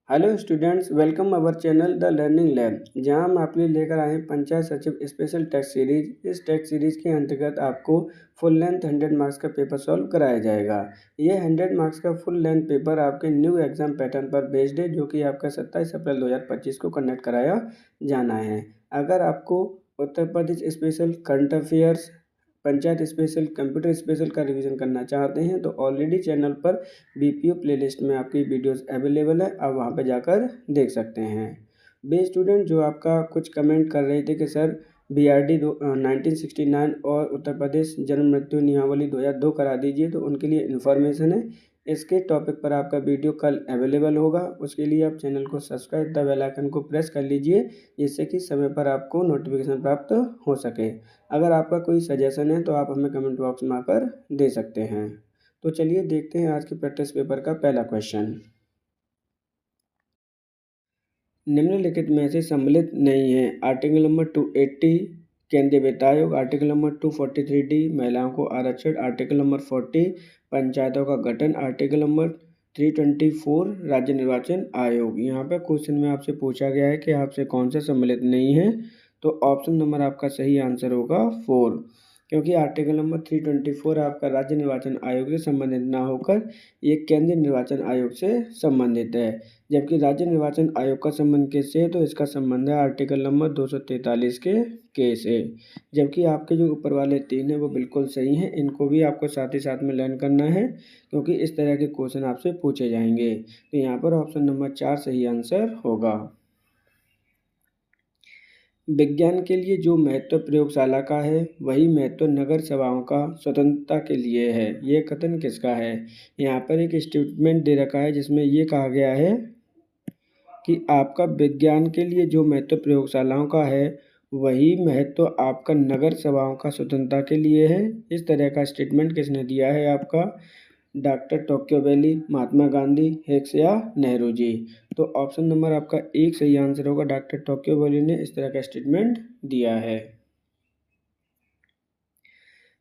Hello students, welcome our channel the learning lab, जहां हम आपके लिए लेकर आए हैं पंचायत सचिव स्पेशल टेस्ट सीरीज। इस टेस्ट सीरीज के अंतर्गत आपको फुल लेंथ 100 मार्क्स का पेपर सॉल्व कराया जाएगा। ये 100 मार्क्स का फुल लेंथ पेपर आपके न्यू एग्जाम पैटर्न पर बेस्ड है, जो कि आपका 27 अप्रैल 2025 को कंडक्ट कराया जाना है। अगर आपको Uttar Pradesh special current affairs, panchayat special, computer special का रिवीजन करना चाहते हैं तो ऑलरेडी चैनल पर बीपीओ प्लेलिस्ट में आपकी वीडियोस अवेलेबल है, आप वहां पर जाकर देख सकते हैं। बे स्टूडेंट जो आपका कुछ कमेंट कर रहे थे कि सर बीआरडी 1969 और उत्तर प्रदेश जन्म मृत्यु नियमावली 2002 करा दीजिए, तो उनके लिए इन्फॉर्मेशन है। इसके टॉपिक पर आपका वीडियो कल अवेलेबल होगा। उसके लिए आप चैनल को सब्सक्राइब, द बेल आइकन को प्रेस कर लीजिए, जिससे कि समय पर आपको नोटिफिकेशन प्राप्त हो सके। अगर आपका कोई सजेशन है तो आप हमें कमेंट बॉक्स में आकर दे सकते हैं। तो चलिए देखते हैं आज के प्रैक्टिस पेपर का पहला क्वेश्चन। निम्नलिखित में से सम्मिलित नहीं है। आर्टिकल नंबर 280 केंद्रीय वित्त आयोग, आर्टिकल नंबर 243D महिलाओं को आरक्षण, आर्टिकल नंबर 40 पंचायतों का गठन, आर्टिकल नंबर 324 राज्य निर्वाचन आयोग। यहाँ पर क्वेश्चन में आपसे पूछा गया है कि आपसे कौन सा सम्मिलित नहीं है, तो ऑप्शन नंबर आपका सही आंसर होगा 4, क्योंकि आर्टिकल नंबर 324 आपका राज्य निर्वाचन आयोग से संबंधित ना होकर ये केंद्रीय निर्वाचन आयोग से संबंधित है। जबकि राज्य निर्वाचन आयोग का संबंध किससे है, तो इसका संबंध है आर्टिकल नंबर 243 के से। जबकि आपके जो ऊपर वाले 3 हैं वो बिल्कुल सही हैं, इनको भी आपको साथ ही साथ में लर्न करना है, क्योंकि इस तरह के क्वेश्चन आपसे पूछे जाएंगे। तो यहाँ पर ऑप्शन नंबर 4 सही आंसर होगा। विज्ञान के लिए जो महत्व प्रयोगशाला का है, वही महत्व नगर सभाओं का स्वतंत्रता के लिए है। ये कथन किसका है? यहाँ पर एक स्टेटमेंट दे रखा है जिसमें ये कहा गया है कि आपका विज्ञान के लिए जो महत्व प्रयोगशालाओं का है, वही महत्व आपका नगर सभाओं का स्वतंत्रता के लिए है। इस तरह का स्टेटमेंट किसने दिया है? आपका डॉक्टर टोक्योवेली, महात्मा गांधी, हिक्स या नेहरू जी। तो ऑप्शन नंबर आपका 1 सही आंसर होगा। डॉक्टर टोक्योवेली ने इस तरह का स्टेटमेंट दिया है।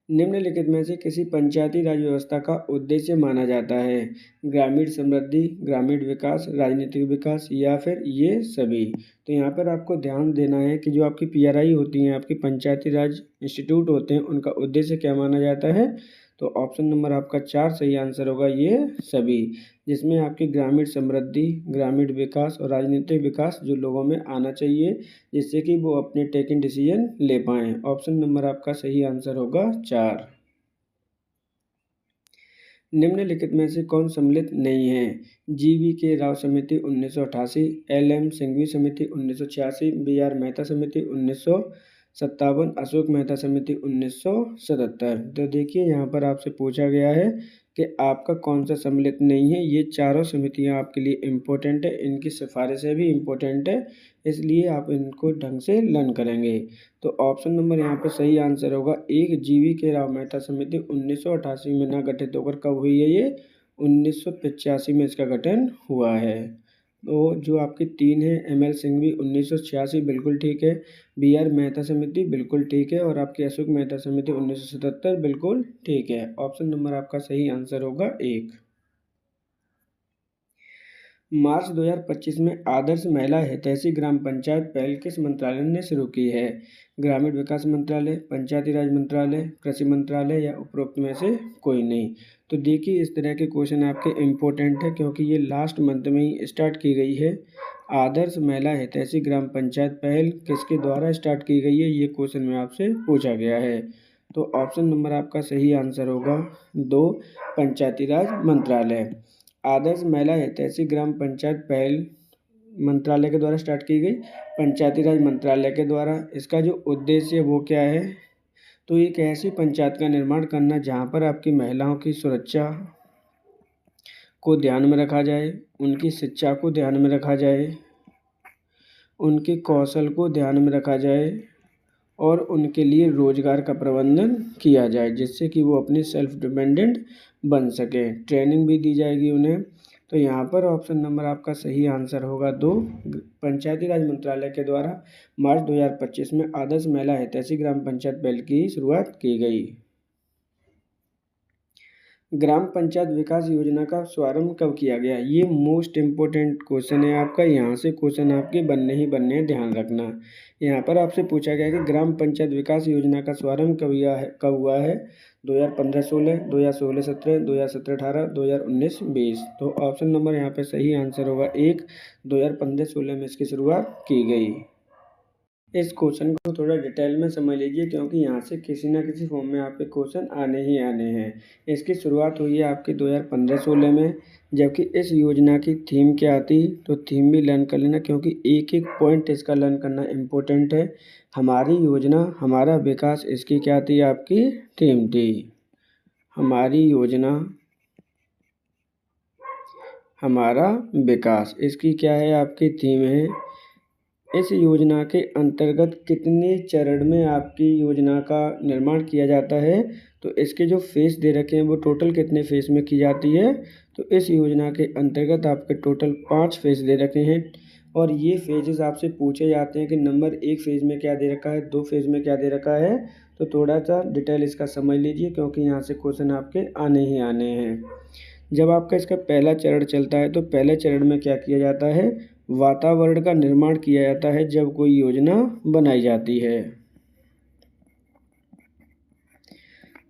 निम्नलिखित में से किसी पंचायती राज व्यवस्था का उद्देश्य माना जाता है? ग्रामीण समृद्धि, ग्रामीण विकास, राजनीतिक विकास या फिर ये सभी। तो यहाँ पर आपको ध्यान देना है कि जो आपकी पीआरआई होती हैं, आपकी पंचायती राज इंस्टीट्यूट होते हैं, उनका उद्देश्य क्या माना जाता है? तो ऑप्शन नंबर आपका 4 सही आंसर होगा, ये सभी, जिसमें आपकी ग्रामीण समृद्धि, ग्रामीण विकास और राजनीतिक विकास जो लोगों में आना चाहिए, जिससे कि वो अपने टेकिंग डिसीजन ले पाएँ। ऑप्शन नंबर आपका सही आंसर होगा 4। निम्नलिखित में से कौन सम्मिलित नहीं है? GV राव समिति 1988, LM सिंघवी समिति 1986, BR मेहता समिति 1957, अशोक मेहता समिति 1977। तो देखिए यहाँ पर आपसे पूछा गया है कि आपका कौन सा सम्मिलित नहीं है। ये चारों समितियाँ आपके लिए इम्पोर्टेंट है, इनकी सिफारिशें भी इम्पोर्टेंट है, इसलिए आप इनको ढंग से लर्न करेंगे। तो ऑप्शन नंबर यहाँ पे सही आंसर होगा 1, GV राव मेहता समिति 1988 में ना गठित होकर कब हुई है? ये 1985 में इसका गठन हुआ है। तो जो आपकी 3 है, ML सिंघवी 1986 बिल्कुल ठीक है, BR मेहता समिति बिल्कुल ठीक है, और आपकी अशोक मेहता समिति 1977 बिल्कुल ठीक है। ऑप्शन नंबर आपका सही आंसर होगा 1। मार्च 2025 में आदर्श महिला हितैषी ग्राम पंचायत पहल किस मंत्रालय ने शुरू की है? ग्रामीण विकास मंत्रालय, पंचायती राज मंत्रालय, कृषि मंत्रालय या उपरोक्त में से कोई नहीं। तो देखिए इस तरह के क्वेश्चन आपके इम्पोर्टेंट है, क्योंकि ये लास्ट मंथ में ही स्टार्ट की गई है। आदर्श महिला हितैषी ग्राम पंचायत पहल किसके द्वारा स्टार्ट की गई है, ये क्वेश्चन में आपसे पूछा गया है। तो ऑप्शन नंबर आपका सही आंसर होगा 2, पंचायती राज मंत्रालय। आदर्श महिला हितैषी ग्राम पंचायत पहल मंत्रालय के द्वारा स्टार्ट की गई, पंचायती राज मंत्रालय के द्वारा। इसका जो उद्देश्य है वो क्या है? तो एक ऐसी पंचायत का निर्माण करना जहां पर आपकी महिलाओं की सुरक्षा को ध्यान में रखा जाए, उनकी शिक्षा को ध्यान में रखा जाए, उनके कौशल को ध्यान में रखा जाए, और उनके लिए रोजगार का प्रबंधन किया जाए, जिससे कि वो अपनी सेल्फ डिपेंडेंट बन सके। ट्रेनिंग भी दी जाएगी उन्हें। तो यहाँ पर ऑप्शन नंबर आपका सही आंसर होगा 2, पंचायती राज मंत्रालय के द्वारा मार्च 2025 में आदर्श महिला हितैषी ग्राम पंचायत पहल की शुरुआत की गई। ग्राम पंचायत विकास योजना का शुभारंभ कब किया गया? ये मोस्ट इम्पोर्टेंट क्वेश्चन है आपका, यहाँ से क्वेश्चन आपके बनने ही बनने हैं, ध्यान रखना। यहाँ पर आपसे पूछा गया कि ग्राम पंचायत विकास योजना का शुभारंभ कब हुआ है? 2015-16, 2016-17, 2017-18, 2019-20। तो ऑप्शन नंबर यहाँ पे सही आंसर होगा 1, 2015-16 में इसकी शुरुआत की गई। इस क्वेश्चन को थोड़ा डिटेल में समझ लीजिए, क्योंकि यहाँ से किसी ना किसी फॉर्म में आपके क्वेश्चन आने ही आने हैं। इसकी शुरुआत हुई है आपकी 2015-16 में, जबकि इस योजना की थीम क्या थी? तो थीम भी लर्न कर लेना, क्योंकि एक एक पॉइंट इसका लर्न करना इम्पोर्टेंट है। हमारी योजना हमारा विकास, इसकी क्या थी? आपकी थीम थी। हमारी योजना हमारा विकास, इसकी क्या है? आपकी थीम है। इस योजना के अंतर्गत कितने चरण में आपकी योजना का निर्माण किया जाता है? तो इसके जो फेज़ दे रखे हैं वो टोटल कितने फेज़ में की जाती है? तो इस योजना के अंतर्गत आपके टोटल 5 फेज़ दे रखे हैं, और ये फेजेस आपसे पूछे जाते हैं कि नंबर 1 फेज़ में क्या दे रखा है, 2 फेज़ में क्या दे रखा है। तो थोड़ा सा डिटेल इसका समझ लीजिए, क्योंकि यहाँ से क्वेश्चन आपके आने ही आने हैं। जब आपका इसका पहला चरण चलता है, तो पहले चरण में क्या किया जाता है? वातावरण का निर्माण किया जाता है जब कोई योजना बनाई जाती है।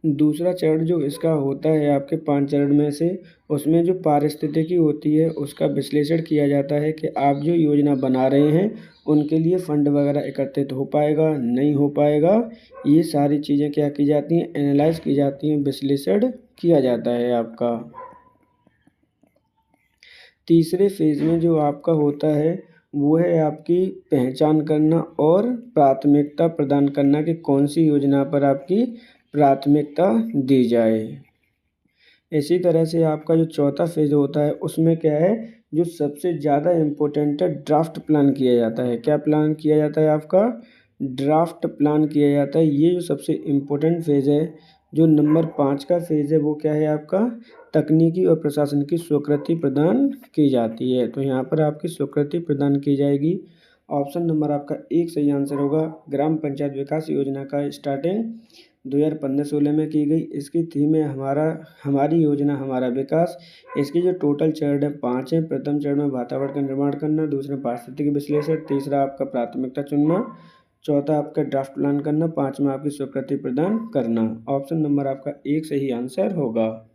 दूसरा चरण जो इसका होता है आपके 5 चरण में से, उसमें जो पारिस्थितिकी होती है उसका विश्लेषण किया जाता है कि आप जो योजना बना रहे हैं उनके लिए फंड वगैरह एकत्रित हो पाएगा, नहीं हो पाएगा। ये सारी चीज़ें क्या की जाती हैं? एनालाइज की जाती हैं, विश्लेषण किया जाता है आपका। तीसरे फेज़ में जो आपका होता है वो है आपकी पहचान करना और प्राथमिकता प्रदान करना कि कौन सी योजना पर आपकी प्राथमिकता दी जाए। इसी तरह से आपका जो चौथा फेज़ होता है उसमें क्या है? जो सबसे ज़्यादा इम्पोर्टेंट है, ड्राफ्ट प्लान किया जाता है। क्या प्लान किया जाता है? आपका ड्राफ्ट प्लान किया जाता है। ये जो सबसे इम्पोर्टेंट फेज़ है, जो नंबर 5 का फेज़ है, वो क्या है आपका? तकनीकी और प्रशासन की स्वीकृति प्रदान की जाती है। तो यहाँ पर आपकी स्वीकृति प्रदान की जाएगी। ऑप्शन नंबर आपका 1 सही आंसर होगा। ग्राम पंचायत विकास योजना का स्टार्टिंग 2015-16 में की गई। इसकी थीम है हमारी योजना हमारा विकास। इसकी जो टोटल चरण है 5 है। प्रथम चरण में वातावरण का निर्माण करना, दूसरा पारिस्थितिकी विश्लेषण, तीसरा आपका प्राथमिकता चुनना, चौथा आपका ड्राफ्ट प्लान करना, 5वां आपकी स्वीकृति प्रदान करना। ऑप्शन नंबर आपका 1 सही आंसर होगा।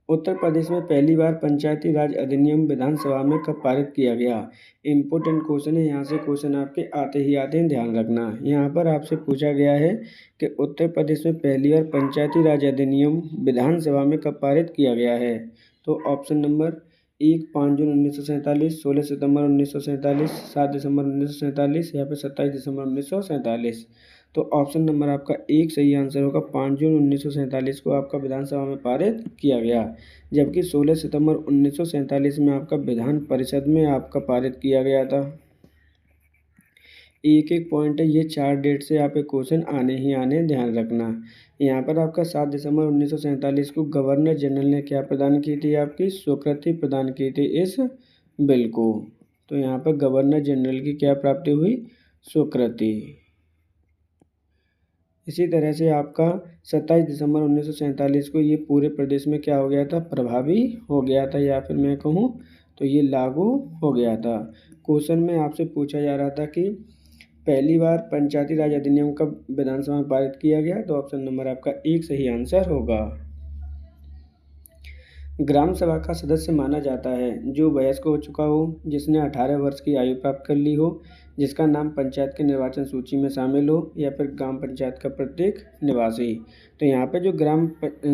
उत्तर प्रदेश में पहली बार पंचायती राज अधिनियम विधानसभा में कब पारित किया गया? इम्पोर्टेंट क्वेश्चन है, यहाँ से क्वेश्चन आपके आते ही आते हैं, ध्यान रखना। यहाँ पर आपसे पूछा गया है कि उत्तर प्रदेश में पहली बार पंचायती राज अधिनियम विधानसभा में कब पारित किया गया है? तो ऑप्शन नंबर 1 5 जून 1947, 16 सितंबर 1947, 7 दिसंबर 1947 या फिर 27 दिसंबर 1947। तो ऑप्शन नंबर आपका 1 सही आंसर होगा। 5 जून 1947 को आपका विधानसभा में पारित किया गया, जबकि 16 सितंबर 1947 में आपका विधान परिषद में आपका पारित किया गया था। एक एक पॉइंट है, ये 4 डेट से आपके क्वेश्चन आने ही आने, ध्यान रखना। यहाँ पर आपका 7 दिसंबर 1947 को गवर्नर जनरल ने क्या प्रदान की थी? आपकी स्वीकृति प्रदान की थी इस बिल को। तो यहाँ पर गवर्नर जनरल की क्या प्राप्ति हुई? स्वीकृति। इसी तरह से आपका 27 दिसंबर 1947 को ये पूरे प्रदेश में क्या हो गया था? प्रभावी हो गया था, या फिर मैं कहूँ तो ये लागू हो गया था। क्वेश्चन में आपसे पूछा जा रहा था कि पहली बार पंचायती राज अधिनियम कब विधानसभा में पारित किया गया? तो ऑप्शन नंबर आपका 1 सही आंसर होगा। ग्राम सभा का सदस्य माना जाता है जो वयस्क हो चुका हो, जिसने 18 वर्ष की आयु प्राप्त कर ली हो, जिसका नाम पंचायत के निर्वाचन सूची में शामिल हो, या फिर ग्राम पंचायत का प्रत्येक निवासी। तो यहाँ पे जो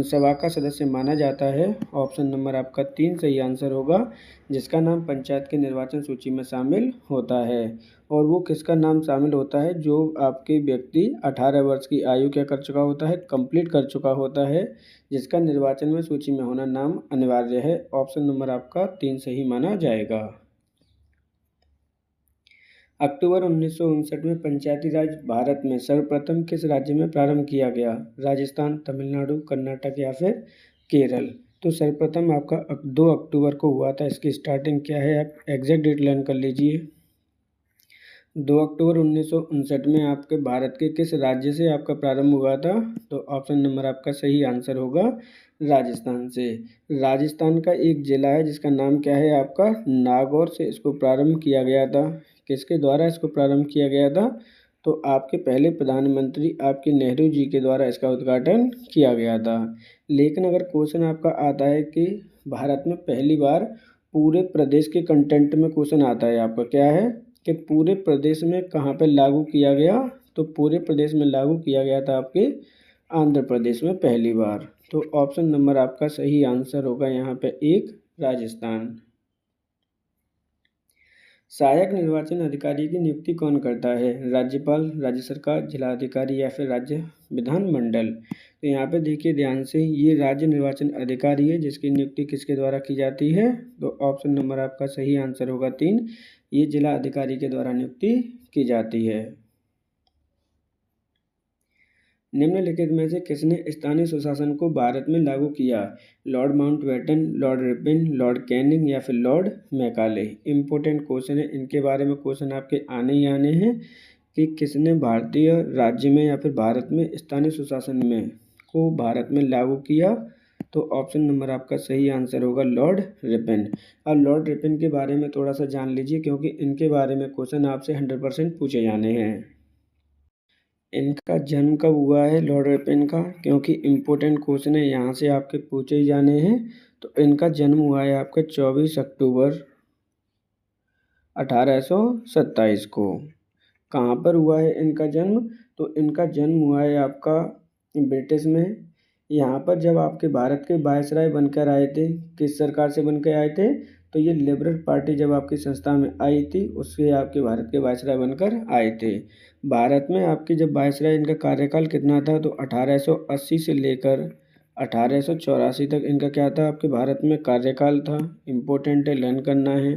सभा का सदस्य माना जाता है, ऑप्शन नंबर आपका 3 सही आंसर होगा, जिसका नाम पंचायत के निर्वाचन सूची में शामिल होता है। और वो किसका नाम शामिल होता है? जो आपके व्यक्ति 18 वर्ष की आयु क्या कर चुका होता है? कंप्लीट कर चुका होता है, जिसका निर्वाचन में सूची में होना नाम अनिवार्य है। ऑप्शन नंबर आपका 3 सही माना जाएगा। अक्टूबर 1959 में पंचायती राज भारत में सर्वप्रथम किस राज्य में प्रारंभ किया गया? राजस्थान, तमिलनाडु, कर्नाटक या फिर केरल। तो सर्वप्रथम आपका 2 अक्टूबर को हुआ था। इसकी स्टार्टिंग क्या है? आप एग्जैक्ट डेट लर्न कर लीजिए। 2 अक्टूबर 1959 में आपके भारत के किस राज्य से आपका प्रारंभ हुआ था? तो ऑप्शन नंबर आपका सही आंसर होगा राजस्थान से। राजस्थान का एक ज़िला है जिसका नाम क्या है आपका? नागौर से इसको प्रारंभ किया गया था। किसके द्वारा इसको प्रारंभ किया गया था? तो आपके पहले प्रधानमंत्री आपके नेहरू जी के द्वारा इसका उद्घाटन किया गया था। लेकिन अगर क्वेश्चन आपका आता है कि भारत में पहली बार पूरे प्रदेश के कंटेंट में क्वेश्चन आता है आपका, क्या है कि पूरे प्रदेश में कहाँ पे लागू किया गया? तो पूरे प्रदेश में लागू किया गया था आपके आंध्र प्रदेश में पहली बार। तो ऑप्शन नंबर आपका सही आंसर होगा यहाँ पे 1 राजस्थान। सहायक निर्वाचन अधिकारी की नियुक्ति कौन करता है? राज्यपाल, राज्य सरकार, जिलाधिकारी या फिर राज्य विधानमंडल? तो यहाँ पे देखिए ध्यान से, ये राज्य निर्वाचन अधिकारी है जिसकी नियुक्ति किसके द्वारा की जाती है? तो ऑप्शन नंबर आपका सही आंसर होगा 3, ये जिला अधिकारी के द्वारा नियुक्ति की जाती है। निम्नलिखित में से किसने स्थानीय सुशासन को भारत में लागू किया? Lord Mountbatten, Lord Ripon, Lord Canning या फिर लॉर्ड मैकाले? इंपॉर्टेंट क्वेश्चन है, इनके बारे में क्वेश्चन आपके आने ही आने हैं कि किसने भारतीय राज्य में या फिर भारत में स्थानीय सुशासन में को भारत में लागू किया? तो ऑप्शन नंबर आपका सही आंसर होगा लॉर्ड रिपन। अब लॉर्ड रिपन के बारे में थोड़ा सा जान लीजिए क्योंकि इनके बारे में क्वेश्चन आपसे 100% पूछे जाने हैं। इनका जन्म कब हुआ है लॉर्ड रिपन का? क्योंकि इम्पोर्टेंट क्वेश्चन है, यहाँ से आपके पूछे ही जाने हैं। तो इनका जन्म हुआ है आपका 24 अक्टूबर 1827 को। कहाँ पर हुआ है इनका जन्म? तो इनका जन्म हुआ है आपका ब्रिटिश में। यहाँ पर जब आपके भारत के वायसराय बनकर आए थे, किस सरकार से बनकर आए थे? तो ये लिबरल पार्टी जब आपकी संस्था में आई थी उससे आपके भारत के वायसराय बनकर आए थे। भारत में आपके जब वायसराय, इनका कार्यकाल कितना था? तो 1880 से लेकर 1884 तक इनका क्या था आपके भारत में कार्यकाल था। इम्पोर्टेंट है, लर्न करना है।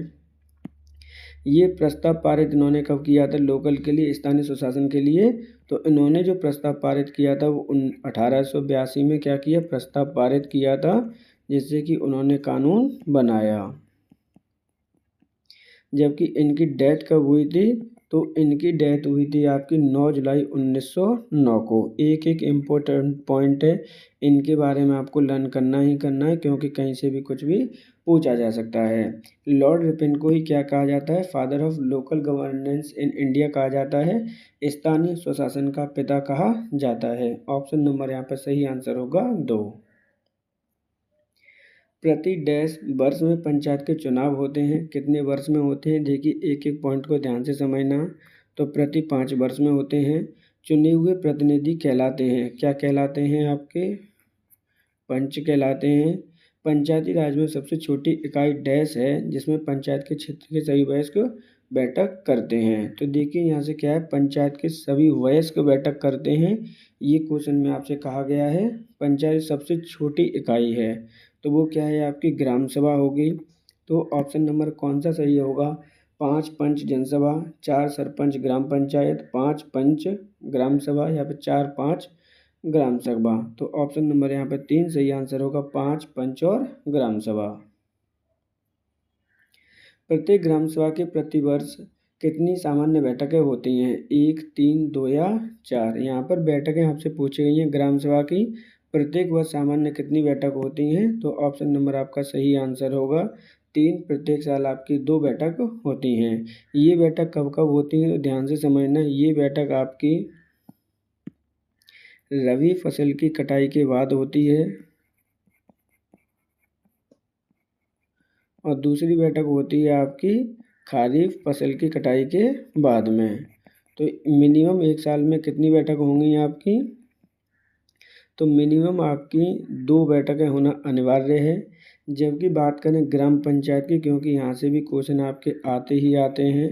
ये प्रस्ताव पारित इन्होंने कब किया था लोकल के लिए, स्थानीय सुशासन के लिए? तो इन्होंने जो प्रस्ताव पारित किया था वो 1882 में क्या किया? प्रस्ताव पारित किया था, जिससे कि उन्होंने कानून बनाया। जबकि इनकी डेथ कब हुई थी? तो इनकी डेथ हुई थी आपकी 9 जुलाई 1909 को। एक एक इम्पोर्टेंट पॉइंट है, इनके बारे में आपको लर्न करना ही करना है क्योंकि कहीं से भी कुछ भी पूछा जा सकता है। लॉर्ड रिपन को ही क्या कहा जाता है? Father of local governance in India कहा जाता है, स्थानीय स्वशासन का पिता कहा जाता है। ऑप्शन नंबर यहाँ पर सही आंसर होगा 2। प्रति डैश वर्ष में पंचायत के चुनाव होते हैं? कितने वर्ष में होते हैं? देखिए एक एक पॉइंट को ध्यान से समझना। तो प्रति 5 वर्ष में होते हैं। चुने हुए प्रतिनिधि कहलाते हैं, क्या कहलाते हैं आपके? पंच कहलाते हैं। पंचायती राज में सबसे छोटी इकाई डैश है जिसमें पंचायत के क्षेत्र के सभी वयस्क बैठक करते हैं। तो देखिए यहाँ से क्या है, पंचायत के सभी वयस्क बैठक करते हैं। ये क्वेश्चन में आपसे कहा गया है। पंचायत सबसे छोटी इकाई है तो वो क्या है आपकी? ग्राम सभा होगी। तो ऑप्शन नंबर कौन सा सही होगा? 5 पंच जनसभा, 4 सरपंच ग्राम पंचायत, 5 पंच ग्राम सभा या फिर 4-5 ग्राम सभा? तो ऑप्शन नंबर यहाँ पे 3 सही आंसर होगा, 5 पंच और ग्राम सभा। प्रत्येक ग्राम सभा के प्रतिवर्ष कितनी सामान्य बैठकें होती हैं? 1, 3, 2 या 4? यहाँ पर बैठकें आपसे पूछी गई हैं ग्राम सभा की। प्रत्येक वर्ष सामान्य कितनी बैठक होती हैं? तो ऑप्शन नंबर आपका सही आंसर होगा 3। प्रत्येक साल आपकी 2 बैठक होती हैं। ये बैठक कब कब होती हैं? तो ध्यान से समझना। ये बैठक आपकी रबी फसल की कटाई के बाद होती है और दूसरी बैठक होती है आपकी खरीफ फसल की कटाई के बाद में। तो मिनिमम एक साल में कितनी बैठक होंगी आपकी? तो मिनिमम आपकी 2 बैठकें होना अनिवार्य है। जबकि बात करें ग्राम पंचायत की, क्योंकि यहाँ से भी क्वेश्चन आपके आते ही आते हैं,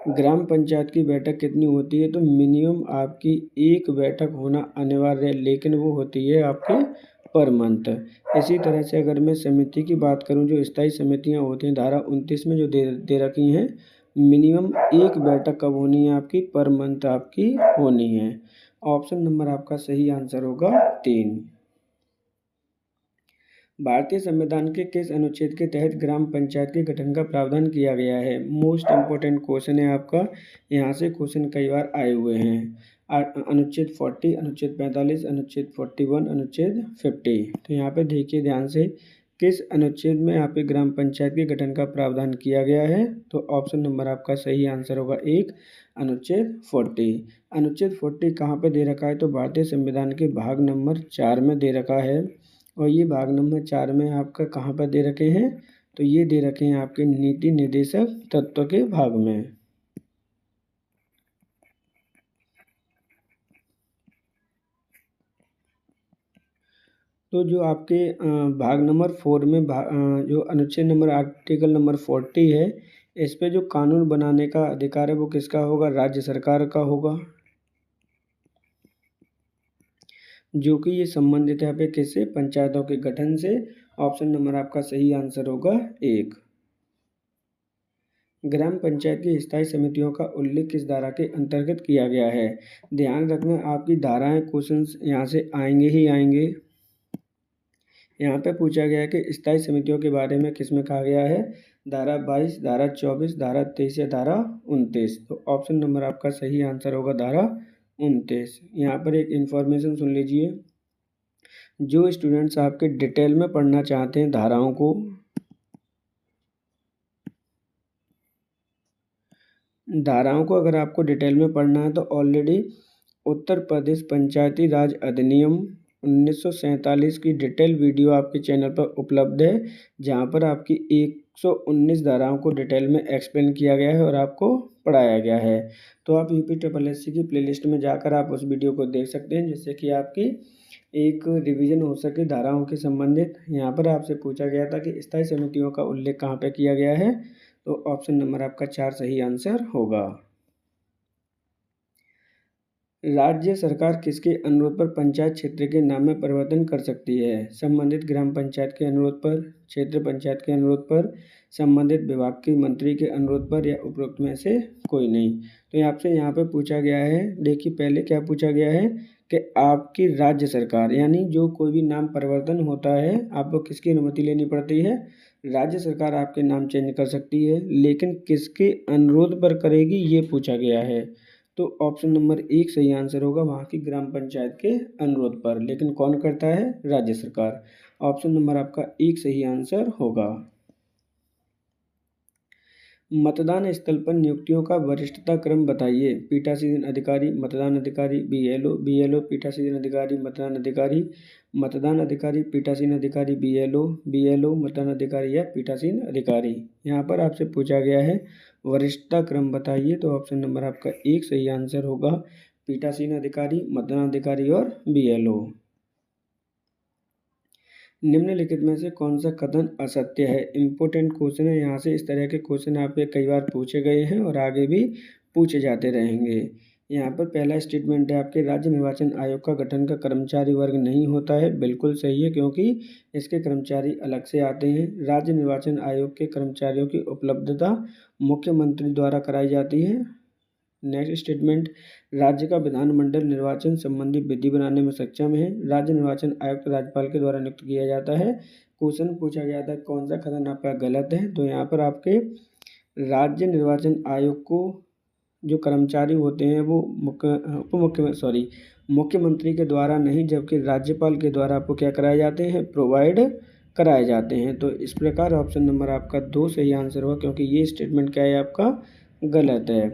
ग्राम पंचायत की बैठक कितनी होती है? तो मिनिमम आपकी 1 बैठक होना अनिवार्य है, लेकिन वो होती है आपकी पर मंथ। इसी तरह से अगर मैं समिति की बात करूं, जो स्थायी समितियां होती हैं धारा 29 में जो दे रखी हैं, मिनिमम 1 बैठक कब होनी है आपकी? पर मंथ आपकी होनी है। ऑप्शन नंबर आपका सही आंसर होगा 3। भारतीय संविधान के किस अनुच्छेद के तहत ग्राम पंचायत के गठन का प्रावधान किया गया है? मोस्ट इम्पोर्टेंट क्वेश्चन है आपका, यहाँ से क्वेश्चन कई बार आए हुए हैं। अनुच्छेद 40, अनुच्छेद 45, अनुच्छेद 41, अनुच्छेद 50। तो यहाँ पे देखिए ध्यान से, किस अनुच्छेद में यहाँ पे ग्राम पंचायत के गठन का प्रावधान किया गया है? तो ऑप्शन नंबर आपका सही आंसर होगा एक, अनुच्छेद 40। अनुच्छेद 40 कहाँ पे दे रखा है? तो भारतीय संविधान के भाग नंबर 4 में दे रखा है। और ये भाग नंबर 4 में आपका कहाँ पर दे रखे हैं? तो ये दे रखे हैं आपके नीति निर्देशक तत्व के भाग में। तो जो आपके भाग नंबर 4 में जो अनुच्छेद नंबर आर्टिकल नंबर 40 है, इस पे जो कानून बनाने का अधिकार है वो किसका होगा? राज्य सरकार का होगा, जो कि ये संबंधित है यहाँ पे किससे? पंचायतों के गठन से। ऑप्शन नंबर आपका सही आंसर होगा एक। ग्राम पंचायत की स्थायी समितियों का उल्लेख किस धारा के अंतर्गत किया गया है? ध्यान रखना, आपकी धाराएं क्वेश्चंस यहाँ से आएंगे ही आएंगे। यहाँ पे पूछा गया है कि स्थायी समितियों के बारे में किस में कहा गया है? धारा 22, धारा 24, धारा 23 या धारा 29। तो ऑप्शन नंबर आपका सही आंसर होगा धारा 29। यहाँ पर एक इन्फॉर्मेशन सुन लीजिए, जो स्टूडेंट्स आपके डिटेल में पढ़ना चाहते हैं धाराओं को, अगर आपको डिटेल में पढ़ना है तो ऑलरेडी उत्तर प्रदेश पंचायती राज अधिनियम 1947 की डिटेल वीडियो आपके चैनल पर उपलब्ध है, जहां पर आपकी 119 धाराओं को डिटेल में एक्सप्लेन किया गया है और आपको पढ़ाया गया है। तो आप UPSSC की प्लेलिस्ट में जाकर आप उस वीडियो को देख सकते हैं, जिससे कि आपकी एक रिवीजन हो सके धाराओं के संबंधित। यहाँ पर आपसे पूछा गया था कि स्थायी समितियों का उल्लेख कहाँ पे किया गया है? तो ऑप्शन नंबर आपका 4 सही आंसर होगा। राज्य सरकार किसके अनुरोध पर पंचायत क्षेत्र के नाम में परिवर्तन कर सकती है? संबंधित ग्राम पंचायत के अनुरोध पर, क्षेत्र पंचायत के अनुरोध पर, संबंधित विभाग के मंत्री के अनुरोध पर, या उपरोक्त में से कोई नहीं। तो आपसे यहाँ पे पूछा गया है, देखिए पहले क्या पूछा गया है कि आपकी राज्य सरकार, यानी जो कोई भी नाम परिवर्तन होता है आपको किसकी अनुमति लेनी पड़ती है? राज्य सरकार आपके नाम चेंज कर सकती है, लेकिन किसके अनुरोध पर करेगी ये पूछा गया है। तो ऑप्शन नंबर एक सही आंसर होगा, वहाँ की ग्राम पंचायत के अनुरोध पर। लेकिन कौन करता है? राज्य सरकार। ऑप्शन नंबर आपका एक सही आंसर होगा। मतदान स्थल पर नियुक्तियों का वरिष्ठता क्रम बताइए। पीठासीन अधिकारी, मतदान अधिकारी, BLO पीठासीन अधिकारी, मतदान अधिकारी, मतदान अधिकारी, पीठासीन अधिकारी, BLO मतदान अधिकारी या पीठासीन अधिकारी। यहाँ पर आपसे पूछा गया है वरिष्ठता क्रम बताइए, तो ऑप्शन नंबर आपका एक सही आंसर होगा, पीठासीन अधिकारी, मतदान अधिकारी और BLO। निम्नलिखित में से कौन सा कथन असत्य है? इम्पोर्टेंट क्वेश्चन है, यहाँ से इस तरह के क्वेश्चन आपके कई बार पूछे गए हैं और आगे भी पूछे जाते रहेंगे। यहाँ पर पहला स्टेटमेंट है आपके, राज्य निर्वाचन आयोग का गठन का कर्मचारी वर्ग नहीं होता है। बिल्कुल सही है, क्योंकि इसके कर्मचारी अलग से आते हैं। राज्य निर्वाचन आयोग के कर्मचारियों की उपलब्धता मुख्यमंत्री द्वारा कराई जाती है। नेक्स्ट स्टेटमेंट, राज्य का विधानमंडल निर्वाचन संबंधी विधि बनाने में सक्षम है। राज्य निर्वाचन आयुक्त राज्यपाल के द्वारा नियुक्त किया जाता है। क्वेश्चन पूछा गया था कौन सा कथन आपका गलत है? तो यहाँ पर आपके राज्य निर्वाचन आयोग को जो कर्मचारी होते हैं वो मुख्यमंत्री के द्वारा नहीं, जबकि राज्यपाल के द्वारा आपको क्या कराए जाते हैं? प्रोवाइड कराए जाते हैं। तो इस प्रकार ऑप्शन नंबर आपका 2 सही आंसर होगा, क्योंकि ये स्टेटमेंट क्या है आपका गलत है।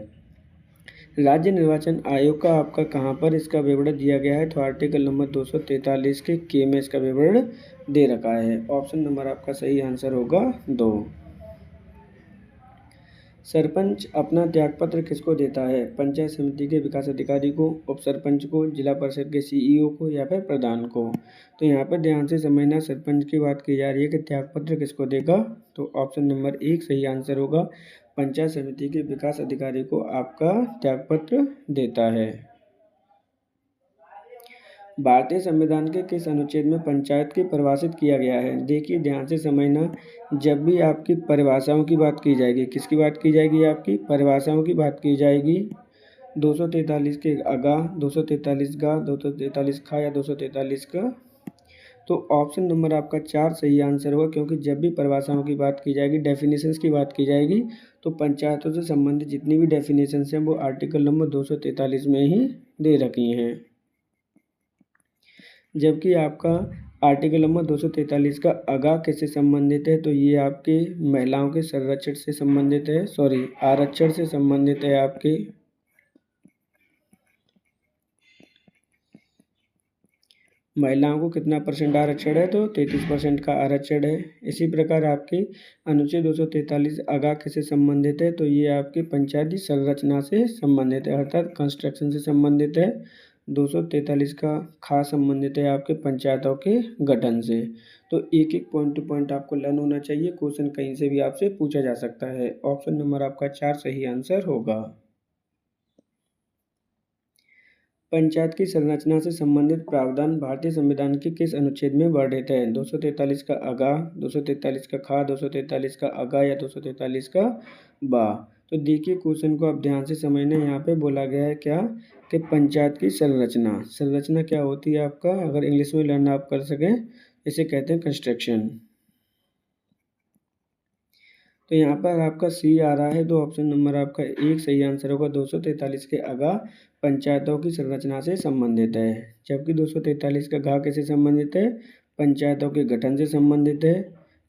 राज्य निर्वाचन आयोग का आपका कहाँ पर इसका विवरण दिया गया है? तो आर्टिकल नंबर 243 के में इसका विवरण दे रखा है। ऑप्शन नंबर आपका सही आंसर होगा 2। सरपंच अपना त्यागपत्र किसको देता है? पंचायत समिति के विकास अधिकारी को, उप सरपंच को, जिला परिषद के CEO को, या फिर प्रधान को। तो यहाँ पर ध्यान से समझना, सरपंच की बात की जा रही है कि त्यागपत्र किसको देगा? तो ऑप्शन नंबर एक सही आंसर होगा, पंचायत समिति के विकास अधिकारी को आपका त्यागपत्र देता है। भारतीय संविधान के किस अनुच्छेद में पंचायत की परिभाषित किया गया है? देखिए ध्यान से समझना, जब भी आपकी परिभाषाओं की बात की जाएगी, किसकी बात की जाएगी? आपकी परिभाषाओं की बात की जाएगी। 243 के अगा, 243 गा, 243 खा या 243 का, तो ऑप्शन नंबर आपका 4 सही आंसर होगा, क्योंकि जब भी परिभाषाओं की बात की जाएगी, डेफिनेशंस की बात की जाएगी, तो पंचायतों से संबंधित जितनी भी डेफिनेशंस हैं वो आर्टिकल नंबर 243 में ही दे रखी हैं। जबकि आपका आर्टिकल नंबर 243 का अगा किससे संबंधित है, तो ये आपके महिलाओं के संरक्षण से संबंधित है, आरक्षण से संबंधित है। आपके महिलाओं को कितना परसेंट आरक्षण है, तो 33% का आरक्षण है। इसी प्रकार आपके अनुच्छेद 243 अगा किससे संबंधित है, तो ये आपके पंचायती संरचना से संबंधित है, अर्थात कंस्ट्रक्शन से संबंधित है। 243 का खास संबंधित है आपके पंचायतों के गठन से। तो एक एक पॉइंट टू पॉइंट आपको लर्न होना चाहिए, क्वेश्चन कहीं से भी आपसे पूछा जा सकता है। ऑप्शन नंबर आपका 4 सही आंसर होगा। पंचायत की संरचना से संबंधित प्रावधान भारतीय संविधान के किस अनुच्छेद में वर्णित है? 243 का अगा, 243 का खा, 243 का अगा या 243 का बा। तो देखिए क्वेश्चन को आप ध्यान से समझना। यहाँ पे बोला गया है क्या कि पंचायत की संरचना क्या होती है आपका, अगर इंग्लिश में लर्न आप कर सकें, इसे कहते हैं कंस्ट्रक्शन। तो यहाँ पर आपका सी आ रहा है, तो ऑप्शन नंबर आपका 1 सही आंसर होगा। 243 के अगा पंचायतों की संरचना से संबंधित है, जबकि 243 का घा किससे संबंधित है, पंचायतों के गठन से संबंधित है।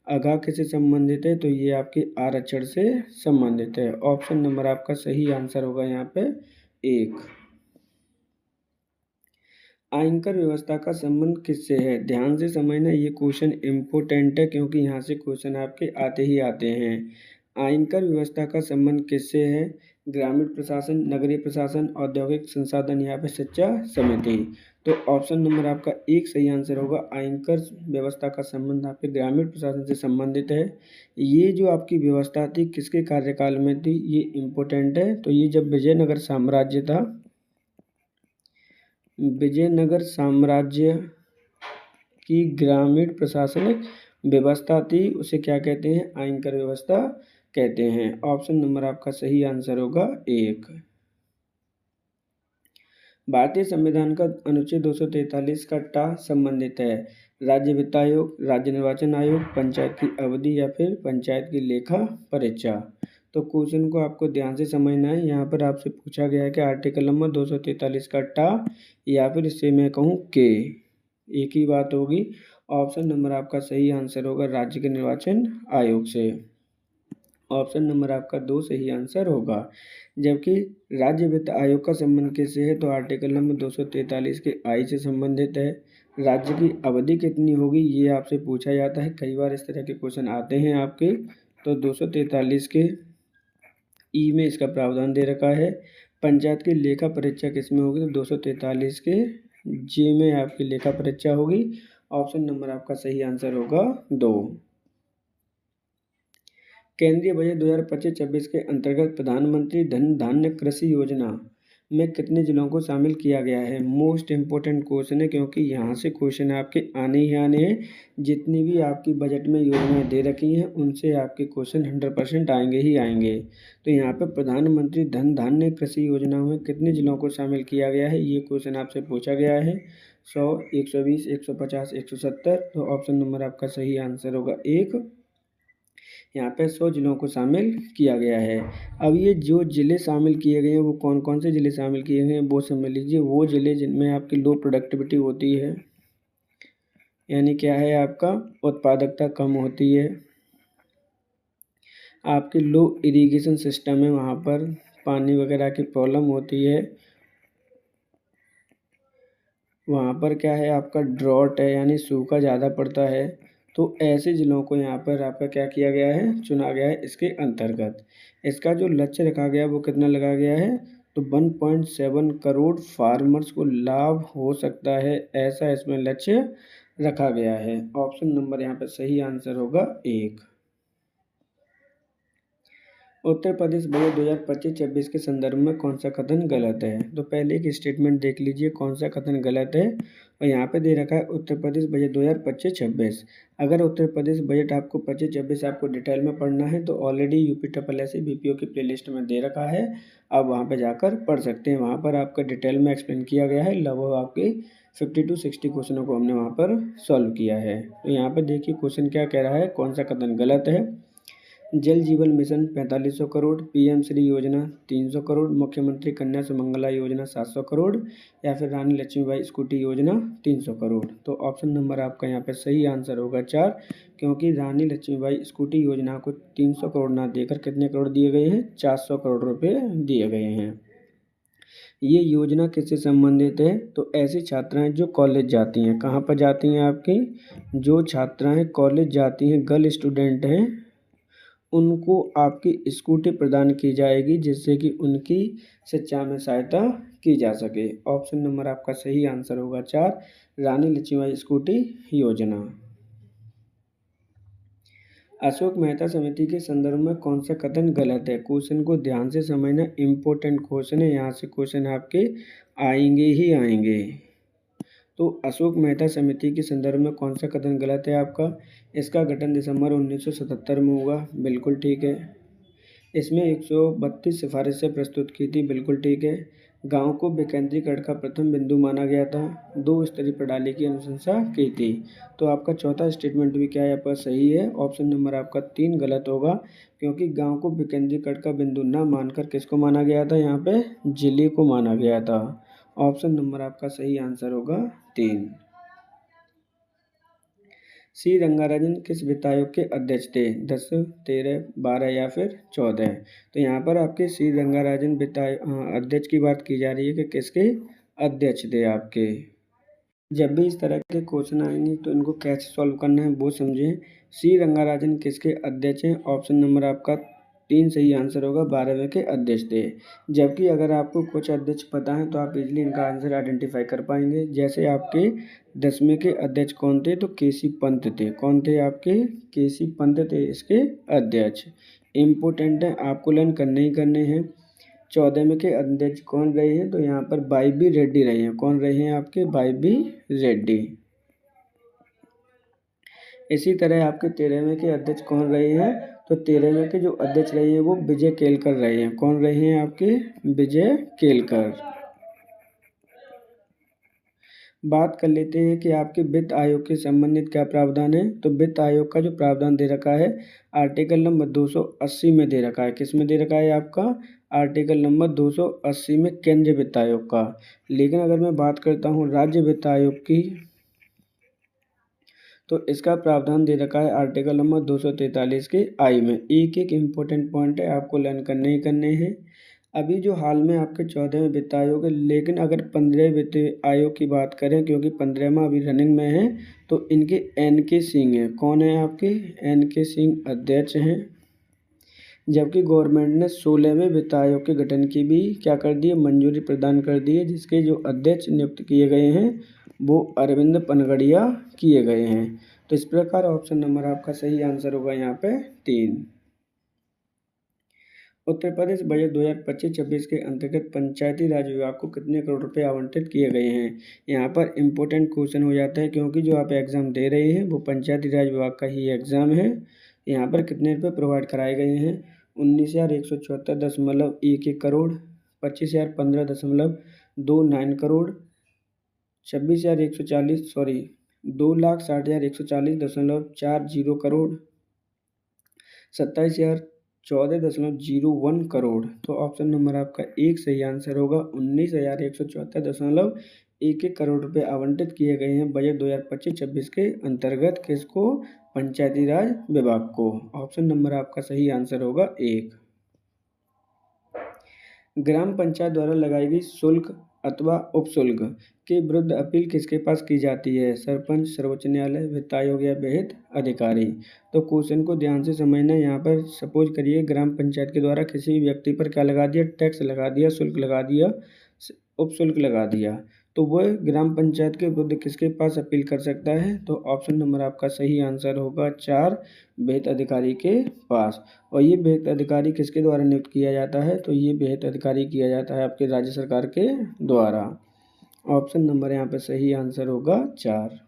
अघा किससे संबंधित है, तो ये आपके आरक्षण से संबंधित है। ऑप्शन नंबर आपका सही आंसर होगा यहाँ पे 1। आयकर व्यवस्था का संबंध किससे है? ध्यान से समझना, ये क्वेश्चन इम्पोर्टेंट है, क्योंकि यहाँ से क्वेश्चन आपके आते ही आते हैं। आयकर व्यवस्था का संबंध किससे है? ग्रामीण प्रशासन, नगरीय प्रशासन, औद्योगिक संसाधन या फिर शिक्षा समिति। तो ऑप्शन नंबर आपका 1 सही आंसर होगा। आयकर व्यवस्था का संबंध आपके ग्रामीण प्रशासन से संबंधित है। ये जो आपकी व्यवस्था थी किसके कार्यकाल में थी, ये इम्पोर्टेंट है। तो ये जब विजयनगर साम्राज्य था, विजयनगर साम्राज्य की ग्रामीण प्रशासनिक व्यवस्था थी, उसे क्या कहते हैं, आयकर व्यवस्था कहते हैं। ऑप्शन नंबर आपका सही आंसर होगा 1। भारतीय संविधान का अनुच्छेद 243 का टा संबंधित है राज्य वित्त आयोग, राज्य निर्वाचन आयोग, पंचायत की अवधि या फिर पंचायत की लेखा परीक्षा। तो क्वेश्चन को आपको ध्यान से समझना है। यहाँ पर आपसे पूछा गया है कि आर्टिकल नंबर 243 का टा या फिर इससे मैं कहूँ के, एक ही बात होगी। ऑप्शन नंबर आपका सही आंसर होगा राज्य के निर्वाचन आयोग से। ऑप्शन नंबर आपका 2 सही आंसर होगा। जबकि राज्य वित्त आयोग का संबंध किससे है, तो आर्टिकल नंबर 243 के आई से संबंधित है। राज्य की अवधि कितनी होगी, ये आपसे पूछा जाता है, कई बार इस तरह के क्वेश्चन आते हैं आपके। तो 243 के ई में इसका प्रावधान दे रखा है। पंचायत की लेखा परीक्षा किस में होगी, तो 243 के जे में आपकी लेखा परीक्षा होगी। ऑप्शन नंबर आपका सही आंसर होगा 2। केंद्रीय बजट 2025-26 के अंतर्गत प्रधानमंत्री धन धान्य कृषि योजना में कितने जिलों को शामिल किया गया है? मोस्ट इम्पोर्टेंट क्वेश्चन है, क्योंकि यहाँ से क्वेश्चन आपके आने ही आने हैं। जितनी भी आपकी बजट में योजनाएं दे रखी हैं उनसे आपके क्वेश्चन 100% आएंगे ही आएंगे। तो यहाँ पर प्रधानमंत्री धन धान्य कृषि योजना में कितने जिलों को शामिल किया गया है, ये क्वेश्चन आपसे पूछा गया है। 100, 120, 150, 170। तो ऑप्शन नंबर आपका सही आंसर होगा 1। यहाँ पे 100 जिलों को शामिल किया गया है। अब ये जो ज़िले शामिल किए गए हैं वो कौन कौन से ज़िले शामिल किए गए हैं वो समझ लीजिए। वो ज़िले जिनमें आपकी लो प्रोडक्टिविटी होती है, यानी क्या है, आपका उत्पादकता कम होती है, आपकी लो इरिगेशन सिस्टम है, वहाँ पर पानी वगैरह की प्रॉब्लम होती है, वहाँ पर क्या है, आपका ड्रॉट है यानी सूखा ज़्यादा पड़ता है। तो ऐसे ज़िलों को यहाँ पर आपका क्या किया गया है, चुना गया है इसके अंतर्गत। इसका जो लक्ष्य रखा गया वो कितना लगा गया है, तो 1.7 करोड़ फार्मर्स को लाभ हो सकता है, ऐसा इसमें लक्ष्य रखा गया है। ऑप्शन नंबर यहाँ पर सही आंसर होगा 1। उत्तर प्रदेश बजट 2025-26 के संदर्भ में कौन सा कथन गलत है? तो पहले एक स्टेटमेंट देख लीजिए कौन सा कथन गलत है। और यहाँ पे दे रखा है उत्तर प्रदेश बजट 2025-26। अगर उत्तर प्रदेश बजट आपको 25-26 आपको डिटेल में पढ़ना है तो ऑलरेडी UPSSC BPO की प्लेलिस्ट में दे रखा है, आप वहाँ पर जाकर पढ़ सकते हैं। वहाँ पर आपका डिटेल में एक्सप्लेन किया गया है, लगभग आपके 50 to 60 क्वेश्चनों को हमने वहाँ पर सॉल्व किया है। तो यहाँ पर देखिए क्वेश्चन क्या कह रहा है, कौन सा कथन गलत है। जल जीवन मिशन 4500 करोड़, पीएम श्री योजना 300 करोड़, मुख्यमंत्री कन्या सुमंगला योजना 700 करोड़, या फिर रानी लक्ष्मीबाई स्कूटी योजना 300 करोड़। तो ऑप्शन नंबर आपका यहाँ पर सही आंसर होगा 4, क्योंकि रानी लक्ष्मीबाई स्कूटी योजना को 300 करोड़ ना देकर कितने करोड़ दिए गए हैं, 400 करोड़ रुपये दिए गए हैं। ये योजना किससे संबंधित है, तो ऐसी छात्राएं जो कॉलेज जाती हैं, कहाँ पर जाती हैं आपकी, जो छात्राएं कॉलेज जाती हैं, गर्ल स्टूडेंट हैं, उनको आपकी स्कूटी प्रदान की जाएगी जिससे कि उनकी शिक्षा में सहायता की जा सके। ऑप्शन नंबर आपका सही आंसर होगा 4, रानी लक्ष्मीबाई स्कूटी योजना। अशोक मेहता समिति के संदर्भ में कौन सा कथन गलत है। क्वेश्चन को ध्यान से समझना, इम्पोर्टेंट क्वेश्चन है, यहाँ से क्वेश्चन आपके आएंगे ही आएंगे। तो अशोक मेहता समिति के संदर्भ में कौन सा कथन गलत है आपका। इसका गठन दिसंबर 1977 में हुआ, बिल्कुल ठीक है। इसमें 132 सिफारिशें प्रस्तुत की थी, बिल्कुल ठीक है। गांव को विकेंद्रीकरण का प्रथम बिंदु माना गया था, 2 स्तरीय प्रणाली की अनुशंसा की थी। तो आपका चौथा स्टेटमेंट भी क्या है, यहाँ पर सही है। ऑप्शन नंबर आपका 3 गलत होगा, क्योंकि गांव को विकेंद्रीकरण का बिंदु न मानकर किसको माना गया था, यहाँ पे जिले को माना गया था। ऑप्शन नंबर आपका सही आंसर होगा 3। सी रंगाराजन किस वित्त आयोग के अध्यक्ष थे, 10, 13, 12 या फिर 14। तो यहाँ पर आपके सी रंगाराजन वित्त अध्यक्ष की बात की जा रही है कि किसके अध्यक्ष थे आपके। जब भी इस तरह के क्वेश्चन आएंगे तो इनको कैसे सॉल्व करना है वो समझें। सी रंगाराजन किसके अध्यक्ष हैं, ऑप्शन नंबर आपका 3 सही आंसर होगा, 12वें के अध्यक्ष थे। जबकि अगर आपको कुछ अध्यक्ष पता है तो आप इजीली इनका आंसर आइडेंटिफाई कर पाएंगे। जैसे आपके 10वें के अध्यक्ष कौन थे, तो केसी पंत थे। कौन थे आपके, केसी पंत थे इसके अध्यक्ष। इम्पोर्टेंट है, आपको लर्न करने ही करने हैं। 14वें के अध्यक्ष कौन रहे हैं, तो यहाँ पर वाई बी रेड्डी रहे हैं। कौन रहे हैं आपके, वाई बी रेड्डी। इसी तरह आपके 13वें के अध्यक्ष कौन रहे हैं, तो 13वें के जो अध्यक्ष रहे हैं वो विजय केलकर रहे हैं। कौन रहे हैं आपके, विजय केलकर। बात कर लेते हैं कि आपके वित्त आयोग के संबंधित क्या प्रावधान है। तो वित्त आयोग का जो प्रावधान दे रखा है आर्टिकल नंबर 280 में दे रखा है। किस में दे रखा है आपका, आर्टिकल नंबर 280 में केंद्रीय वित्त आयोग का। लेकिन अगर मैं बात करता हूँ राज्य वित्त आयोग की, तो इसका प्रावधान दे रखा है आर्टिकल नंबर 243 के आई में। एक एक इम्पोर्टेंट पॉइंट है, आपको लर्न करने ही करने हैं। अभी जो हाल में आपके 14वें वित्त आयोग है, लेकिन अगर 15वें वित्त आयोग की बात करें, क्योंकि 15वां अभी रनिंग में है, तो इनके एन के सिंह हैं। कौन है आपके, एन के सिंह अध्यक्ष हैं। जबकि गवर्नमेंट ने 16वें वित्त आयोग के गठन की भी क्या कर दी है, मंजूरी प्रदान कर दी है, जिसके जो अध्यक्ष नियुक्त किए गए हैं वो अरविंद पनगड़िया किए गए हैं। तो इस प्रकार ऑप्शन नंबर आपका सही आंसर होगा यहाँ पे 3। उत्तर प्रदेश बजट 2025-26 के अंतर्गत पंचायती राज विभाग को कितने करोड़ रुपए आवंटित किए गए हैं। यहाँ पर इम्पोर्टेंट क्वेश्चन हो जाता है, क्योंकि जो आप एग्ज़ाम दे रहे हैं वो पंचायती राज विभाग का ही एग्ज़ाम है। यहाँ पर कितने रुपए प्रोवाइड कराए गए हैं, 19,174.11 करोड़, 25,015.29 करोड़, 2,60,140.40 करोड़, 27,014.01 करोड़। तो ऑप्शन नंबर आपका 1 सही आंसर होगा। 19,174.11 करोड़ रुपए आवंटित किए गए हैं बजट 2025-26 के अंतर्गत। किसको, पंचायती राज विभाग को। ऑप्शन नंबर आपका सही आंसर होगा 1। ग्राम पंचायत द्वारा लगाई गई शुल्क अथवा उपशुल्क के विरुद्ध अपील किसके पास की जाती है, सरपंच, सर्वोच्च न्यायालय, वित्त आयोग या विहित अधिकारी। तो क्वेश्चन को ध्यान से समझना। यहाँ पर सपोज करिए ग्राम पंचायत के द्वारा किसी व्यक्ति पर क्या लगा दिया, टैक्स लगा दिया, शुल्क लगा दिया, उपशुल्क लगा दिया, तो वह ग्राम पंचायत के विरुद्ध किसके पास अपील कर सकता है। तो ऑप्शन नंबर आपका सही आंसर होगा 4, विहित अधिकारी के पास। और ये विहित अधिकारी किसके द्वारा नियुक्त किया जाता है, तो ये विहित अधिकारी किया जाता है आपके राज्य सरकार के द्वारा। ऑप्शन नंबर यहाँ पे सही आंसर होगा 4।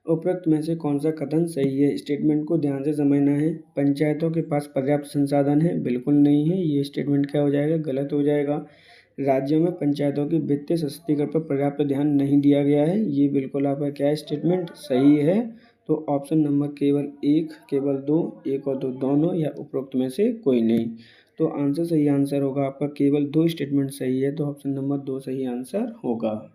उपरोक्त में से कौन सा कथन सही है। स्टेटमेंट को ध्यान से समझना है। पंचायतों के पास पर्याप्त संसाधन है, बिल्कुल नहीं है। ये स्टेटमेंट क्या हो जाएगा, गलत हो जाएगा। राज्यों में पंचायतों की वित्तीय सशक्तिकरण पर पर्याप्त ध्यान नहीं दिया गया है। ये बिल्कुल आपका क्या स्टेटमेंट सही है। तो ऑप्शन नंबर केवल एक, केवल दो, एक और दो दोनों या उपरोक्त में से कोई नहीं। तो आंसर सही आंसर होगा आपका केवल दो स्टेटमेंट सही है, तो ऑप्शन नंबर दो सही आंसर होगा।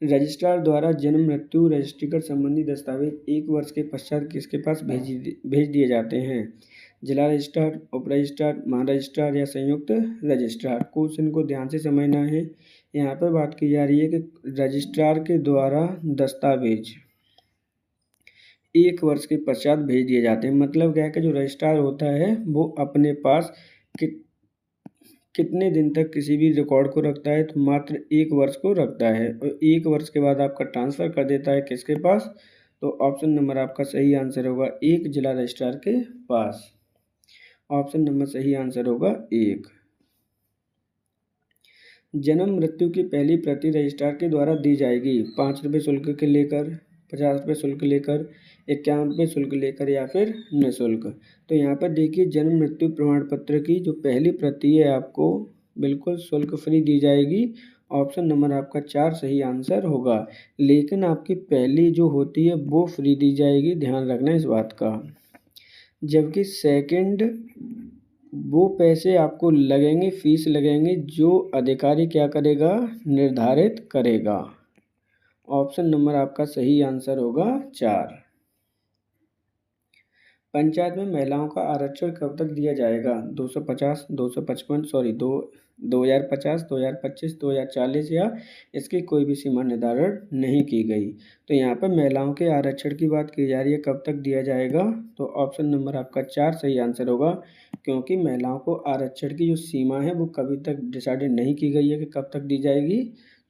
रजिस्ट्रार द्वारा जन्म मृत्यु रजिस्ट्रीकरण संबंधी दस्तावेज 1 वर्ष के पश्चात किसके पास भेज दिए जाते हैं? जिला रजिस्ट्रार, उप रजिस्ट्रार, महारजिस्ट्रार या संयुक्त रजिस्ट्रार। क्वेश्चन को ध्यान से समझना है। यहाँ पर बात की जा रही है कि रजिस्ट्रार के द्वारा दस्तावेज 1 वर्ष के पश्चात भेज दिए जाते हैं। मतलब क्या है कि जो रजिस्ट्रार होता है वो अपने पास कितने दिन तक किसी भी रिकॉर्ड को रखता है? तो मात्र 1 वर्ष को रखता है और 1 वर्ष के बाद आपका ट्रांसफ़र कर देता है किसके पास? तो ऑप्शन नंबर आपका सही आंसर होगा 1, जिला रजिस्ट्रार के पास। ऑप्शन नंबर सही आंसर होगा 1। जन्म मृत्यु की पहली प्रति रजिस्ट्रार के द्वारा दी जाएगी 5 रुपये शुल्क के लेकर, 50 रुपये शुल्क लेकर, 51 रुपये शुल्क लेकर या फिर निःशुल्क। तो यहाँ पर देखिए जन्म मृत्यु प्रमाण पत्र की जो पहली प्रति है आपको बिल्कुल शुल्क फ्री दी जाएगी। ऑप्शन नंबर आपका 4 सही आंसर होगा। लेकिन आपकी पहली जो होती है वो फ्री दी जाएगी, ध्यान रखना इस बात का। जबकि सेकंड वो पैसे आपको लगेंगे, फीस लगेंगे, जो अधिकारी क्या करेगा? निर्धारित करेगा। ऑप्शन नंबर आपका सही आंसर होगा 4। पंचायत में महिलाओं का आरक्षण कब तक दिया जाएगा? 250, 255 सॉरी 2050, 2025, 2040 या इसकी कोई भी सीमा निर्धारण नहीं की गई। तो यहाँ पर महिलाओं के आरक्षण की बात की जा रही है, कब तक दिया जाएगा? तो ऑप्शन नंबर आपका 4 सही आंसर होगा, क्योंकि महिलाओं को आरक्षण की जो सीमा है वो कभी तक डिसाइडेड नहीं की गई है कि कब तक दी जाएगी।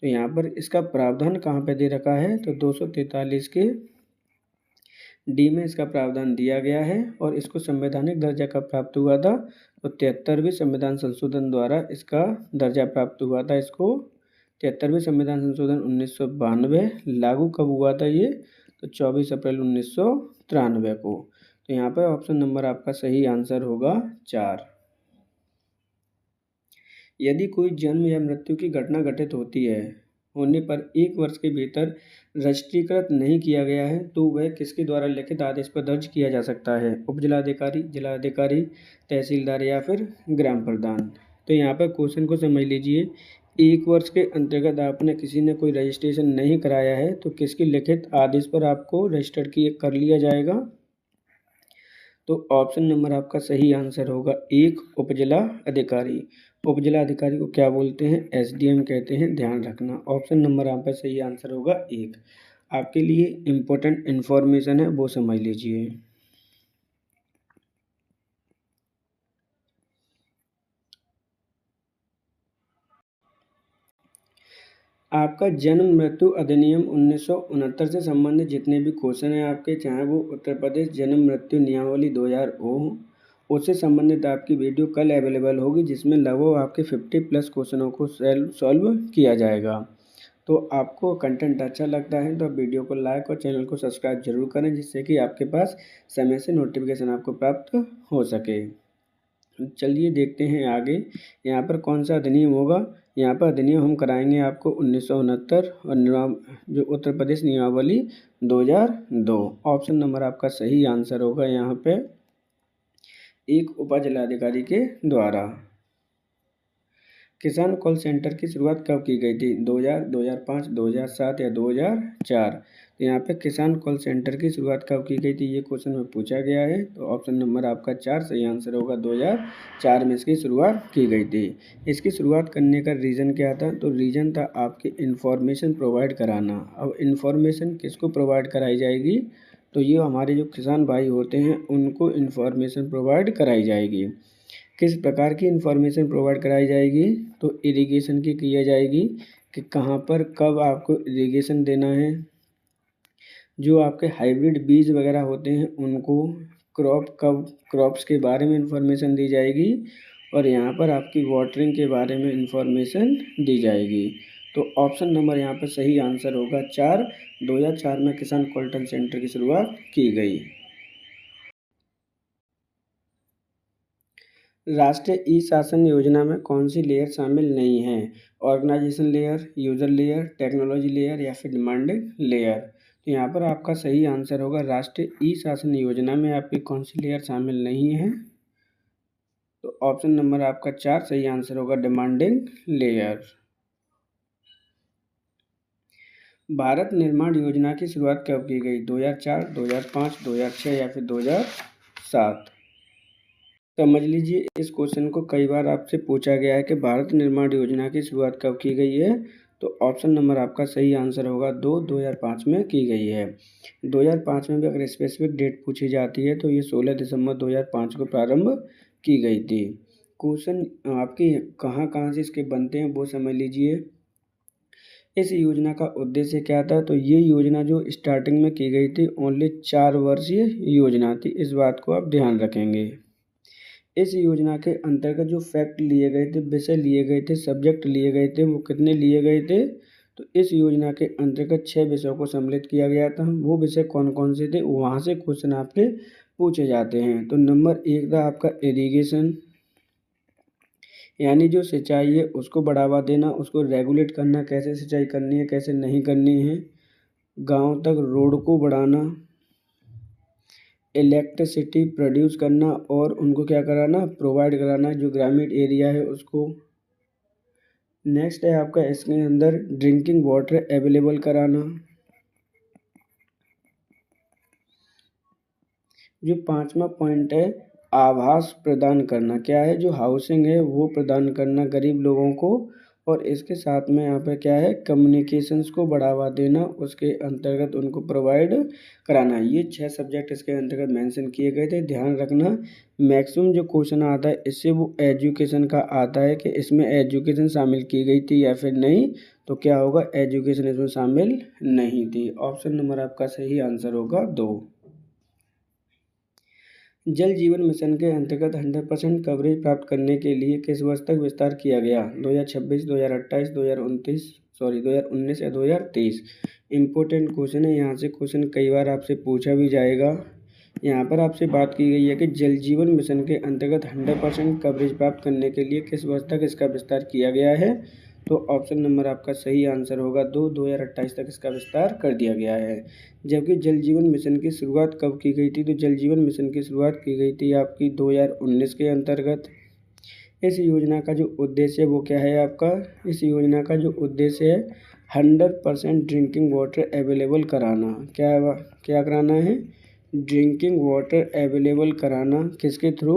तो यहाँ पर इसका प्रावधान कहाँ पे दे रखा है? तो 243 के डी में इसका प्रावधान दिया गया है और इसको संवैधानिक दर्जा कब प्राप्त हुआ था? तो 73वें संविधान संशोधन द्वारा इसका दर्जा प्राप्त हुआ था। इसको 73वें संविधान संशोधन 1992 लागू कब हुआ था ये? तो 24 अप्रैल 1993 को। तो यहाँ पर ऑप्शन नंबर आपका सही आंसर होगा 4। यदि कोई जन्म या मृत्यु की घटना घटित होने पर 1 वर्ष के भीतर रजिस्ट्रीकृत नहीं किया गया है तो वह किसके द्वारा लिखित आदेश पर दर्ज किया जा सकता है? उप जिलाधिकारी, तहसीलदार या फिर ग्राम प्रधान। तो यहाँ पर क्वेश्चन को समझ लीजिए। 1 वर्ष के अंतर्गत आपने किसी ने कोई रजिस्ट्रेशन नहीं कराया है तो किसके लिखित आदेश पर आपको रजिस्टर्ड कर लिया जाएगा? तो ऑप्शन नंबर आपका सही आंसर होगा 1, उपजिला अधिकारी। उपजिला अधिकारी को क्या बोलते हैं? एसडीएम कहते हैं, ध्यान रखना। ऑप्शन नंबर आप पर सही आंसर होगा 1। आपके लिए इम्पोर्टेंट इन्फॉर्मेशन है वो समझ लीजिए। आपका जन्म मृत्यु अधिनियम 1969 से संबंधित जितने भी क्वेश्चन हैं आपके, चाहे वो उत्तर प्रदेश जन्म मृत्यु नियमावली 2000 हो, उससे संबंधित आपकी वीडियो कल अवेलेबल होगी, जिसमें लगभग आपके 50+ क्वेश्चनों को सॉल्व किया जाएगा। तो आपको कंटेंट अच्छा लगता है तो आप वीडियो को लाइक और चैनल को सब्सक्राइब जरूर करें, जिससे कि आपके पास समय से नोटिफिकेशन आपको प्राप्त हो सके। चलिए देखते हैं आगे यहाँ पर कौन सा अधिनियम होगा। यहाँ पर अधिनियम हम कराएंगे आपको 1969 और जो उत्तर प्रदेश नियमावली 2002। ऑप्शन नंबर आपका सही आंसर होगा यहाँ पे 1, उपजिलाधिकारी के द्वारा। किसान कॉल सेंटर की शुरुआत कब की गई थी? 2000, 2005, 2007 या 2004? तो यहाँ पे किसान कॉल सेंटर की शुरुआत कब की गई थी ये क्वेश्चन में पूछा गया है। तो ऑप्शन नंबर आपका 4 सही आंसर होगा, 2004 में इसकी शुरुआत की गई थी। इसकी शुरुआत करने का रीज़न क्या था? तो रीज़न था आपकी इन्फॉर्मेशन प्रोवाइड कराना। अब इन्फॉर्मेशन किसको प्रोवाइड कराई जाएगी? तो ये हमारे जो किसान भाई होते हैं उनको इन्फॉर्मेशन प्रोवाइड कराई जाएगी। किस प्रकार की इन्फॉर्मेशन प्रोवाइड कराई जाएगी? तो इरिगेशन की जाएगी कि कहाँ पर कब आपको इरिगेशन देना है, जो आपके हाइब्रिड बीज वगैरह होते हैं उनको क्रॉप्स के बारे में इन्फॉर्मेशन दी जाएगी, और यहाँ पर आपकी वाटरिंग के बारे में इन्फॉर्मेशन दी जाएगी। तो ऑप्शन नंबर यहाँ पर सही आंसर होगा 4। 2004 में किसान कॉल सेंटर की शुरुआत की गई। राष्ट्रीय ई शासन योजना में कौन सी लेयर शामिल नहीं है? Organization layer, user layer, technology layer या फिर डिमांड लेयर? तो यहाँ पर आपका सही आंसर होगा राष्ट्रीय ई शासन योजना में आपकी कौन सी लेयर शामिल नहीं है? तो ऑप्शन नंबर आपका 4 सही आंसर होगा, डिमांडिंग लेयर। भारत निर्माण योजना की शुरुआत कब की गई? 2004, 2005, 2006 या फिर 2007? समझ लीजिए, इस क्वेश्चन को कई बार आपसे पूछा गया है कि भारत निर्माण योजना की शुरुआत कब की गई है। तो ऑप्शन नंबर आपका सही आंसर होगा 2005 में की गई है। 2005 में भी अगर स्पेसिफिक डेट पूछी जाती है तो ये 16 दिसंबर 2005 को प्रारंभ की गई थी। क्वेश्चन आपकी कहाँ कहाँ से इसके बनते हैं वो समझ लीजिए। इस योजना का उद्देश्य क्या था? तो ये योजना जो स्टार्टिंग में की गई थी ओनली 4 वर्षीय योजना थी, इस बात को आप ध्यान रखेंगे। इस योजना के अंतर्गत जो फैक्ट लिए गए थे, विषय लिए गए थे, सब्जेक्ट लिए गए थे, वो कितने लिए गए थे? तो इस योजना के अंतर्गत 6 विषयों को सम्मिलित किया गया था। वो विषय कौन कौन से थे? वहाँ से क्वेश्चन आपके पूछे जाते हैं। तो नंबर 1 था आपका इरिगेशन, यानी जो सिंचाई है उसको बढ़ावा देना, उसको रेगुलेट करना, कैसे सिंचाई करनी है कैसे नहीं करनी है। गांव तक रोड को बढ़ाना, इलेक्ट्रिसिटी प्रोड्यूस करना और उनको क्या कराना, प्रोवाइड कराना जो ग्रामीण एरिया है उसको। नेक्स्ट है आपका इसके अंदर ड्रिंकिंग वाटर अवेलेबल कराना। जो 5वां पॉइंट है आवास प्रदान करना, क्या है? जो हाउसिंग है वो प्रदान करना गरीब लोगों को। और इसके साथ में यहाँ पे क्या है, कम्युनिकेशंस को बढ़ावा देना, उसके अंतर्गत उनको प्रोवाइड कराना। ये 6 सब्जेक्ट इसके अंतर्गत मेंशन किए गए थे। ध्यान रखना मैक्सिमम जो क्वेश्चन आता है इससे वो एजुकेशन का आता है कि इसमें एजुकेशन शामिल की गई थी या फिर नहीं। तो क्या होगा, एजुकेशन इसमें शामिल नहीं थी। ऑप्शन नंबर आपका सही आंसर होगा 2। जल जीवन मिशन के अंतर्गत 100% कवरेज प्राप्त करने के लिए किस वर्ष तक विस्तार किया गया? 2026, 2028, 2019 या 2023? इम्पोर्टेंट क्वेश्चन है, यहाँ से क्वेश्चन कई बार आपसे पूछा भी जाएगा। यहाँ पर आपसे बात की गई है कि जल जीवन मिशन के अंतर्गत 100% कवरेज प्राप्त करने के लिए किस वर्ष तक इसका विस्तार किया गया है? तो ऑप्शन नंबर आपका सही आंसर होगा 2, 2028 तक इसका विस्तार कर दिया गया है। जबकि जल जीवन मिशन की शुरुआत कब की गई थी? तो जल जीवन मिशन की शुरुआत की गई थी आपकी 2019 के अंतर्गत। इस योजना का जो उद्देश्य है वो क्या है आपका? इस योजना का जो उद्देश्य है 100% ड्रिंकिंग वाटर अवेलेबल कराना। क्या कराना है? ड्रिंकिंग वाटर अवेलेबल कराना। किसके थ्रू?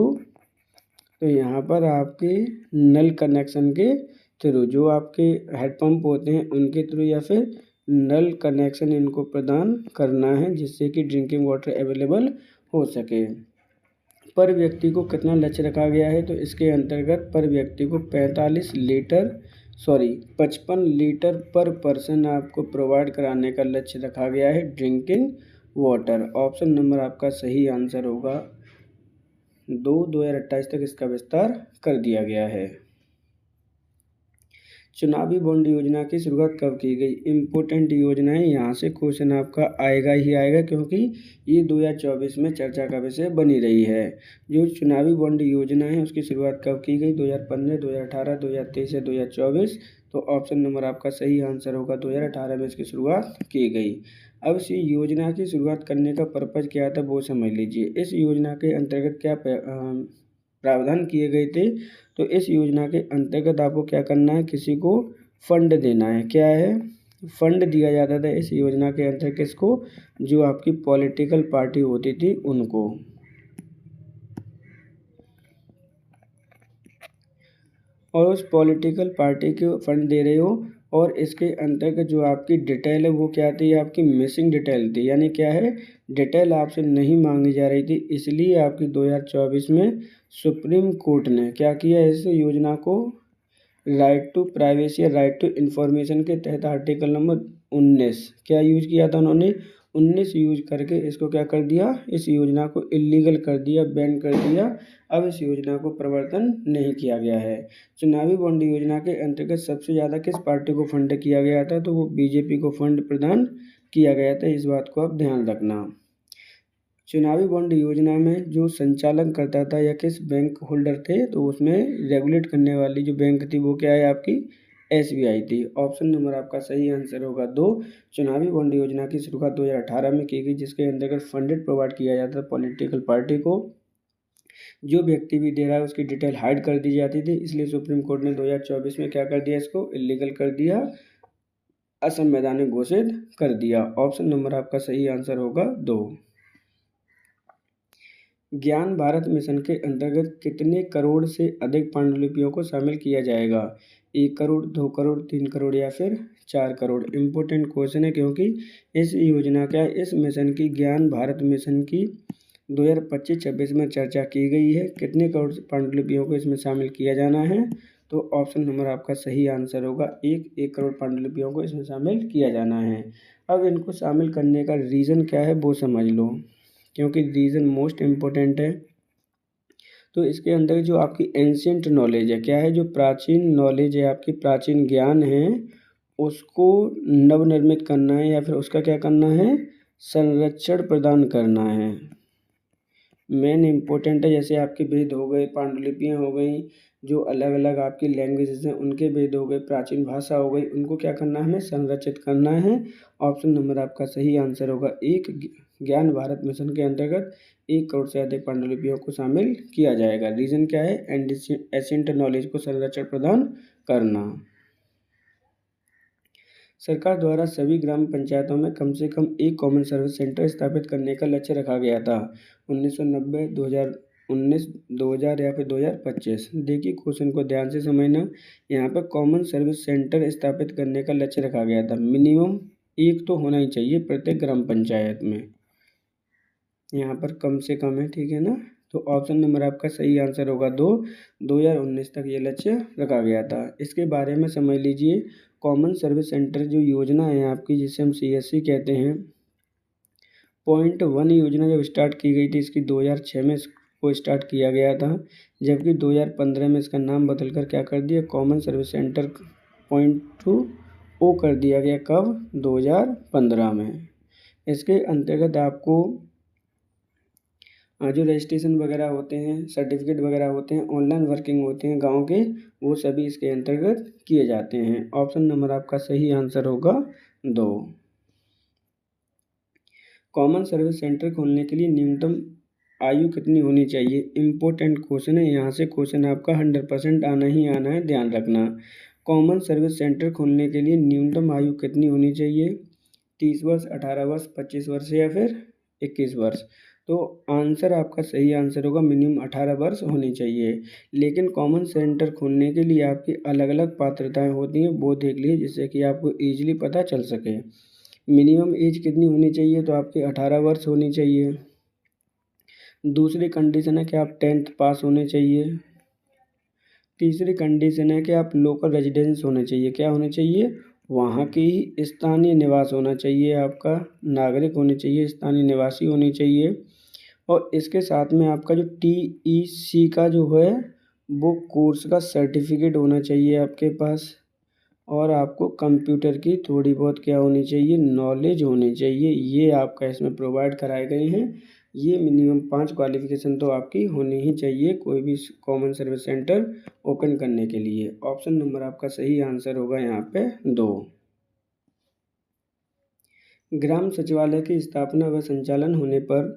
तो यहाँ पर आपके नल कनेक्शन के थ्रू, जो आपके हैंडपम्प होते हैं उनके थ्रू या फिर नल कनेक्शन इनको प्रदान करना है जिससे कि ड्रिंकिंग वाटर अवेलेबल हो सके। पर व्यक्ति को कितना लक्ष्य रखा गया है? तो इसके अंतर्गत पर व्यक्ति को 55 लीटर पर पर्सन आपको प्रोवाइड कराने का लक्ष्य रखा गया है ड्रिंकिंग वाटर। ऑप्शन नंबर आपका सही आंसर होगा 2, 2028 तक इसका विस्तार कर दिया गया है। चुनावी बॉन्ड योजना की शुरुआत कब की गई? इम्पोर्टेंट योजना है, यहाँ से क्वेश्चन आपका आएगा ही आएगा क्योंकि ये 2024 में चर्चा का विषय बनी रही है। जो चुनावी बॉन्ड योजना है उसकी शुरुआत कब की गई? 2015, 2018, 2023 या 2024? तो ऑप्शन नंबर आपका सही आंसर होगा 2018 में इसकी शुरुआत की गई। अब इस योजना की शुरुआत करने का पर्पज़ क्या था वो समझ लीजिए। इस योजना के अंतर्गत क्या प्रावधान किए गए थे? तो इस योजना के अंतर्गत आपको क्या करना है, किसी को फंड देना है। क्या है? फंड दिया जाता था इस योजना के अंतर्गत किसको? जो आपकी पॉलिटिकल पार्टी होती थी उनको। और उस पॉलिटिकल पार्टी को फंड दे रहे हो और इसके अंतर्गत जो आपकी डिटेल है वो क्या थी? आपकी मिसिंग डिटेल थी, यानी क्या है, डिटेल आपसे नहीं मांगी जा रही थी। इसलिए आपकी 2024 में सुप्रीम कोर्ट ने क्या किया, इस योजना को राइट टू प्राइवेसी या राइट टू इन्फॉर्मेशन के तहत आर्टिकल नंबर 19 क्या यूज किया था उन्होंने? 19 यूज करके इसको क्या कर दिया, इस योजना को इलीगल कर दिया, बैन कर दिया। अब इस योजना को प्रवर्तन नहीं किया गया है। चुनावी बॉन्ड योजना के अंतर्गत सबसे ज़्यादा किस पार्टी को फंड किया गया था? तो वो बीजेपी को फंड प्रदान किया गया था। इस बात को आप ध्यान रखना। चुनावी बॉन्ड योजना में जो संचालन करता था या किस बैंक होल्डर थे, तो उसमें रेगुलेट करने वाली जो बैंक थी वो क्या है आपकी SBI थी। ऑप्शन नंबर आपका सही आंसर होगा 2। चुनावी बॉन्ड योजना की शुरुआत 2018 में की गई, जिसके अंतर्गत फंडेड प्रोवाइड किया जाता था पॉलिटिकल पार्टी को। जो व्यक्ति भी दे रहा है उसकी डिटेल हाइड कर दी जाती थी, इसलिए सुप्रीम कोर्ट ने 2024 में क्या कर दिया, इसको इलीगल कर दिया, असंवैधानिक घोषित कर दिया। ऑप्शन नंबर आपका सही आंसर होगा 2। ज्ञान भारत मिशन के अंतर्गत कितने करोड़ से अधिक पांडुलिपियों को शामिल किया जाएगा? 1 करोड़, 2 करोड़, 3 करोड़ या फिर 4 करोड़? इम्पोर्टेंट क्वेश्चन है, क्योंकि इस योजना का, इस मिशन की, ज्ञान भारत मिशन की 2025-26 में चर्चा की गई है। कितने करोड़ पांडुलिपियों को इसमें शामिल किया जाना है? तो ऑप्शन नंबर आपका सही आंसर होगा 1 करोड़ पांडुलिपियों को इसमें शामिल किया जाना है। अब इनको शामिल करने का रीज़न क्या है वो समझ लो, क्योंकि रीज़न मोस्ट इम्पोर्टेंट है। तो इसके अंदर जो आपकी एंशियंट नॉलेज है, क्या है, जो प्राचीन नॉलेज है, आपकी प्राचीन ज्ञान है, उसको नवनिर्मित करना है या फिर उसका क्या करना है, संरक्षण प्रदान करना है। मेन इम्पोर्टेंट है, जैसे आपके वेद हो गए, पांडुलिपियाँ हो गई, जो अलग अलग आपकी लैंग्वेजेस हैं उनके वेद हो गए, प्राचीन भाषा हो गई, उनको क्या करना है, हमें संरक्षित करना है। ऑप्शन नंबर आपका सही आंसर होगा 1। ज्ञान भारत मिशन के अंतर्गत 1 करोड़ से अधिक पांडुलिपियों को शामिल किया जाएगा। रीज़न क्या है, एंशिएंट नॉलेज को संरक्षण प्रदान करना। सरकार द्वारा सभी ग्राम पंचायतों में कम से कम एक कॉमन सर्विस सेंटर स्थापित करने का लक्ष्य रखा गया था। 1990, 2019, 2000 या फिर 2025? देखिए क्वेश्चन को ध्यान से समझना। यहाँ पर कॉमन सर्विस सेंटर स्थापित करने का लक्ष्य रखा गया था। मिनिमम एक तो होना ही चाहिए प्रत्येक ग्राम पंचायत में, यहाँ पर कम से कम है, ठीक है ना। तो ऑप्शन नंबर आपका सही आंसर होगा 2। 2019 तक ये लक्ष्य रखा गया था। इसके बारे में समझ लीजिए। कॉमन सर्विस सेंटर जो योजना है आपकी, जिसे हम CSC कहते हैं, .1 योजना जब स्टार्ट की गई थी, इसकी 2006 में इसको स्टार्ट किया गया था, जबकि 2015 में इसका नाम बदलकर क्या कर दिया, कॉमन सर्विस सेंटर .2 कर दिया गया। कब? 2015 में। इसके अंतर्गत आपको जो रजिस्ट्रेशन वगैरह होते हैं, सर्टिफिकेट वगैरह होते हैं, ऑनलाइन वर्किंग होते हैं गांव के, वो सभी इसके अंतर्गत किए जाते हैं। ऑप्शन नंबर आपका सही आंसर होगा 2। कॉमन सर्विस सेंटर खोलने के लिए न्यूनतम आयु कितनी होनी चाहिए? इम्पोर्टेंट क्वेश्चन है, यहाँ से क्वेश्चन आपका 100% आना ही आना है, ध्यान रखना। कॉमन सर्विस सेंटर खोलने के लिए न्यूनतम आयु कितनी होनी चाहिए? 30 वर्ष, 18 वर्ष, 25 वर्ष या फिर 21 वर्ष? तो आंसर आपका सही आंसर होगा मिनिमम 18 वर्ष होनी चाहिए। लेकिन कॉमन सेंटर खोलने के लिए आपकी अलग अलग पात्रताएं होती हैं, वो देख लीजिए, जिससे कि आपको ईजिली पता चल सके। मिनिमम एज कितनी होनी चाहिए? तो आपकी 18 वर्ष होनी चाहिए। दूसरी कंडीशन है कि आप 10th पास होने चाहिए। तीसरी कंडीशन है कि आप लोकल रेजिडेंस होने चाहिए। क्या होने चाहिए? वहाँ की ही स्थानीय निवास होना चाहिए, आपका नागरिक होने चाहिए, स्थानीय निवासी होनी चाहिए। और इसके साथ में आपका जो TEC का जो है वो कोर्स का सर्टिफिकेट होना चाहिए आपके पास। और आपको कंप्यूटर की थोड़ी बहुत क्या होनी चाहिए, नॉलेज होनी चाहिए। ये आपका इसमें प्रोवाइड कराए गए हैं। ये मिनिमम 5 क्वालिफिकेशन तो आपकी होनी ही चाहिए कोई भी कॉमन सर्विस सेंटर ओपन करने के लिए। ऑप्शन नंबर आपका सही आंसर होगा यहाँ पे 2। ग्राम सचिवालय की स्थापना व संचालन होने पर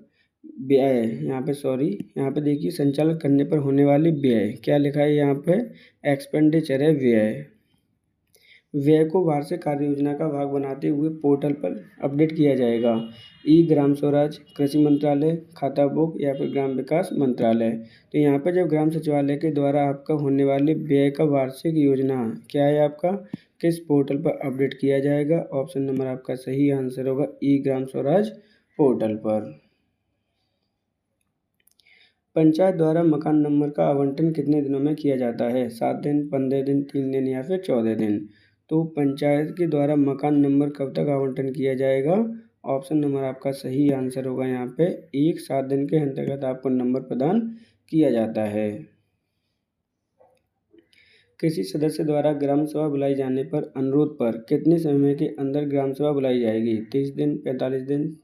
व्यय, यहाँ पे देखिए संचालन करने पर होने वाले व्यय क्या लिखा है यहाँ पे, एक्सपेंडिचर है व्यय। व्यय को वार्षिक कार्य योजना का भाग बनाते हुए पोर्टल पर अपडेट किया जाएगा। ग्राम स्वराज, कृषि मंत्रालय, खाता बुक या फिर ग्राम विकास मंत्रालय? तो यहाँ पर जब ग्राम सचिवालय के द्वारा आपका होने वाले व्यय का वार्षिक योजना क्या है आपका, किस पोर्टल पर अपडेट किया जाएगा? ऑप्शन नंबर आपका सही आंसर होगा ग्राम स्वराज पोर्टल पर। पंचायत द्वारा मकान नंबर का आवंटन कितने दिनों में किया जाता है? 7 दिन, 15 दिन, 3 दिन या फिर 14 दिन? तो पंचायत के द्वारा मकान नंबर कब तक आवंटन किया जाएगा? ऑप्शन नंबर आपका सही आंसर होगा यहाँ पे 7 दिन के अंतर्गत आपको नंबर प्रदान किया जाता है। किसी सदस्य द्वारा ग्राम सभा बुलाई जाने पर अनुरोध पर कितने समय के अंदर ग्राम सभा बुलाई जाएगी? 30 दिन, 45 दिन,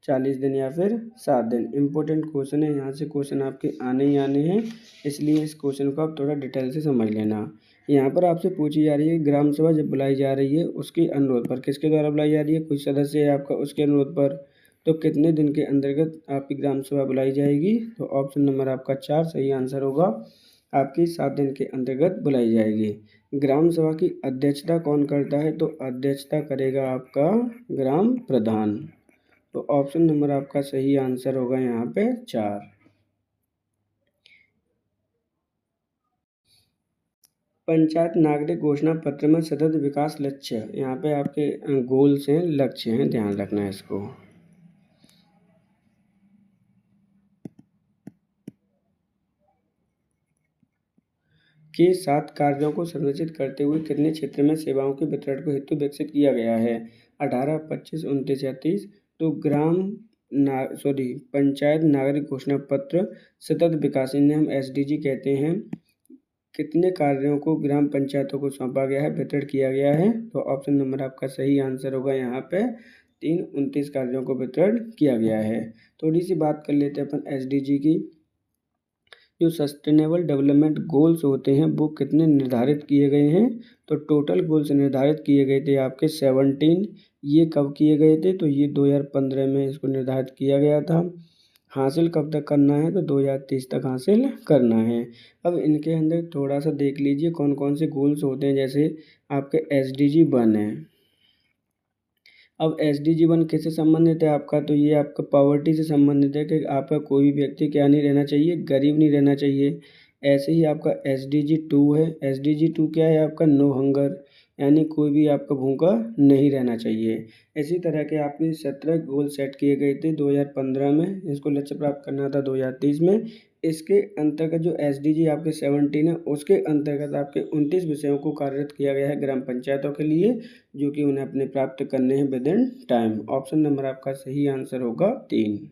40 दिन या फिर 7 दिन। इम्पोर्टेंट क्वेश्चन है, यहाँ से क्वेश्चन आपके आने ही आने हैं, इसलिए इस क्वेश्चन को आप थोड़ा डिटेल से समझ लेना। यहाँ पर आपसे पूछी जा रही है ग्राम सभा जब बुलाई जा रही है उसके अनुरोध पर, किसके द्वारा बुलाई जा रही है, कोई सदस्य है आपका, उसके अनुरोध पर, तो कितने दिन के अंतर्गत आपकी ग्राम सभा बुलाई जाएगी, तो ऑप्शन नंबर आपका 4 सही आंसर होगा, आपकी 7 दिन के अंतर्गत बुलाई जाएगी। ग्राम सभा की अध्यक्षता कौन करता है, तो अध्यक्षता करेगा आपका ग्राम प्रधान, तो ऑप्शन नंबर आपका सही आंसर होगा यहाँ पे 4। पंचायत नागरिक घोषणा पत्र में सतत विकास लक्ष्य, यहाँ पे आपके गोल्स हैं, लक्ष्य हैं, ध्यान रखना है इसको। के 7 कार्यों को संरचित करते हुए कितने क्षेत्र में सेवाओं के वितरण को हेतु विकसित किया गया है, 18, 25, 29 या 30। तो पंचायत नागरिक घोषणा पत्र सतत विकास, इन्हें हम SDG कहते हैं, कितने कार्यों को ग्राम पंचायतों को सौंपा गया है, वितरण किया गया है, तो ऑप्शन नंबर आपका सही आंसर होगा यहाँ पे 3, 29 कार्यों को वितरण किया गया है। थोड़ी सी बात कर लेते हैं अपन SDG की। जो सस्टेनेबल डेवलपमेंट गोल्स होते हैं वो कितने निर्धारित किए गए हैं, तो टोटल गोल्स निर्धारित किए गए थे आपके 17। ये कब किए गए थे, तो ये 2015 में इसको निर्धारित किया गया था। हासिल कब तक करना है, तो 2030 तक हासिल करना है। अब इनके अंदर थोड़ा सा देख लीजिए कौन कौन से गोल्स होते हैं, जैसे आपके SDG 1 है। अब SDG 1 किससे संबंधित है आपका, तो ये आपका पॉवर्टी से संबंधित है कि आपका कोई भी व्यक्ति क्या नहीं रहना चाहिए, गरीब नहीं रहना चाहिए। ऐसे ही आपका SDG 2 है। SDG 2 क्या है आपका, नो हंगर, यानी कोई भी आपका भूखा नहीं रहना चाहिए। इसी तरह के आपके 17 गोल सेट किए गए थे 2015 में, इसको लक्ष्य प्राप्त करना था 2030 में। इसके अंतर्गत जो SDG आपके 17 है उसके अंतर्गत आपके 29 विषयों को कार्यरत किया गया है ग्राम पंचायतों के लिए, जो कि उन्हें अपने प्राप्त करने हैं with in time. Option number आपका सही आंसर होगा 3।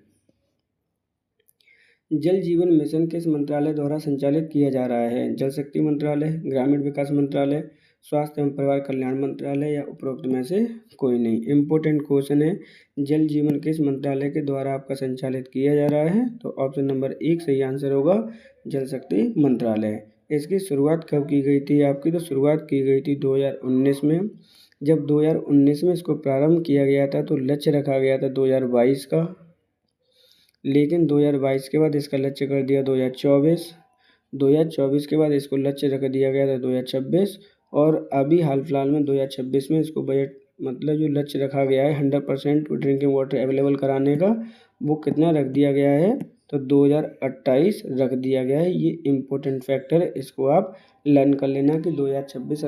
जल जीवन मिशन किस मंत्रालय द्वारा संचालित किया जा रहा है, जल शक्ति मंत्रालय, ग्रामीण विकास मंत्रालय, स्वास्थ्य एवं परिवार कल्याण मंत्रालय या उपरोक्त में से कोई नहीं। इम्पोर्टेंट क्वेश्चन है, जल जीवन किस मंत्रालय के द्वारा आपका संचालित किया जा रहा है, तो ऑप्शन नंबर 1 सही आंसर होगा, जल शक्ति मंत्रालय। इसकी शुरुआत कब की गई थी आपकी, तो शुरुआत की गई थी 2019 में। जब 2019 में इसको प्रारंभ किया गया था तो लक्ष्य रखा गया था 2022 का, लेकिन 2022 के बाद इसका लक्ष्य कर दिया 2024 के बाद इसको लक्ष्य रख दिया गया था 2026, और अभी हाल फिलहाल में 2026 में इसको बजट मतलब जो लक्ष्य रखा गया है 100% ड्रिंकिंग वाटर अवेलेबल कराने का, वो कितना रख दिया गया है, तो 2028 रख दिया गया है। ये इम्पोर्टेंट फैक्टर है, इसको आप लर्न कर लेना कि 2026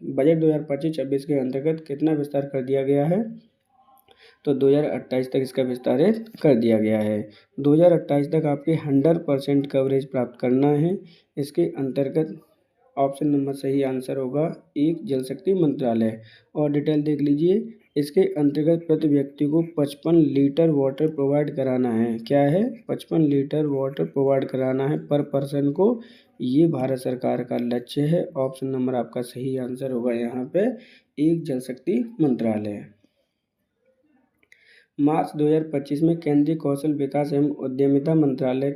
बजट 2025-26 के अंतर्गत कितना विस्तार कर दिया गया है, तो 2028 तक इसका विस्तारित कर दिया गया है। 2028 तक आपके 100% कवरेज प्राप्त करना है। इसके अंतर्गत ऑप्शन नंबर सही आंसर होगा 1, जल शक्ति मंत्रालय। और डिटेल देख लीजिए, इसके अंतर्गत प्रति व्यक्ति को 55 लीटर वाटर प्रोवाइड कराना है। क्या है, 55 लीटर वाटर प्रोवाइड कराना है पर पर्सन को, ये भारत सरकार का लक्ष्य है। ऑप्शन नंबर आपका सही आंसर होगा यहाँ पे 1, जल शक्ति मंत्रालय। मार्च 2025 में केंद्रीय कौशल विकास एवं उद्यमिता मंत्रालय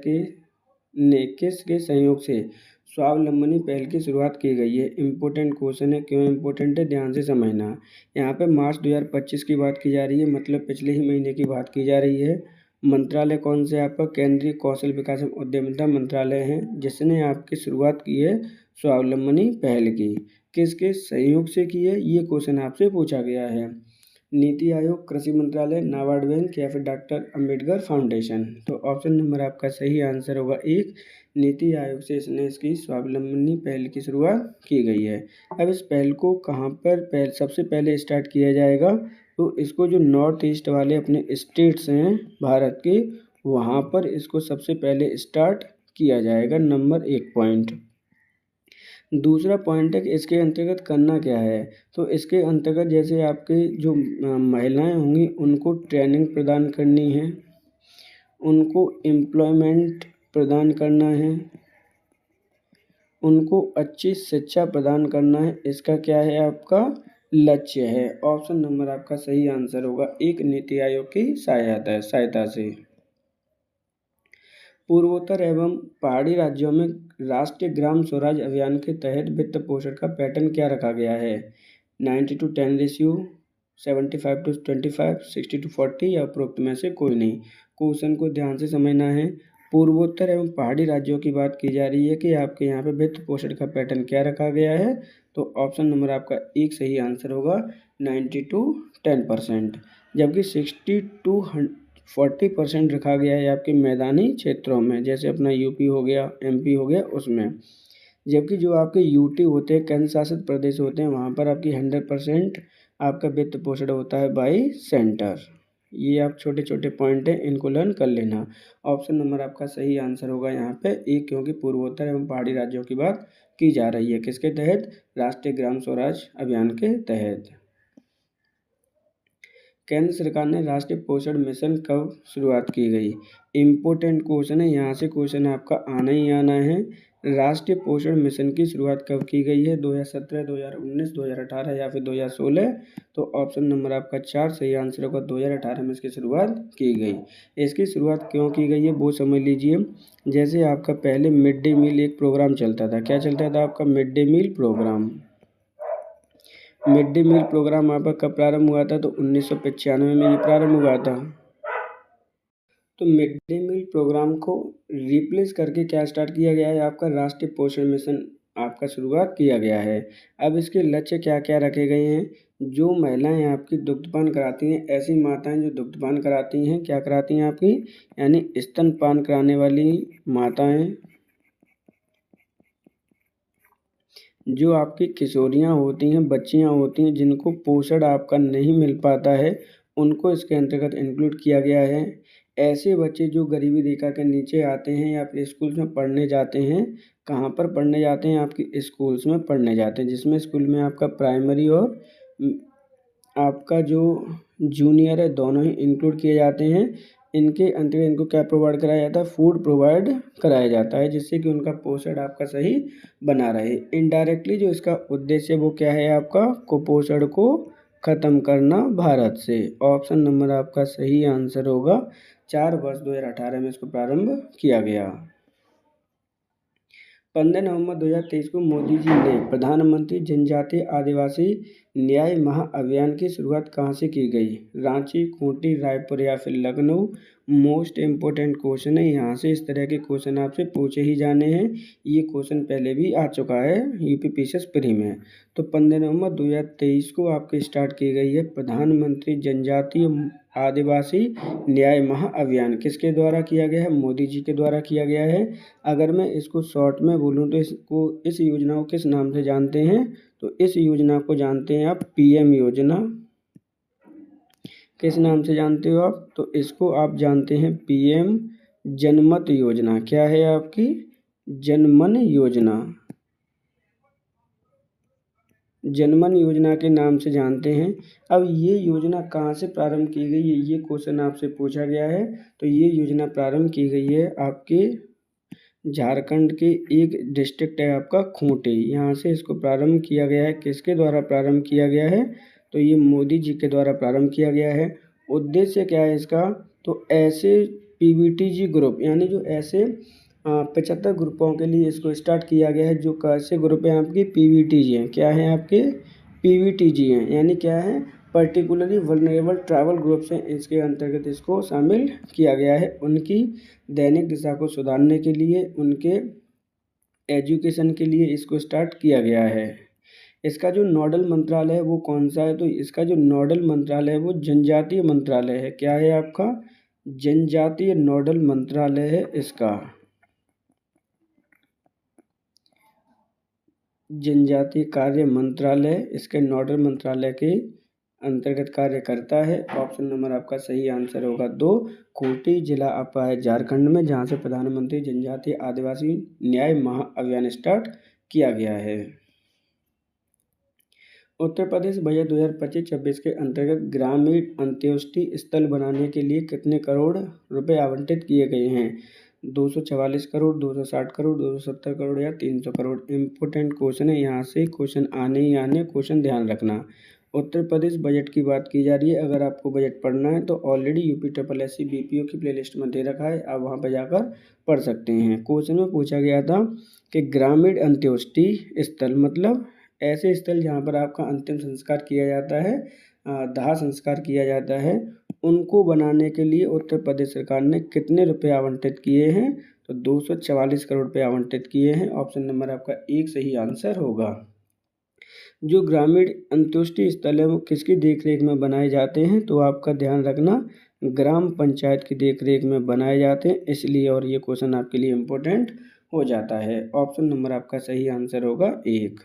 ने किसके सहयोग से स्वावलंबनी पहल की शुरुआत की गई है। इम्पोर्टेंट क्वेश्चन है, क्यों इम्पोर्टेंट है, ध्यान से समझना। यहाँ पे मार्च 2025 की बात की जा रही है, मतलब पिछले ही महीने की बात की जा रही है। मंत्रालय कौन से, आपका केंद्रीय कौशल विकास एवं उद्यमिता मंत्रालय है, जिसने आपकी शुरुआत की है स्वावलंबनी पहल की। किसके सहयोग से की है, ये क्वेश्चन आपसे पूछा गया है। नीति आयोग, कृषि मंत्रालय, नाबार्ड बैंक या फिर डॉक्टर अंबेडकर फाउंडेशन, तो ऑप्शन नंबर आपका सही आंसर होगा 1, नीति आयोग से इसकी स्वावलंबनी पहल की शुरुआत की गई है। अब इस पहल को कहाँ पर सबसे पहले स्टार्ट किया जाएगा, तो इसको जो नॉर्थ ईस्ट वाले अपने स्टेट्स हैं भारत के, वहाँ पर इसको सबसे पहले स्टार्ट किया जाएगा, नंबर 1 पॉइंट। दूसरा पॉइंट है कि इसके अंतर्गत करना क्या है, तो इसके अंतर्गत जैसे आपके जो महिलाएं होंगी उनको ट्रेनिंग प्रदान करनी है, उनको एम्प्लॉयमेंट प्रदान करना है, उनको अच्छी शिक्षा प्रदान करना है। इसका क्या है आपका लक्ष्य है। ऑप्शन नंबर आपका सही आंसर होगा, एक नीति आयोग की सहायता से। पूर्वोत्तर एवं पहाड़ी राज्यों में राष्ट्रीय ग्राम स्वराज अभियान के तहत वित्त पोषण का पैटर्न क्या रखा गया है? 90:10 रेशियो, 75:25, 60:40 या उपरोक्त में से कोई नहीं। क्वेश्चन को ध्यान से समझना है। पूर्वोत्तर एवं पहाड़ी राज्यों की बात की जा रही है कि आपके यहाँ पे वित्त पोषण का पैटर्न क्या रखा गया है, तो ऑप्शन नंबर आपका एक सही आंसर होगा 90-10%, जबकि 60-40% रखा गया है आपके मैदानी क्षेत्रों में, जैसे अपना यूपी हो गया, एमपी हो गया, उसमें। जबकि जो आपके यूटी होते हैं, केंद्र शासित प्रदेश होते हैं, वहाँ पर आपकी 100% आपका वित्त पोषण होता है बाई सेंटर। ये आप छोटे छोटे पॉइंट हैं, इनको लर्न कर लेना। ऑप्शन नंबर आपका सही आंसर होगा यहाँ पे एक, क्योंकि पूर्वोत्तर एवं पहाड़ी राज्यों की बात की जा रही है। किसके तहत? राष्ट्रीय ग्राम स्वराज अभियान के तहत। केंद्र सरकार ने राष्ट्रीय पोषण मिशन कब शुरुआत की गई? इम्पोर्टेंट क्वेश्चन है, यहाँ से क्वेश्चन आपका आना ही आना है। राष्ट्रीय पोषण मिशन की शुरुआत कब की गई है? 2017, 2019, 2018 या फिर 2016? तो ऑप्शन नंबर आपका 4 सही आंसर होगा, 2018 में इसकी शुरुआत की गई। इसकी शुरुआत क्यों की गई है वो समझ लीजिए। जैसे आपका पहले मिड डे मील एक प्रोग्राम चलता था, क्या चलता था आपका? Mid day meal program. Mid day meal program आपका कब प्रारंभ हुआ था? तो 1995 में ये प्रारंभ हुआ था। तो मिड डे मील प्रोग्राम को रिप्लेस करके क्या स्टार्ट किया गया है? आपका राष्ट्रीय पोषण मिशन आपका शुरुआत किया गया है। अब इसके लक्ष्य क्या क्या रखे गए हैं? जो महिलाएं आपकी दुग्धपान कराती हैं, ऐसी माताएं जो दुग्धपान कराती हैं, क्या कराती हैं आपकी? यानी स्तनपान कराने वाली माताएं, जो आपकी किशोरियाँ होती हैं, बच्चियाँ होती हैं, जिनको पोषण आपका नहीं मिल पाता है, उनको इसके अंतर्गत इंक्लूड किया गया है। ऐसे बच्चे जो गरीबी रेखा के नीचे आते हैं या फिर स्कूल्स में पढ़ने जाते हैं, कहाँ पर पढ़ने जाते हैं? आपकी स्कूल्स में पढ़ने जाते हैं, जिसमें स्कूल में आपका प्राइमरी और आपका जो जूनियर है, दोनों ही इंक्लूड किए जाते हैं। इनके अंतर्गत इनको क्या प्रोवाइड कराया जाता है? फूड प्रोवाइड कराया जाता है, जिससे कि उनका पोषण आपका सही बना रहे। इनडायरेक्टली जो इसका उद्देश्य वो क्या है आपका? कुपोषण को ख़त्म करना भारत से। ऑप्शन नंबर आपका सही आंसर होगा 4 वर्ष 2018 में इसको प्रारंभ किया गया। 15 नवंबर 2023 को मोदी जी ने प्रधानमंत्री जनजातीय आदिवासी न्याय महाअभियान की शुरुआत कहाँ से की गई? रांची, खूंटी, रायपुर या फिर लखनऊ? मोस्ट इम्पोर्टेंट क्वेश्चन है, यहाँ से इस तरह के क्वेश्चन आपसे पूछे ही जाने हैं। ये क्वेश्चन पहले भी आ चुका है यूपीपीसीएस प्री में। तो 15 नवंबर 2023 को आपकी स्टार्ट की गई है प्रधानमंत्री जनजातीय आदिवासी न्याय महाअभियान। किसके द्वारा किया गया है? मोदी जी के द्वारा किया गया है। अगर मैं इसको शॉर्ट में बोलूँ तो इस योजना को किस नाम से जानते हैं? तो इस योजना को जानते हैं आप पीएम योजना। किस नाम से जानते हो आप? तो इसको आप जानते हैं पीएम जनमत योजना। क्या है आपकी? जनमन योजना। जनमन योजना के नाम से जानते हैं। अब ये योजना कहाँ से प्रारंभ की गई है, ये क्वेश्चन आपसे पूछा गया है। तो ये योजना प्रारंभ की गई है आपके झारखंड के एक डिस्ट्रिक्ट है आपका खूंटी, यहाँ से इसको प्रारंभ किया गया है। किसके द्वारा प्रारंभ किया गया है? तो ये मोदी जी के द्वारा प्रारंभ किया गया है। उद्देश्य क्या है इसका? तो ऐसे पीवीटीजी ग्रुप, यानी जो ऐसे 75 ग्रुपों के लिए इसको स्टार्ट किया गया है। जो कैसे ग्रुप हैं आपकी? पीवीटीजी हैं। क्या हैं आपके? पीवीटीजी हैं, यानी क्या है? पर्टिकुलरली वल्नरेबल ट्राइबल ग्रुप्स हैं, इसके अंतर्गत इसको शामिल किया गया है। उनकी दैनिक दिशा को सुधारने के लिए, उनके एजुकेशन के लिए इसको स्टार्ट किया गया है। इसका जो नोडल मंत्रालय है वो कौन सा है? तो इसका जो नोडल मंत्रालय है वो जनजातीय मंत्रालय है। क्या है आपका? जनजातीय नोडल मंत्रालय है इसका। जनजातीय कार्य मंत्रालय इसके नोडल मंत्रालय के अंतर्गत कार्य करता है। ऑप्शन नंबर आपका सही आंसर होगा 2। खूंटी जिला आपका है झारखंड में, जहाँ से प्रधानमंत्री जनजातीय आदिवासी न्याय महाअभियान स्टार्ट किया गया है। उत्तर प्रदेश बजट 2025-26 के अंतर्गत ग्रामीण अंत्योष्टि स्थल बनाने के लिए कितने करोड़ रुपए आवंटित किए गए हैं? 244 करोड़, 260 करोड़, 270 करोड़ या 300 करोड़? इम्पोर्टेंट क्वेश्चन है, यहाँ से क्वेश्चन आने ही आने, क्वेश्चन ध्यान रखना। उत्तर प्रदेश बजट की बात की जा रही है। अगर आपको बजट पढ़ना है तो ऑलरेडी यूपी बीपीओ की प्लेलिस्ट में दे रखा है, आप वहाँ पर जाकर पढ़ सकते हैं। क्वेश्चन में पूछा गया था कि ग्रामीण अंत्येष्टि स्थल मतलब ऐसे स्थल जहाँ पर आपका अंतिम संस्कार किया जाता है, दाह संस्कार किया जाता है, उनको बनाने के लिए उत्तर प्रदेश सरकार ने कितने रुपए आवंटित किए हैं? तो 244 करोड़ रुपए आवंटित किए हैं। ऑप्शन नंबर आपका 1 सही आंसर होगा। जो ग्रामीण अंत्येष्टि स्थल है वो किसकी देखरेख में बनाए जाते हैं? तो आपका ध्यान रखना, ग्राम पंचायत की देखरेख में बनाए जाते हैं, इसलिए और ये क्वेश्चन आपके लिए इम्पोर्टेंट हो जाता है। ऑप्शन नंबर आपका सही आंसर होगा 1।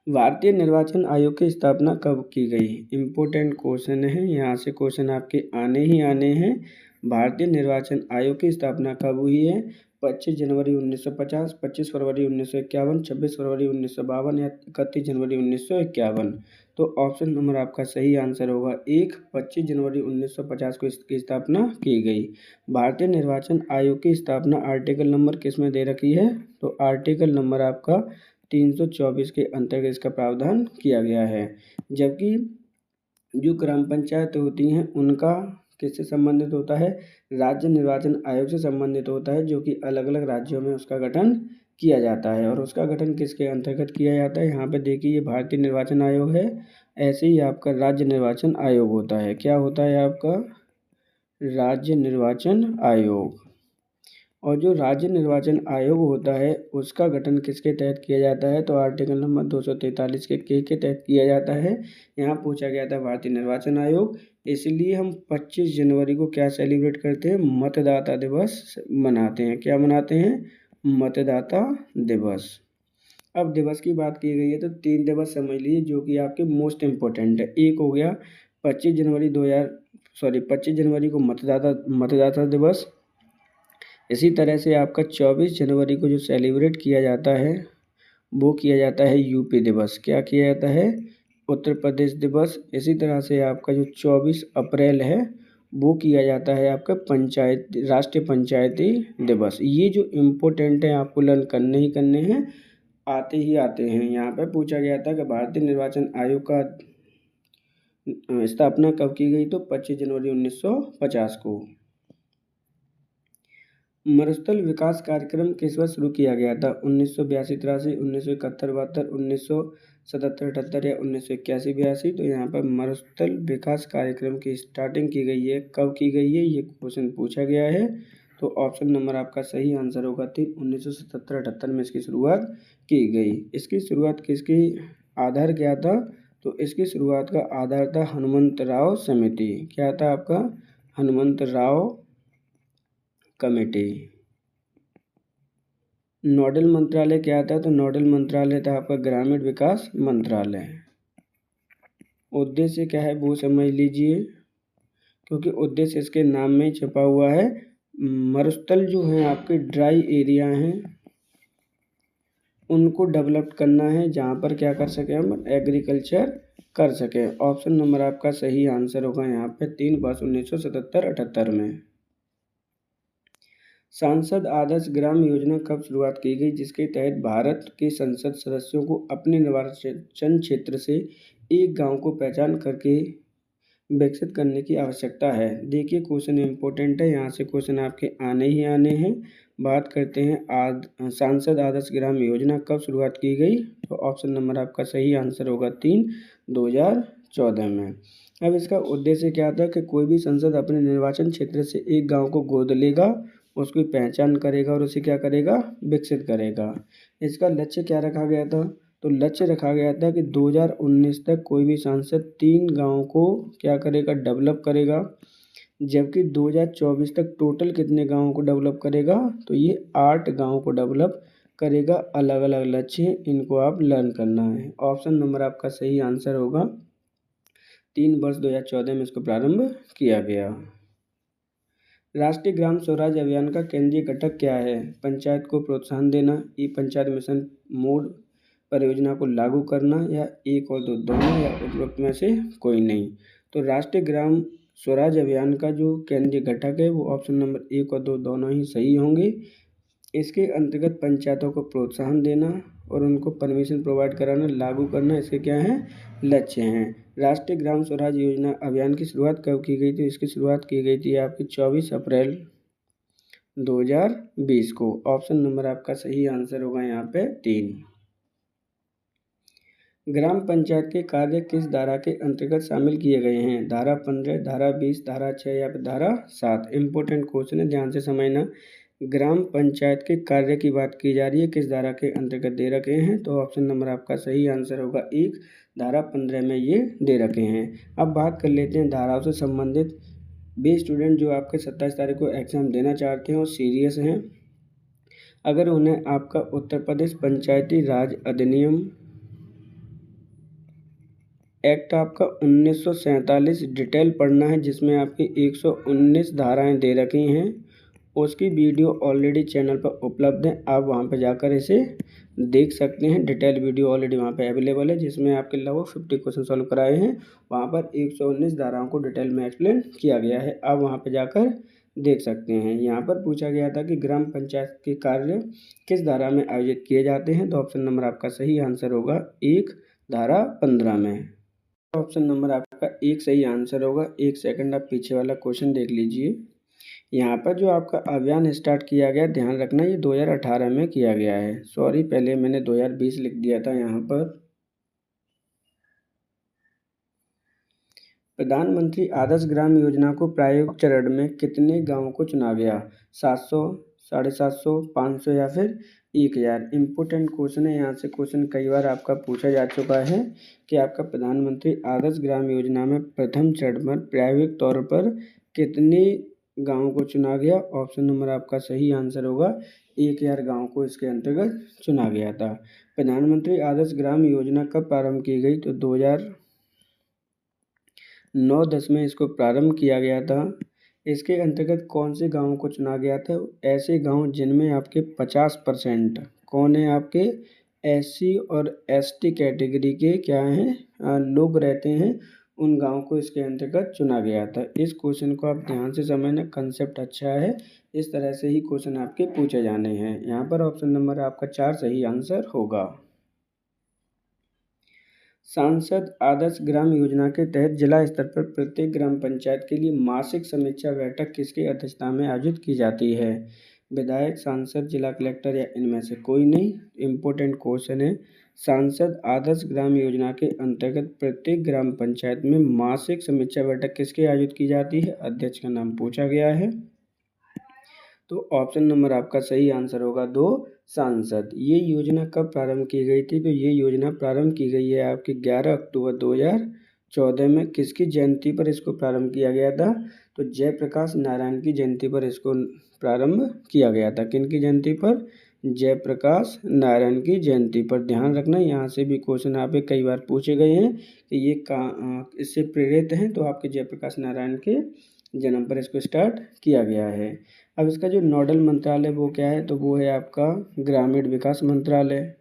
भारतीय निर्वाचन आयोग की स्थापना कब की गई? इम्पोर्टेंट क्वेश्चन है, यहाँ से क्वेश्चन आपके आने ही आने हैं। भारतीय निर्वाचन आयोग की स्थापना कब हुई है? 25 जनवरी 1950, 25 फरवरी 1951, 26 फरवरी 1952 या 31 जनवरी 1951। तो ऑप्शन नंबर आपका सही आंसर होगा 1, 25 जनवरी 1950 को इसकी स्थापना की गई। भारतीय निर्वाचन आयोग की स्थापना आर्टिकल नंबर किस में दे रखी है? तो आर्टिकल नंबर आपका 324 के अंतर्गत इसका प्रावधान किया गया है। जबकि जो ग्राम पंचायत होती हैं उनका किससे संबंधित होता है? राज्य निर्वाचन आयोग से संबंधित होता है, जो कि अलग अलग राज्यों में उसका गठन किया जाता है। और उसका गठन किसके अंतर्गत किया जाता है? यहाँ पे देखिए, ये भारतीय निर्वाचन आयोग है, ऐसे ही आपका राज्य निर्वाचन आयोग होता है। क्या होता है आपका? राज्य निर्वाचन आयोग। और जो राज्य निर्वाचन आयोग होता है उसका गठन किसके तहत किया जाता है? तो आर्टिकल नंबर 243 के तहत किया जाता है। यहाँ पूछा गया था भारतीय निर्वाचन आयोग, इसलिए हम 25 जनवरी को क्या सेलिब्रेट करते हैं? मतदाता दिवस मनाते हैं। क्या मनाते हैं? मतदाता दिवस। अब दिवस की बात की गई है तो 3 दिवस समझ लीजिए जो कि आपके मोस्ट इम्पोर्टेंट है। एक हो गया 25 जनवरी को मतदाता दिवस। इसी तरह से आपका 24 जनवरी को जो सेलिब्रेट किया जाता है वो किया जाता है यूपी दिवस। क्या किया जाता है? उत्तर प्रदेश दिवस। इसी तरह से आपका जो 24 अप्रैल है वो किया जाता है आपका राष्ट्रीय पंचायती दिवस। ये जो इम्पोर्टेंट है आपको लर्न करने ही करने हैं, आते ही आते हैं। यहाँ पे पूछा गया था कि भारतीय निर्वाचन आयोग का स्थापना कब की गई? तो 25 जनवरी 1950 को। मरुस्थल विकास कार्यक्रम किस वर्ष शुरू किया गया था? 1982-83, 1971-72, 1977-78 या 1981-82। तो यहाँ पर मरुस्थल विकास कार्यक्रम की स्टार्टिंग की गई है। कब की गई है ये क्वेश्चन पूछा गया है। तो ऑप्शन नंबर आपका सही आंसर होगा 3, 1977-78 में इसकी शुरुआत की गई। इसकी शुरुआत किसके आधार क्या था? तो इसकी शुरुआत का आधार था हनुमंतराव समिति। क्या था आपका? हनुमंतराव कमेटी। नोडल मंत्रालय क्या था? तो नोडल मंत्रालय था आपका ग्रामीण विकास मंत्रालय। उद्देश्य क्या है वो समझ लीजिए, क्योंकि उद्देश्य इसके नाम में छुपा हुआ है। मरुस्थल जो हैं आपके ड्राई एरिया हैं उनको डेवलप करना है, जहाँ पर क्या कर सकें हम? एग्रीकल्चर कर सकें। ऑप्शन नंबर आपका सही आंसर होगा यहाँ पे 3 वर्ष 1977-78 में। सांसद आदर्श ग्राम योजना कब शुरुआत की गई, जिसके तहत भारत के संसद सदस्यों को अपने निर्वाचन क्षेत्र से एक गांव को पहचान करके विकसित करने की आवश्यकता है? देखिए क्वेश्चन इम्पोर्टेंट है, यहाँ से क्वेश्चन आपके आने ही आने हैं। बात करते हैं सांसद आदर्श ग्राम योजना कब शुरुआत की गई? तो ऑप्शन नंबर आपका सही आंसर होगा 3, 2014 में। अब इसका उद्देश्य क्या था कि कोई भी संसद अपने निर्वाचन क्षेत्र से एक गांव को गोद लेगा, उसकी पहचान करेगा और उसे क्या करेगा? विकसित करेगा। इसका लक्ष्य क्या रखा गया था? तो लक्ष्य रखा गया था कि 2019 तक कोई भी सांसद 3 गाँव को क्या करेगा? डेवलप करेगा। जबकि 2024 तक टोटल कितने गाँवों को डेवलप करेगा? तो ये 8 गाँव को डेवलप करेगा। अलग अलग लक्ष्य हैं, इनको आप लर्न करना है। ऑप्शन नंबर आपका सही आंसर होगा 3 वर्ष 2014 में इसको प्रारंभ किया गया। राष्ट्रीय ग्राम स्वराज अभियान का केंद्रीय घटक क्या है? पंचायत को प्रोत्साहन देना, ई पंचायत मिशन मोड परियोजना को लागू करना, या एक और दो दोनों, या उपरोक्त में से कोई नहीं। तो राष्ट्रीय ग्राम स्वराज अभियान का जो केंद्रीय घटक है वो ऑप्शन नंबर 1 और 2 दोनों ही सही होंगे। इसके अंतर्गत पंचायतों को प्रोत्साहन देना और उनको परमिशन प्रोवाइड कराना, लागू करना, इसके क्या हैं लक्ष्य हैं। राष्ट्रीय ग्राम स्वराज योजना अभियान की शुरुआत कब की गई थी? इसकी शुरुआत की गई थी आपकी 24 अप्रैल 2020 को। ऑप्शन नंबर आपका सही आंसर होगा यहाँ पे 3। ग्राम पंचायत के कार्य किस धारा के अंतर्गत शामिल किए गए हैं? धारा 15, धारा 20, धारा 6 या फिर धारा 7। इंपॉर्टेंट क्वेश्चन है, ध्यान से समझना। ग्राम पंचायत के कार्य की बात की जा रही है, किस धारा के अंतर्गत दे रखे हैं? तो ऑप्शन नंबर आपका सही आंसर होगा 1, धारा 15 में ये दे रखे हैं। अब बात कर लेते हैं धाराओं से संबंधित। वे स्टूडेंट जो आपके 27 तारीख को एग्ज़ाम देना चाहते हैं और सीरियस हैं, अगर उन्हें आपका उत्तर प्रदेश पंचायती राज अधिनियम एक्ट आपका 1947 डिटेल पढ़ना है, जिसमें आपकी 119 धाराएं दे रखी हैं। उसकी वीडियो ऑलरेडी चैनल पर उपलब्ध है, आप वहां पर जाकर इसे देख सकते हैं। डिटेल वीडियो ऑलरेडी वहां पर अवेलेबल है, जिसमें आपके लगभग 50 क्वेश्चन सॉल्व कराए हैं। वहां पर 119 धाराओं को डिटेल में एक्सप्लेन किया गया है, आप वहां पर जाकर देख सकते हैं। यहाँ पर पूछा गया था कि ग्राम पंचायत के कार्य किस धारा में आयोजित किए जाते हैं? तो ऑप्शन नंबर आपका सही आंसर होगा 1, धारा 15 में। ऑप्शन नंबर आपका 1 सही आंसर होगा। 1 सेकंड आप पीछे वाला क्वेश्चन देख लीजिए। यहाँ पर जो आपका अभियान स्टार्ट किया गया, ध्यान रखना ये 2018 में किया गया है। सॉरी, पहले मैंने 2020 लिख दिया था यहाँ पर। प्रधानमंत्री आदर्श ग्राम योजना को प्रायोगिक चरण में कितने गाँवों को चुना गया? 700, 750, 500 या फिर 1000। इम्पोर्टेंट क्वेश्चन है, यहाँ से क्वेश्चन कई बार आपका पूछा जा चुका है कि आपका प्रधानमंत्री आदर्श ग्राम योजना में प्रथम चरण में प्रायोगिक तौर पर कितने गाँवों को चुना गया? ऑप्शन नंबर आपका सही आंसर होगा 1000 गाँव को इसके अंतर्गत चुना गया था। प्रधानमंत्री आदर्श ग्राम योजना कब प्रारंभ की गई? तो 2009-10 में इसको प्रारंभ किया गया था। इसके अंतर्गत कौन से गाँवों को चुना गया था? ऐसे गांव जिनमें आपके 50% कौन है आपके SC और ST कैटेगरी के क्या हैं लोग रहते हैं, उन गाँव को इसके अंतर्गत चुना गया था। इस क्वेश्चन को आप ध्यान से समझना, कंसेप्ट अच्छा है। इस तरह से ही क्वेश्चन आपके पूछे जाने हैं। यहाँ पर ऑप्शन नंबर आपका 4 सही आंसर होगा। सांसद आदर्श ग्राम योजना के तहत जिला स्तर पर प्रत्येक ग्राम पंचायत के लिए मासिक समीक्षा बैठक किसकी अध्यक्षता में आयोजित की जाती है? विधायक, सांसद, जिला कलेक्टर या इनमें से कोई नहीं। इम्पोर्टेंट क्वेश्चन है। सांसद आदर्श ग्राम योजना के अंतर्गत प्रत्येक ग्राम पंचायत में मासिक समीक्षा बैठक किसकी आयोजित की जाती है? अध्यक्ष का नाम पूछा गया है। तो ऑप्शन नंबर आपका सही आंसर होगा 2, सांसद। ये योजना कब प्रारंभ की गई थी? तो ये योजना प्रारंभ की गई है आपकी 11 अक्टूबर 2014 में। किसकी जयंती पर इसको प्रारंभ किया गया था? तो जयप्रकाश नारायण की जयंती पर इसको प्रारंभ किया गया था। किन की जयंती पर? जयप्रकाश नारायण की जयंती पर। ध्यान रखना, यहाँ से भी क्वेश्चन आपके कई बार पूछे गए हैं कि ये इससे प्रेरित हैं, तो आपके जयप्रकाश नारायण के जन्म पर इसको स्टार्ट किया गया है। अब इसका जो नोडल मंत्रालय वो क्या है? तो वो है आपका ग्रामीण विकास मंत्रालय।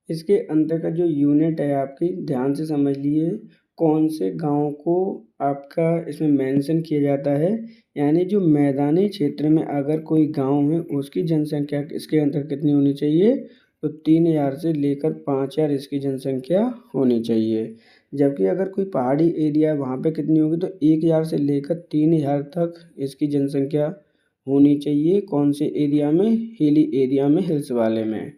इसके अंतर्गत जो यूनिट है आपकी, ध्यान से समझ लिए, कौन से गांव को आपका इसमें मेंशन किया जाता है। यानी जो मैदानी क्षेत्र में अगर कोई गांव है, उसकी जनसंख्या इसके अंदर कितनी होनी चाहिए? तो 3000 से लेकर 5000 इसकी जनसंख्या होनी चाहिए। जबकि अगर कोई पहाड़ी एरिया है, वहाँ पे कितनी होगी? तो 1000 से लेकर 3000 तक इसकी जनसंख्या होनी चाहिए। कौन से एरिया में? हिली एरिया में, हिल्स वाले में।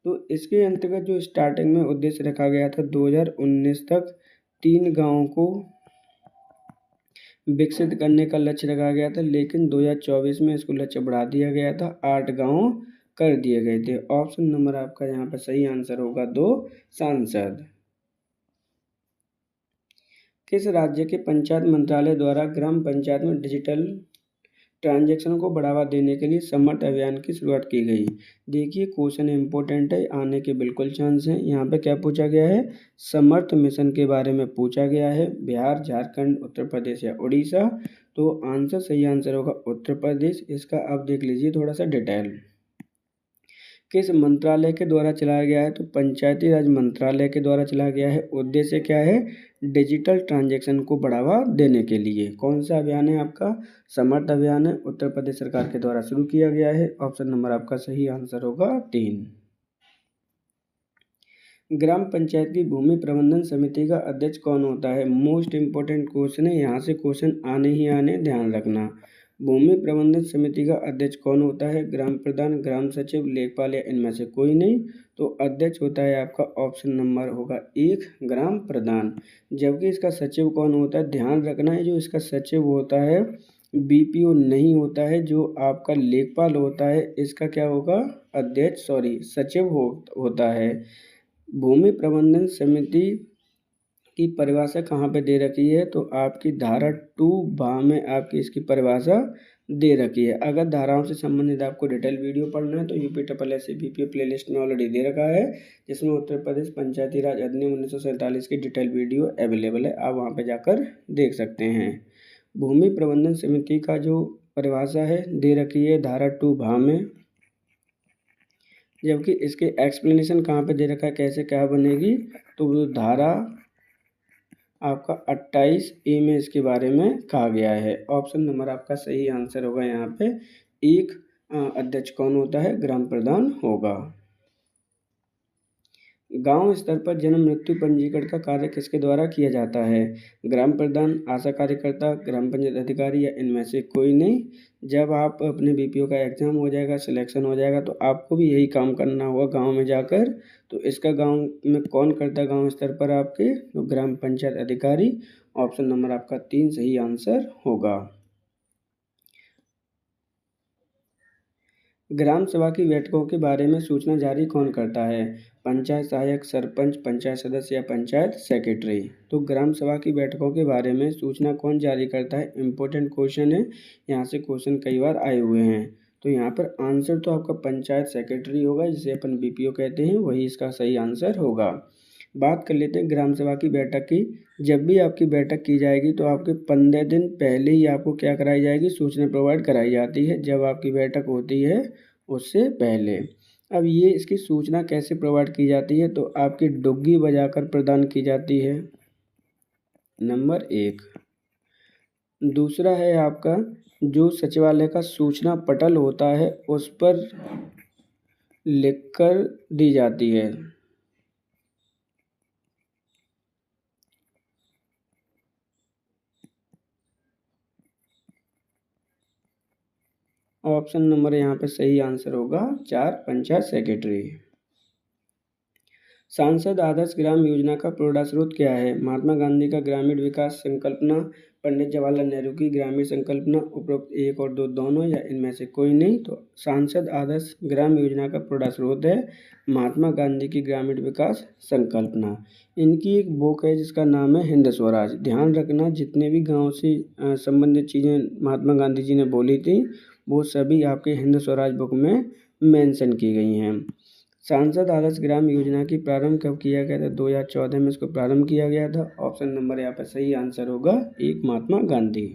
तो इसके अंतर्गत जो स्टार्टिंग में उद्देश्य रखा गया था 2019 तक 3 गाँवों को विकसित करने का लक्ष्य रखा गया था, लेकिन 2024 में इसको लक्ष्य बढ़ा दिया गया था, 8 गाँव कर दिए गए थे। ऑप्शन नंबर आपका यहाँ पर सही आंसर होगा 2, सांसद। किस राज्य के पंचायत मंत्रालय द्वारा ग्राम पंचायत में डिजिटल ट्रांजैक्शन को बढ़ावा देने के लिए समर्थ अभियान की शुरुआत की गई? देखिए क्वेश्चन इंपॉर्टेंट है, आने के बिल्कुल चांस हैं। यहाँ पे क्या पूछा गया है? समर्थ मिशन के बारे में पूछा गया है। बिहार, झारखंड, उत्तर प्रदेश या उड़ीसा? तो सही आंसर होगा उत्तर प्रदेश। इसका अब देख लीजिए थोड़ा सा डिटेल। किस मंत्रालय के द्वारा चलाया गया है? तो पंचायती राज मंत्रालय के द्वारा चलाया गया है। उद्देश्य क्या है? डिजिटल ट्रांजैक्शन को बढ़ावा देने के लिए। कौन सा अभियान है आपका? समर्थ अभियान है, उत्तर प्रदेश सरकार के द्वारा शुरू किया गया है। ऑप्शन नंबर आपका सही आंसर होगा 3। ग्राम पंचायत की भूमि प्रबंधन समिति का अध्यक्ष कौन होता है? मोस्ट इंपॉर्टेंट क्वेश्चन है, यहाँ से क्वेश्चन आने ही आने, ध्यान रखना। भूमि प्रबंधन समिति का अध्यक्ष कौन होता है? ग्राम प्रधान, ग्राम सचिव, लेखपाल या इनमें से कोई नहीं। तो अध्यक्ष होता है आपका ऑप्शन नंबर होगा 1 ग्राम प्रधान। जबकि इसका सचिव कौन होता है? ध्यान रखना है, जो इसका सचिव होता है बीपीओ नहीं होता है, जो आपका लेखपाल होता है, इसका क्या होगा? अध्यक्ष सचिव होता है। भूमि प्रबंधन समिति की परिभाषा कहाँ पे दे रखी है? तो आपकी धारा 2 भाग में आपकी इसकी परिभाषा दे रखी है। अगर धाराओं से संबंधित आपको डिटेल वीडियो पढ़ना है तो यूपीएससी बीपीओ प्लेलिस्ट में ऑलरेडी दे रखा है, जिसमें उत्तर प्रदेश पंचायती राज अधिनियम 1947 की डिटेल वीडियो अवेलेबल है, आप वहाँ पे जाकर देख सकते हैं। भूमि प्रबंधन समिति का जो परिभाषा है दे रखी है धारा 2 भाग में, जबकि इसके एक्सप्लेनेशन कहाँ पे दे रखा है, कैसे क्या बनेगी? तो धारा आपका 28A में इसके बारे में कहा गया है। ऑप्शन नंबर आपका सही आंसर होगा यहाँ पे 1। अध्यक्ष कौन होता है? ग्राम प्रधान होगा। गांव स्तर पर जन्म मृत्यु पंजीकरण का कार्य किसके द्वारा किया जाता है? ग्राम प्रधान, आशा कार्यकर्ता, ग्राम पंचायत अधिकारी या इनमें से कोई नहीं। जब आप अपने बीपीओ का एग्जाम हो जाएगा, सिलेक्शन हो जाएगा, तो आपको भी यही काम करना होगा गांव में जाकर। तो इसका गांव में कौन करता है गांव स्तर पर आपके? तो ग्राम पंचायत अधिकारी। ऑप्शन नंबर आपका 3 सही आंसर होगा। ग्राम सभा की बैठकों के बारे में सूचना जारी कौन करता है? पंचायत सहायक, सरपंच, पंचायत सदस्य या पंचायत सेक्रेटरी। तो ग्राम सभा की बैठकों के बारे में सूचना कौन जारी करता है? इम्पोर्टेंट क्वेश्चन है, यहाँ से क्वेश्चन कई बार आए हुए हैं। तो यहाँ पर आंसर तो आपका पंचायत सेक्रेटरी होगा, जिसे अपन बीपीओ कहते हैं, वही इसका सही आंसर होगा। बात कर लेते हैं ग्राम सभा की बैठक की। जब भी आपकी बैठक की जाएगी तो आपके 15 दिन पहले ही आपको क्या कराई जाएगी? सूचना प्रोवाइड कराई जाती है जब आपकी बैठक होती है उससे पहले। अब ये इसकी सूचना कैसे प्रोवाइड की जाती है? तो आपकी डुग्गी बजाकर प्रदान की जाती है, नंबर 1। दूसरा है आपका जो सचिवालय का सूचना पटल होता है उस पर लिखकर दी जाती है। ऑप्शन नंबर यहाँ पे सही आंसर होगा 4 पंचायत सेक्रेटरी। सांसद आदर्श ग्राम योजना का प्रेरणा स्रोत क्या है? महात्मा गांधी का ग्रामीण विकास संकल्पना, पंडित जवाहरलाल नेहरू की ग्रामीण संकल्पना, उपरोक्त 1 और 2 दोनों या इनमें से कोई नहीं। तो सांसद आदर्श ग्राम योजना का प्रेरणा स्रोत है महात्मा गांधी की ग्रामीण विकास संकल्पना। इनकी एक बुक है जिसका नाम है हिंद स्वराज। ध्यान रखना, जितने भी गाँव से संबंधित चीज़ें महात्मा गांधी जी ने बोली थी वो सभी आपके हिंद स्वराज बुक में मेंशन की गई हैं। सांसद आदर्श ग्राम योजना की प्रारंभ कब किया गया था? 2014 में इसको प्रारंभ किया गया था। ऑप्शन नंबर यहाँ पर सही आंसर होगा 1 महात्मा गांधी।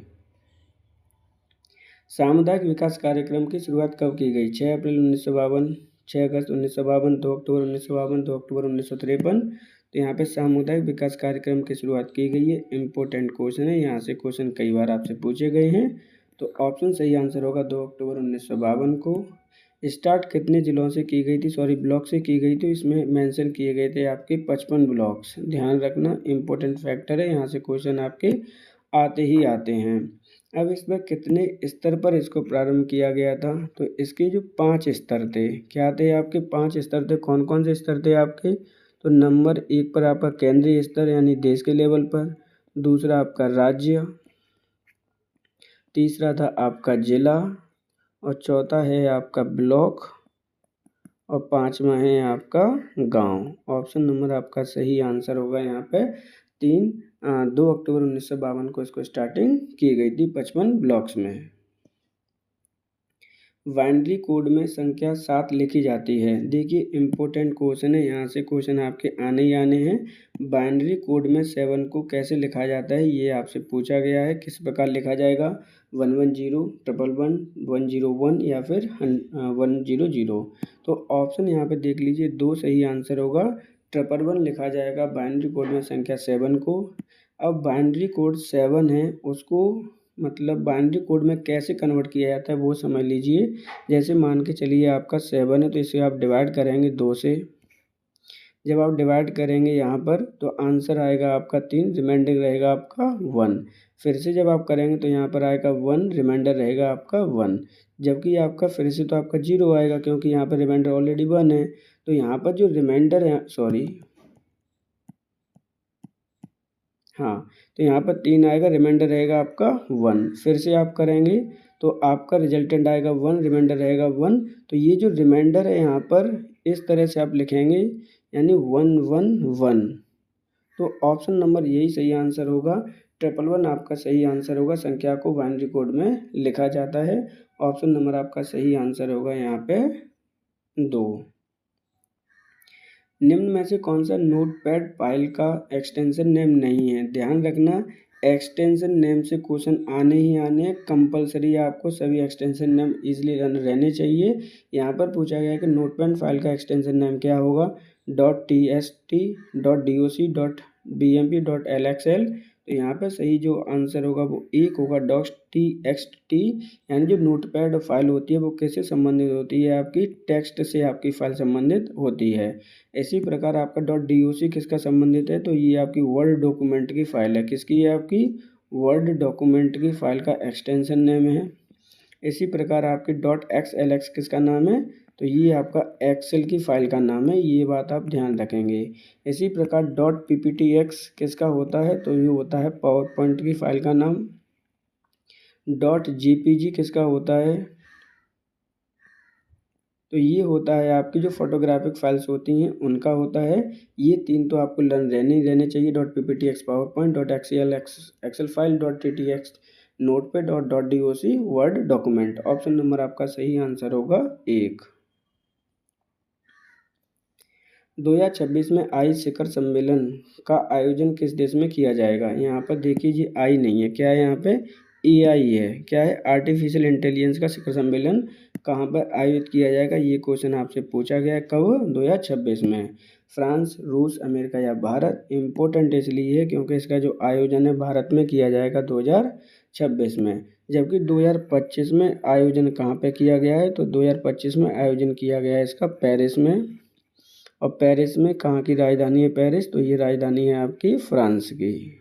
सामुदायिक विकास कार्यक्रम की शुरुआत कब की गई? 6 अप्रैल 1952, 6 अगस्त 1952, 2 अक्टूबर 1952, 2 अक्टूबर 1953। तो यहाँ पे सामुदायिक विकास कार्यक्रम की शुरुआत की गई है। इंपॉर्टेंट क्वेश्चन है, यहाँ से क्वेश्चन कई बार आपसे पूछे गए हैं। तो ऑप्शन सही आंसर होगा 2 अक्टूबर 1952 को। स्टार्ट कितने जिलों से की गई थी? ब्लॉक से की गई। तो इसमें मेंशन किए गए थे आपके 55 ब्लॉक्स। ध्यान रखना, इंपॉर्टेंट फैक्टर है, यहाँ से क्वेश्चन आपके आते ही आते हैं। अब इसमें कितने स्तर पर इसको प्रारंभ किया गया था? तो इसके जो 5 स्तर थे, क्या थे आपके? 5 स्तर थे। कौन कौन से स्तर थे आपके? तो नंबर 1 पर आपका केंद्रीय स्तर यानी देश के लेवल पर, दूसरा आपका राज्य, तीसरा था आपका जिला, और चौथा है आपका ब्लॉक, और 5वां है आपका गांव। ऑप्शन नंबर आपका सही आंसर होगा यहाँ पे 3। 2 अक्टूबर 1952 को इसको स्टार्टिंग की गई थी 55 ब्लॉक्स में। बाइनरी कोड में संख्या 7 लिखी जाती है। देखिए इम्पोर्टेंट क्वेश्चन है, यहाँ से क्वेश्चन आपके आने ही आने हैं। बाइनरी कोड में 7 को कैसे लिखा जाता है ये आपसे पूछा गया है। किस प्रकार लिखा जाएगा, 110, 111, 101 या फिर 100। तो ऑप्शन यहाँ पे देख लीजिए, 2 सही आंसर होगा। 111 लिखा जाएगा बाइनरी कोड में संख्या 7 को। अब बाइनरी कोड 7 है, उसको मतलब बाइनरी कोड में कैसे कन्वर्ट किया जाता है वो समझ लीजिए। जैसे मान के चलिए आपका 7 है, तो इसे आप डिवाइड करेंगे 2 से। जब आप डिवाइड करेंगे यहाँ पर तो आंसर आएगा आपका 3, रिमाइंडर रहेगा आपका 1। फिर से जब आप करेंगे तो यहाँ पर आएगा 1, रिमाइंडर रहेगा आपका 1। जबकि आपका फिर से तो आपका 0 आएगा, क्योंकि यहाँ पर रिमाइंडर ऑलरेडी 1 है। तो यहाँ पर जो रिमाइंडर है, सॉरी हाँ, तो यहाँ पर 3 आएगा, रिमाइंडर रहेगा आपका 1। फिर से आप करेंगे तो आपका रिजल्टेंट आएगा 1, रिमाइंडर रहेगा 1। तो ये जो रिमाइंडर है यहाँ पर इस तरह से आप लिखेंगे, यानी 111। तो ऑप्शन नंबर यही सही आंसर होगा। 111 आपका सही आंसर होगा। संख्या को बाइनरी कोड में लिखा जाता है। ऑप्शन नंबर आपका सही आंसर होगा यहाँ पे 2। निम्न में से कौन सा नोटपैड फाइल का एक्सटेंशन नेम नहीं है। ध्यान रखना, एक्सटेंशन नेम से क्वेश्चन आने ही आने हैं। कंपलसरी आपको सभी एक्सटेंशन नेम इजीली रन रहने चाहिए। यहाँ पर पूछा गया है कि नोटपैड फाइल का एक्सटेंशन नेम क्या होगा, .txt, .doc, .bmp, तो यहाँ पर सही जो आंसर होगा वो एक होगा, .txt। यानी जो नोटपैड फाइल होती है वो किससे संबंधित होती है, आपकी टेक्स्ट से आपकी फाइल संबंधित होती है। इसी प्रकार आपका .doc किसका संबंधित है, तो ये आपकी वर्ड डॉक्यूमेंट की फाइल है। किसकी है, आपकी वर्ड डॉक्यूमेंट की फाइल का एक्सटेंशन नेम है। इसी प्रकार आपकी .xlx किसका नाम है, तो ये आपका एक्सेल की फाइल का नाम है। ये बात आप ध्यान रखेंगे। इसी प्रकार .pptx किसका होता है, तो ये होता है पावर पॉइंट की फाइल का नाम। .jpg किसका होता है, तो ये होता है आपकी जो फोटोग्राफिक फाइल्स होती हैं उनका होता है। ये 3 तो आपको रहने चाहिए। .pptx PowerPoint, .xlx Excel file, .ttx Notepad और .doc Word document. Option number आपका सही आंसर होगा 1। 2026 में आई शिखर सम्मेलन का आयोजन किस देश में किया जाएगा। यहाँ पर देखिए जी, आई नहीं है, क्या है यहाँ पे, AI है। क्या है, आर्टिफिशियल इंटेलिजेंस का शिखर सम्मेलन कहाँ पर आयोजित किया जाएगा, ये क्वेश्चन आपसे पूछा गया है। कब, 2026 में। फ्रांस, रूस, अमेरिका या भारत। इम्पोर्टेंट इसलिए है क्योंकि इसका जो आयोजन है भारत में किया जाएगा 2026 में। जबकि 2025 में आयोजन कहाँ पे किया गया है, तो 2025 में आयोजन किया गया है इसका पेरिस में। और पेरिस में कहाँ की राजधानी है, पेरिस, तो ये राजधानी है आपकी फ्रांस की।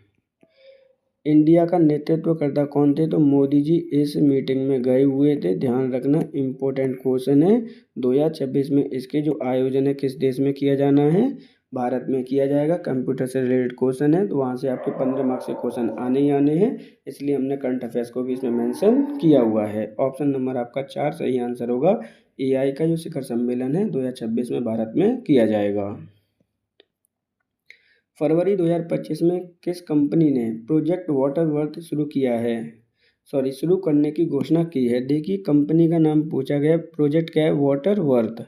इंडिया का नेतृत्व करता कौन थे, तो मोदी जी इस मीटिंग में गए हुए थे। ध्यान रखना, इम्पोर्टेंट क्वेश्चन है। 2026 में इसके जो आयोजन है किस देश में किया जाना है, भारत में किया जाएगा। कंप्यूटर से रिलेटेड क्वेश्चन है, तो वहाँ से आपके 15 मार्क्स के क्वेश्चन आने ही आने हैं, इसलिए हमने करंट अफेयर्स को भी इसमें मेंशन किया हुआ है। ऑप्शन नंबर आपका 4 सही आंसर होगा। AI का जो शिखर सम्मेलन है 2026 में भारत में किया जाएगा। फरवरी 2025 में किस कंपनी ने प्रोजेक्ट वाटर वर्थ शुरू करने की घोषणा की है। देखिए कंपनी का नाम पूछा गया, प्रोजेक्ट क्या है, वाटर वर्थ।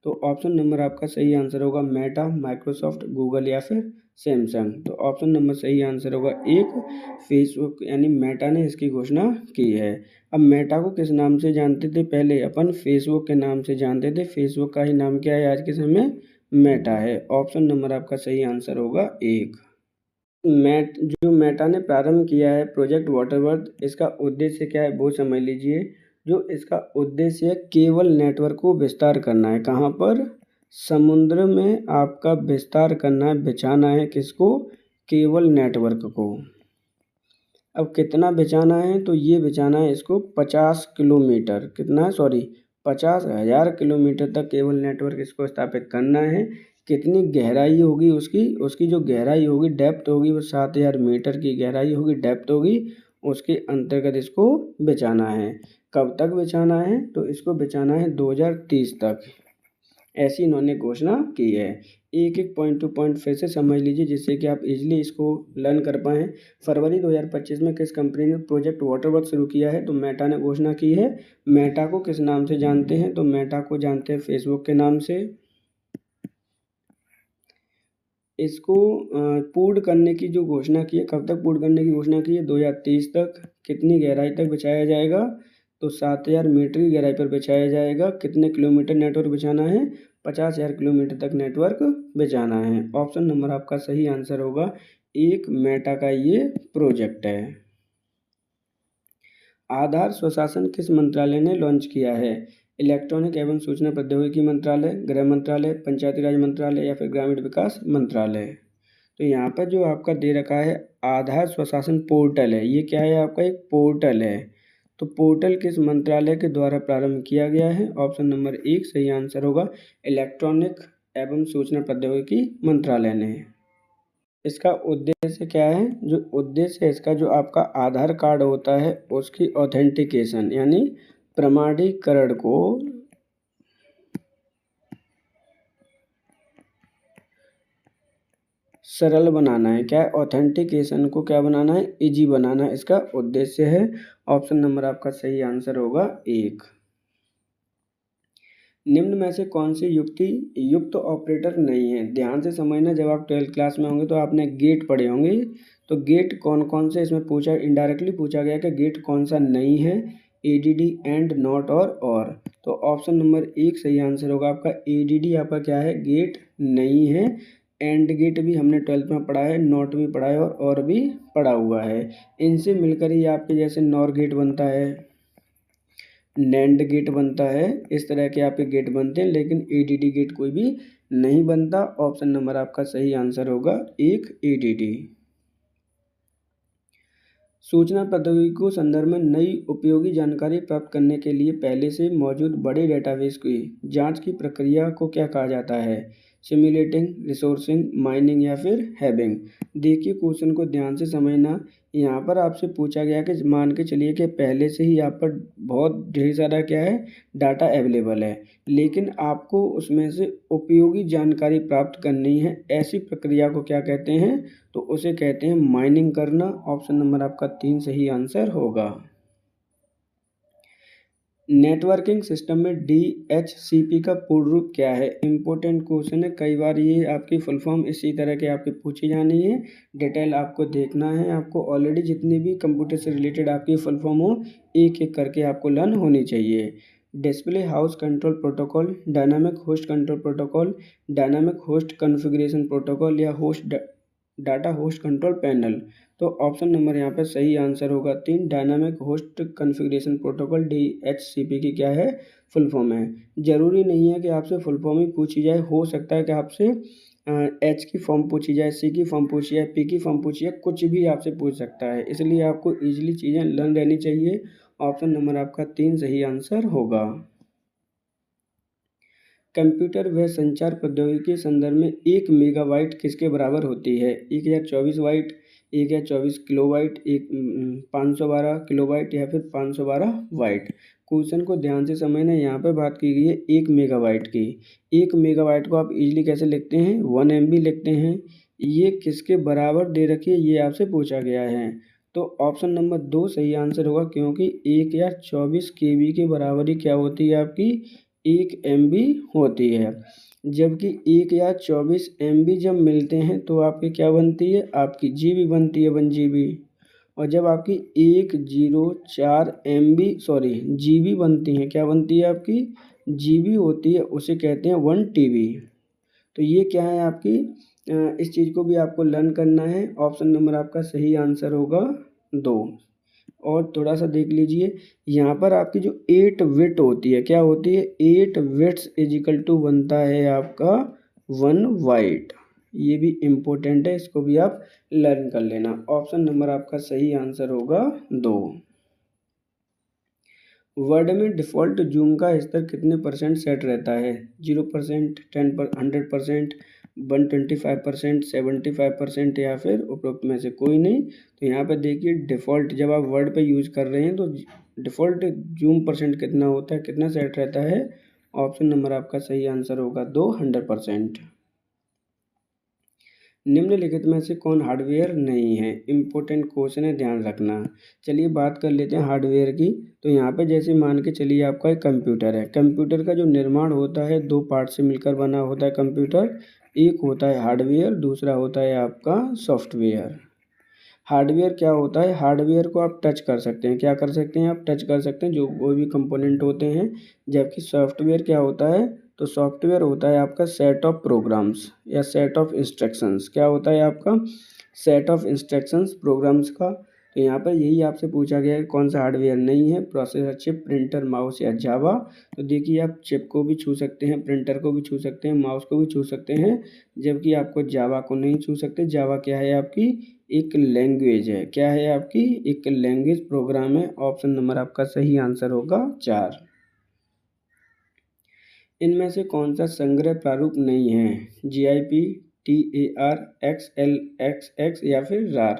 तो ऑप्शन नंबर आपका सही आंसर होगा मेटा, माइक्रोसॉफ्ट, गूगल या फिर सैमसंग। तो ऑप्शन नंबर सही आंसर होगा 1, फेसबुक, यानी मेटा ने इसकी घोषणा की है। अब मेटा को किस नाम से जानते थे, पहले अपन फेसबुक के नाम से जानते थे। फेसबुक का ही नाम क्या है आज के समय, मेटा है। ऑप्शन नंबर आपका सही आंसर होगा 1। जो मेटा ने प्रारंभ किया है प्रोजेक्ट वाटरवर्थ, इसका उद्देश्य क्या है वो समझ लीजिए। जो इसका उद्देश्य है केबल नेटवर्क को विस्तार करना है। कहाँ पर, समुद्र में आपका विस्तार करना है, बिछाना है किसको, केबल नेटवर्क को। अब कितना बिछाना है, तो ये बिछाना है इसको 50 किलोमीटर, कितना है, सॉरी 50,000 किलोमीटर तक केबल नेटवर्क इसको स्थापित करना है। कितनी गहराई होगी उसकी जो गहराई होगी, डेप्थ होगी, वो 7,000 मीटर की गहराई होगी, डेप्थ होगी। उसके अंतर्गत इसको बिछाना है। कब तक बिछाना है, तो इसको बिछाना है 2030 तक, ऐसी इन्होंने घोषणा की है। एक एक पॉइंट टू पॉइंट फिर से समझ लीजिए, जिससे कि आप इजीली इसको लर्न कर पाएँ। फरवरी 2025 में किस कंपनी ने प्रोजेक्ट वाटरवर्क शुरू किया है? तो मेटा ने घोषणा की है। मेटा को किस नाम से जानते हैं? तो मेटा को जानते हैं फेसबुक के नाम से। इसको पूर्ण करने की जो घोषणा की है, कब तक पूर्ण करने की घोषणा की है? 2030 तक। कितनी गहराई तक बिछाया जाएगा? तो 7000 मीटर की गहराई पर बिछाया जाएगा। कितने किलोमीटर नेटवर्क बिछाना है? 50,000 किलोमीटर तक नेटवर्क बिछाना है। ऑप्शन नंबर आपका सही आंसर होगा एक, मेटा का ये प्रोजेक्ट है। आधार स्वशासन किस मंत्रालय ने लॉन्च किया है? इलेक्ट्रॉनिक एवं सूचना प्रौद्योगिकी मंत्रालय, गृह मंत्रालय, पंचायती राज मंत्रालय या फिर ग्रामीण विकास मंत्रालय। तो यहाँ पर जो आपका दे रखा है आधार स्वशासन पोर्टल है, ये क्या है? आपका एक पोर्टल है। तो पोर्टल किस मंत्रालय के द्वारा प्रारंभ किया गया है? ऑप्शन नंबर एक सही आंसर होगा इलेक्ट्रॉनिक एवं सूचना प्रौद्योगिकी मंत्रालय ने। इसका उद्देश्य क्या है? जो उद्देश्य है इसका, जो आपका आधार कार्ड होता है उसकी ऑथेंटिकेशन यानी प्रमाणीकरण को सरल बनाना है। क्या है? ऑथेंटिकेशन को क्या बनाना है? इजी बनाना है, इसका उद्देश्य है। ऑप्शन नंबर आपका सही आंसर होगा एक। निम्न में से कौन सी युक्ति युक्त ऑपरेटर नहीं है? ध्यान से समझना, जब आप 12th क्लास में होंगे तो आपने गेट पढ़े होंगे। तो गेट कौन कौन से इसमें पूछा, इनडायरेक्टली पूछा गया कि गेट कौन सा नहीं है? एडीडी, एंड, नॉट और। तो ऑप्शन नंबर एक सही आंसर होगा आपका एडीडी। आपका क्या है? गेट नहीं है। एंड गेट भी हमने 12th में पढ़ा है, नॉट भी पढ़ा है और भी पढ़ा हुआ है। इनसे मिलकर ही आपके जैसे नॉर गेट बनता है, नैंड गेट बनता है, इस तरह के आपके गेट बनते हैं, लेकिन एडीडी गेट कोई भी नहीं बनता। ऑप्शन नंबर आपका सही आंसर होगा एक, एडीडी। सूचना प्रौद्योगिकी को संदर्भ में नई उपयोगी जानकारी प्राप्त करने के लिए पहले से मौजूद बड़े डेटाबेस की जांच की प्रक्रिया को क्या कहा जाता है? सिम्युलेटिंग, रिसोर्सिंग, माइनिंग या फिर हैविंग। देखिए क्वेश्चन को ध्यान से समझना। यहाँ पर आपसे पूछा गया कि मान के चलिए कि पहले से ही आप पर बहुत ढेर सारा क्या है? डाटा अवेलेबल है, लेकिन आपको उसमें से उपयोगी जानकारी प्राप्त करनी है। ऐसी प्रक्रिया को क्या कहते हैं? तो उसे कहते हैं माइनिंग करना। ऑप्शन नंबर आपका 3 सही आंसर होगा। नेटवर्किंग सिस्टम में डीएचसीपी का पूर्ण रूप क्या है? इंपॉर्टेंट क्वेश्चन है, कई बार ये आपकी फुल फॉर्म इसी तरह के आपके पूछी जानी है। डिटेल आपको देखना है, आपको ऑलरेडी जितनी भी कंप्यूटर से रिलेटेड आपकी फुल फॉर्म हो एक एक करके आपको लर्न होनी चाहिए। Display house control protocol, dynamic host control protocol, dynamic host configuration protocol या डाटा होस्ट कंट्रोल पैनल। तो ऑप्शन नंबर यहाँ पर सही आंसर होगा 3, dynamic host configuration protocol DHCP की क्या है? फुल फॉर्म है। जरूरी नहीं है कि आपसे फुल फॉर्म ही पूछी जाए, हो सकता है कि आपसे एच की फॉर्म पूछी जाए, सी की फॉर्म पूछी जाए, पी की फॉर्म पूछी जाए, कुछ भी आपसे पूछ सकता है, इसलिए आपको ईजिली चीज़ें लर्न रहनी चाहिए। ऑप्शन नंबर आपका 3 सही आंसर होगा। कंप्यूटर व संचार प्रौद्योगिकी के संदर्भ में 1 मेगाबाइट किसके बराबर होती है? 1024 बाइट, 1024 किलोबाइट, 512 किलोबाइट या फिर 512 बाइट। क्वेश्चन को ध्यान से समझना, यहाँ पर बात की गई है 1 मेगाबाइट की। 1 मेगाबाइट को आप इजीली कैसे लिखते हैं? 1 MB लिखते हैं। ये किसके बराबर दे रखी है, ये आपसे पूछा गया है। तो ऑप्शन नंबर 2 सही आंसर होगा, क्योंकि 1024 KB के बराबर ही क्या होती है? आपकी 1 MB होती है। जबकि 1024 MB जब मिलते हैं तो आपकी क्या बनती है? आपकी GB बनती है, 1 GB। और जब आपकी 104 MB GB बनती हैं, क्या बनती है? आपकी GB होती है, उसे कहते हैं 1 TB। तो ये क्या है आपकी, इस चीज़ को भी आपको लर्न करना है। ऑप्शन नंबर आपका सही आंसर होगा 2। और थोड़ा सा देख लीजिए, यहाँ पर आपकी जो 8 बिट होती है, क्या होती है? 8 बिट्स इजिकल टू बनता है आपका 1 बाइट। ये भी इम्पोर्टेंट है, इसको भी आप लर्न कर लेना। ऑप्शन नंबर आपका सही आंसर होगा 2। वर्ड में डिफ़ॉल्ट जूम का स्तर कितने % सेट रहता है? 0%, 100%, 125%, 75% या फिर उपरोक्त में से कोई नहीं। तो यहाँ पर देखिए डिफ़ॉल्ट, जब आप वर्ड पे यूज़ कर रहे हैं तो डिफ़ॉल्ट जूम % कितना होता है, कितना सेट रहता है? ऑप्शन नंबर आपका सही आंसर होगा 2, 100%। निम्नलिखित में से कौन हार्डवेयर नहीं है? इम्पोर्टेंट क्वेश्चन है, ध्यान रखना। चलिए बात कर लेते हैं हार्डवेयर की। तो यहाँ पे जैसे मान के चलिए आपका एक कंप्यूटर है। कंप्यूटर का जो निर्माण होता है 2 पार्ट से मिलकर बना होता है कंप्यूटर। एक होता है हार्डवेयर, दूसरा होता है आपका सॉफ्टवेयर। हार्डवेयर क्या होता है? हार्डवेयर को आप टच कर सकते हैं। क्या कर सकते हैं? आप टच कर सकते हैं जो कोई भी कंपोनेंट होते हैं। जबकि सॉफ्टवेयर क्या होता है? तो सॉफ्टवेयर होता है आपका सेट ऑफ प्रोग्राम्स या सेट ऑफ इंस्ट्रक्शंस। क्या होता है आपका? सेट ऑफ इंस्ट्रक्शंस प्रोग्राम्स का। तो यहाँ पर यही आपसे पूछा गया है कौन सा हार्डवेयर नहीं है? प्रोसेसर चिप, प्रिंटर, माउस या जावा। तो देखिए आप चिप को भी छू सकते हैं, प्रिंटर को भी छू सकते हैं, माउस को भी छू सकते हैं, जबकि आपको जावा को नहीं छू सकते। जावा क्या है आपकी? एक लैंग्वेज है। क्या है आपकी? एक लैंग्वेज प्रोग्राम है। ऑप्शन नंबर आपका सही आंसर होगा 4। इनमें से कौन सा संग्रह प्रारूप नहीं है? GIP, TAR, XL, XX या फिर RAR।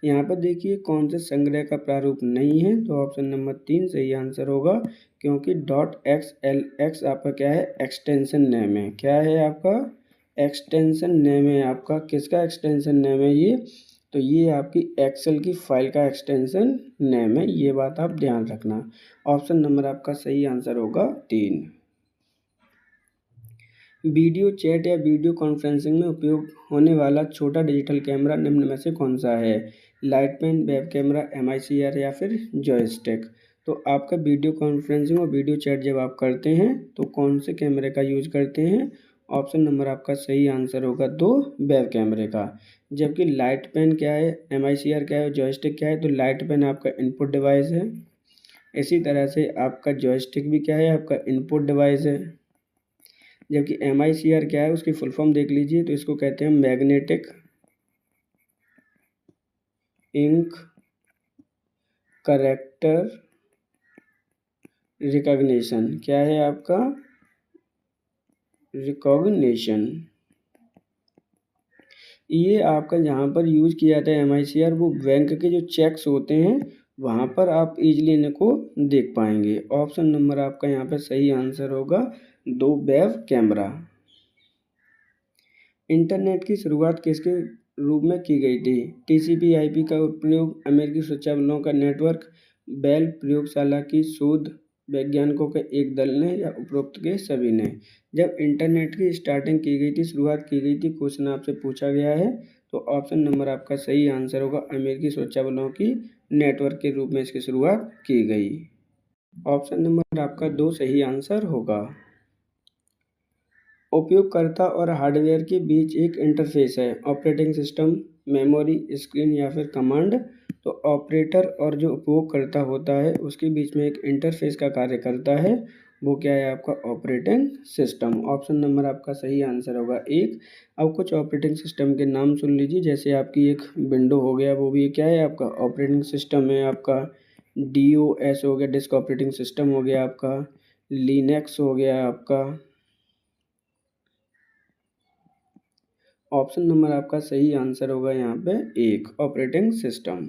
यहाँ पर देखिए कौन से संग्रह का प्रारूप नहीं है, तो ऑप्शन नंबर 3 सही आंसर होगा, क्योंकि .XLX आपका क्या है? एक्सटेंशन नेम है। क्या है आपका? एक्सटेंशन नेम है आपका। किसका एक्सटेंशन नेम है ये? तो ये आपकी एक्सेल की फाइल का एक्सटेंशन नेम है। ये बात आप ध्यान रखना। ऑप्शन नंबर आपका सही आंसर होगा 3। वीडियो चैट या वीडियो कॉन्फ्रेंसिंग में उपयोग होने वाला छोटा डिजिटल कैमरा निम्न में से कौन सा है? Light pen, web camera, MICR या फिर जॉयस्टिक। तो आपका वीडियो कॉन्फ्रेंसिंग और वीडियो चैट जब आप करते हैं तो कौन से कैमरे का यूज करते हैं? ऑप्शन नंबर आपका सही आंसर होगा 2, वेब कैमरे का। जबकि लाइट पेन क्या है, MICR क्या है, जॉयस्टिक क्या है? तो लाइट पेन आपका इनपुट डिवाइस है। इसी तरह से आपका जॉयस्टिक भी क्या है? आपका इनपुट डिवाइस है। जबकि MICR क्या है? उसकी फुल फॉर्म देख लीजिए, तो इसको कहते हैं मैग्नेटिक इंक करेक्टर रिकॉग्निशन। क्या है आपका? रिकॉग्निशन। ये आपका जहाँ पर यूज किया जाता है MICR, वो बैंक के जो चेक्स होते हैं वहाँ पर आप इजीली इनको देख पाएंगे। ऑप्शन नंबर आपका यहाँ पर सही आंसर होगा 2, वेब कैमरा। इंटरनेट की शुरुआत किसके रूप में की गई थी? TCP/IP का उपयोग अमेरिकी सुरक्षा बलों का नेटवर्क, बेल प्रयोगशाला की शोध वैज्ञानिकों के एक दल ने, या उपरोक्त के सभी ने? जब इंटरनेट की स्टार्टिंग की गई थी, शुरुआत की गई थी, क्वेश्चन आपसे पूछा गया है, तो ऑप्शन नंबर आपका सही आंसर होगा अमेरिकी सुरक्षा बलों की नेटवर्क के रूप में इसकी शुरुआत की गई। ऑप्शन नंबर आपका 2 सही आंसर होगा। उपयोगकर्ता और हार्डवेयर के बीच एक इंटरफेस है। ऑपरेटिंग सिस्टम, मेमोरी, स्क्रीन या फिर कमांड। तो ऑपरेटर और जो उपयोगकर्ता होता है उसके बीच में एक इंटरफेस का कार्य करता है, वो क्या है आपका? Operating system. ऑप्शन नंबर आपका सही आंसर होगा 1। अब कुछ ऑपरेटिंग सिस्टम के नाम सुन लीजिए। जैसे आपकी एक विंडो हो गया, वो भी क्या है आपका? ऑपरेटिंग सिस्टम है आपका। DOS हो गया, डिस्क ऑपरेटिंग सिस्टम हो गया आपका। लिनक्स हो गया आपका। ऑप्शन नंबर आपका सही आंसर होगा यहाँ पे 1, ऑपरेटिंग सिस्टम।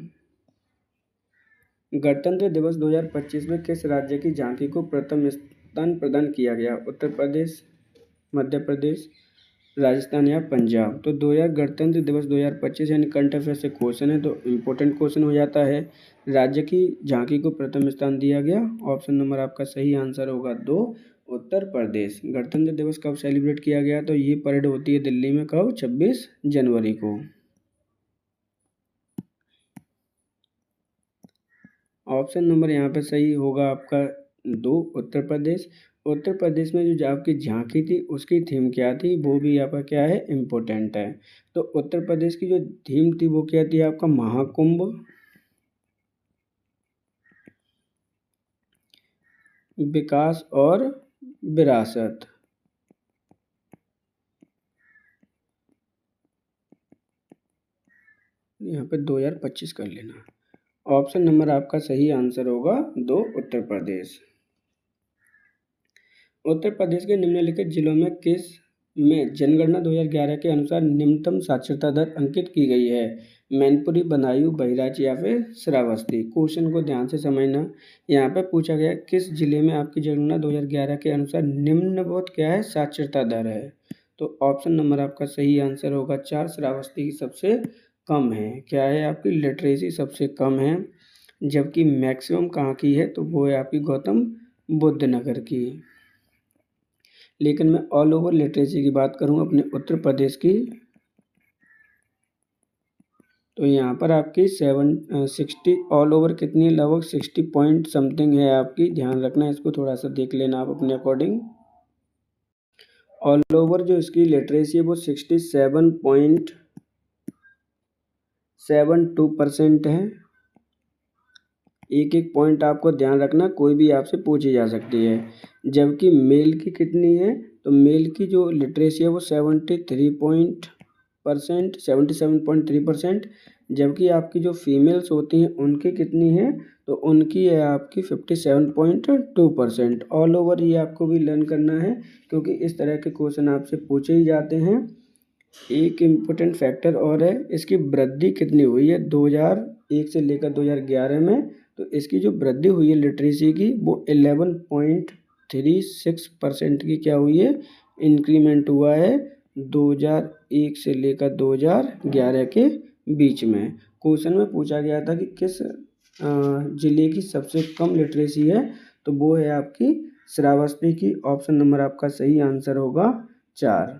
गणतंत्र दिवस 2025 में किस राज्य की झांकी को प्रथम स्थान प्रदान किया गया? उत्तर प्रदेश, मध्य प्रदेश, राजस्थान या पंजाब। तो 2000 गणतंत्र दिवस 2025 यानी करंट अफेयर से क्वेश्चन है, तो इम्पोर्टेंट क्वेश्चन हो जाता है। राज्य की झांकी को प्रथम स्थान दिया गया। ऑप्शन नंबर आपका सही आंसर होगा 2, उत्तर प्रदेश। गणतंत्र दिवस कब सेलिब्रेट किया गया? तो ये परेड होती है दिल्ली में कब? 26 जनवरी को। ऑप्शन नंबर यहाँ पे सही होगा आपका 2, उत्तर प्रदेश। उत्तर प्रदेश में जो आपकी झांकी थी उसकी थीम क्या थी? वो भी आपका क्या है? इम्पोर्टेंट है। तो उत्तर प्रदेश की जो थीम थी वो क्या थी आपका? महाकुंभ, विकास और विरासत। यहाँ पे 2025 कर लेना। ऑप्शन नंबर आपका सही आंसर होगा 2, उत्तर प्रदेश। उत्तर प्रदेश के निम्नलिखित जिलों में किस में जनगणना 2011 के अनुसार निम्नतम साक्षरता दर अंकित की गई है? मैनपुरी, बदायूं, बहराइच या फिर श्रावस्ती। क्वेश्चन को ध्यान से समझना। यहाँ पे पूछा गया किस जिले में आपकी जनगणना 2011 के अनुसार निम्नवत क्या है? साक्षरता दर है। तो ऑप्शन नंबर आपका सही आंसर होगा 4, श्रावस्ती की सबसे कम है। क्या है आपकी लिटरेसी सबसे कम है, जबकि मैक्सिमम कहाँ की है, तो वो है आपकी गौतम बुद्ध नगर की। लेकिन मैं ऑल ओवर लिटरेसी की बात करूँ अपने उत्तर प्रदेश की, तो यहाँ पर आपकी 60 ऑल ओवर कितनी है, लगभग 60 पॉइंट समथिंग है आपकी। ध्यान रखना, इसको थोड़ा सा देख लेना आप अपने अकॉर्डिंग। ऑल ओवर जो इसकी लिटरेसी है वो 67.72% है। एक एक पॉइंट आपको ध्यान रखना, कोई भी आपसे पूछी जा सकती है। जबकि मेल की कितनी है, तो मेल की जो लिटरेसी है वो 77.3%, जबकि आपकी जो फीमेल्स होती हैं उनकी कितनी है, तो उनकी है आपकी 57.2%। ऑल ओवर ये आपको भी लर्न करना है, क्योंकि इस तरह के क्वेश्चन आपसे पूछे ही जाते हैं। एक इम्पोर्टेंट फैक्टर और है, इसकी वृद्धि कितनी हुई है 2001 से लेकर 2011 में, तो इसकी जो वृद्धि हुई है लिटरेसी की वो 11.36% की क्या हुई है, इंक्रीमेंट हुआ है 2001 से लेकर 2011 के बीच में। क्वेश्चन में पूछा गया था कि किस जिले की सबसे कम लिटरेसी है, तो वो है आपकी श्रावस्ती की। ऑप्शन नंबर आपका सही आंसर होगा 4।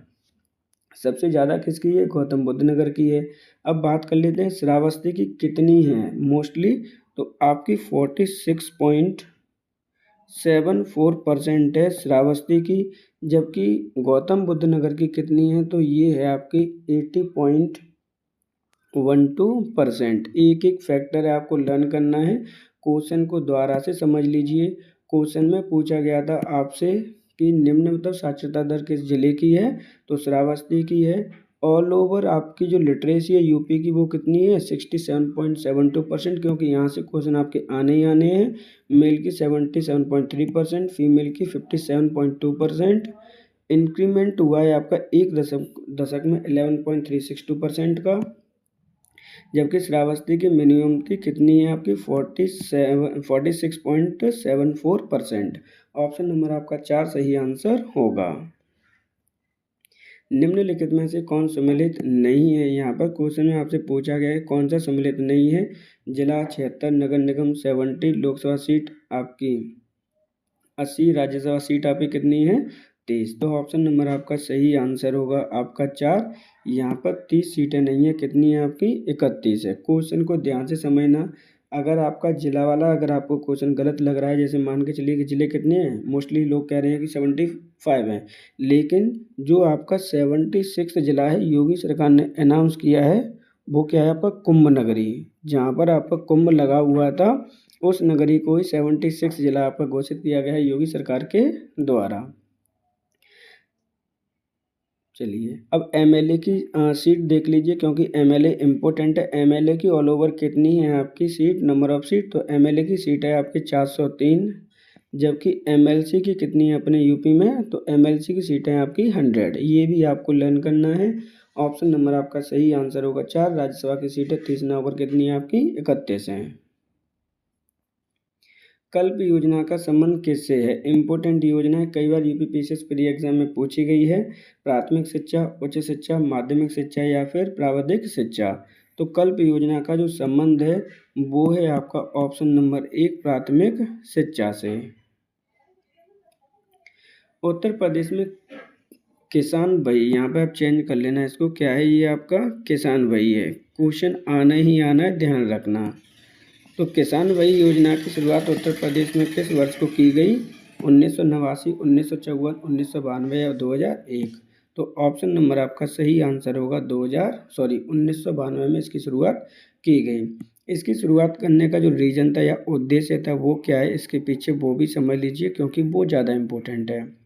सबसे ज़्यादा किसकी है, गौतम बुद्ध नगर की है। अब बात कर लेते हैं श्रावस्ती की कितनी है मोस्टली, तो आपकी 46.74% है श्रावस्ती की, जबकि गौतम बुद्ध नगर की कितनी है, तो ये है आपकी 80.12%। एक एक फैक्टर है आपको लर्न करना है। क्वेश्चन को दोबारा से समझ लीजिए। क्वेश्चन में पूछा गया था आपसे कि निम्नतम साक्षरता दर किस जिले की है, तो श्रावस्ती की है। ऑल ओवर आपकी जो लिटरेसी है यूपी की वो कितनी है, 67.72%, क्योंकि यहाँ से क्वेश्चन आपके आने ही आने हैं। मेल की 77.3%, फीमेल की 57.2%। इंक्रीमेंट हुआ है आपका एक दशक में 11.362% का, जबकि श्रावस्ती की मिनिमम थी कितनी है आपकी 46.74%। ऑप्शन नंबर आपका 4 सही आंसर होगा। निम्नलिखित में से कौन सम्मिलित नहीं है, यहाँ पर क्वेश्चन में आपसे पूछा गया है कौन सा सम्मिलित नहीं है। जिला 76, नगर निगम 70, लोकसभा सीट आपकी 80, राज्यसभा सीट आपकी कितनी है 30। तो ऑप्शन नंबर आपका सही आंसर होगा आपका 4। यहाँ पर 30 सीटें नहीं है, कितनी है आपकी 31 है। क्वेश्चन को ध्यान से समझना। अगर आपका जिला वाला अगर आपको क्वेश्चन गलत लग रहा है, जैसे मान के चलिए कि जिले कितने हैं, मोस्टली लोग कह रहे हैं कि 75 हैं, लेकिन जो आपका 76 जिला है योगी सरकार ने अनाउंस किया है वो क्या है आपका कुंभ नगरी, जहाँ पर आपका कुंभ लगा हुआ था उस नगरी को ही 76 जिला आपका घोषित किया गया है योगी सरकार के द्वारा। चलिए अब एमएलए की सीट देख लीजिए, क्योंकि एमएलए इम्पोर्टेंट है। एमएलए की ऑल ओवर कितनी है आपकी सीट, नंबर ऑफ सीट, तो एमएलए की सीट है आपकी 403, जबकि एमएलसी की कितनी है अपने यूपी में, तो एमएलसी की सीट है आपकी 100। ये भी आपको लर्न करना है। ऑप्शन नंबर आपका सही आंसर होगा 4। राज्यसभा की सीटें 30 नंबर कितनी है आपकी 31 है। कल्प योजना का संबंध किससे है, इम्पोर्टेंट योजना है, कई बार यूपीपीसीएस प्री एग्जाम में पूछी गई है। प्राथमिक शिक्षा, उच्च शिक्षा, माध्यमिक शिक्षा या फिर प्राविधिक शिक्षा। तो कल्प योजना का जो संबंध है वो है आपका ऑप्शन नंबर 1 प्राथमिक शिक्षा से। उत्तर प्रदेश में किसान भाई, यहाँ पे आप चेंज कर लेना इसको, क्या है ये आपका किसान भाई है। क्वेश्चन आना ही आना है, ध्यान रखना। तो किसान भाई योजना की शुरुआत उत्तर प्रदेश में किस वर्ष को की गई, 1989, 1954, 1992 या 2001। तो ऑप्शन नंबर आपका सही आंसर होगा 1992 में इसकी शुरुआत की गई। इसकी शुरुआत करने का जो रीज़न था या उद्देश्य था वो क्या है इसके पीछे, वो भी समझ लीजिए, क्योंकि वो ज़्यादा इम्पोर्टेंट है।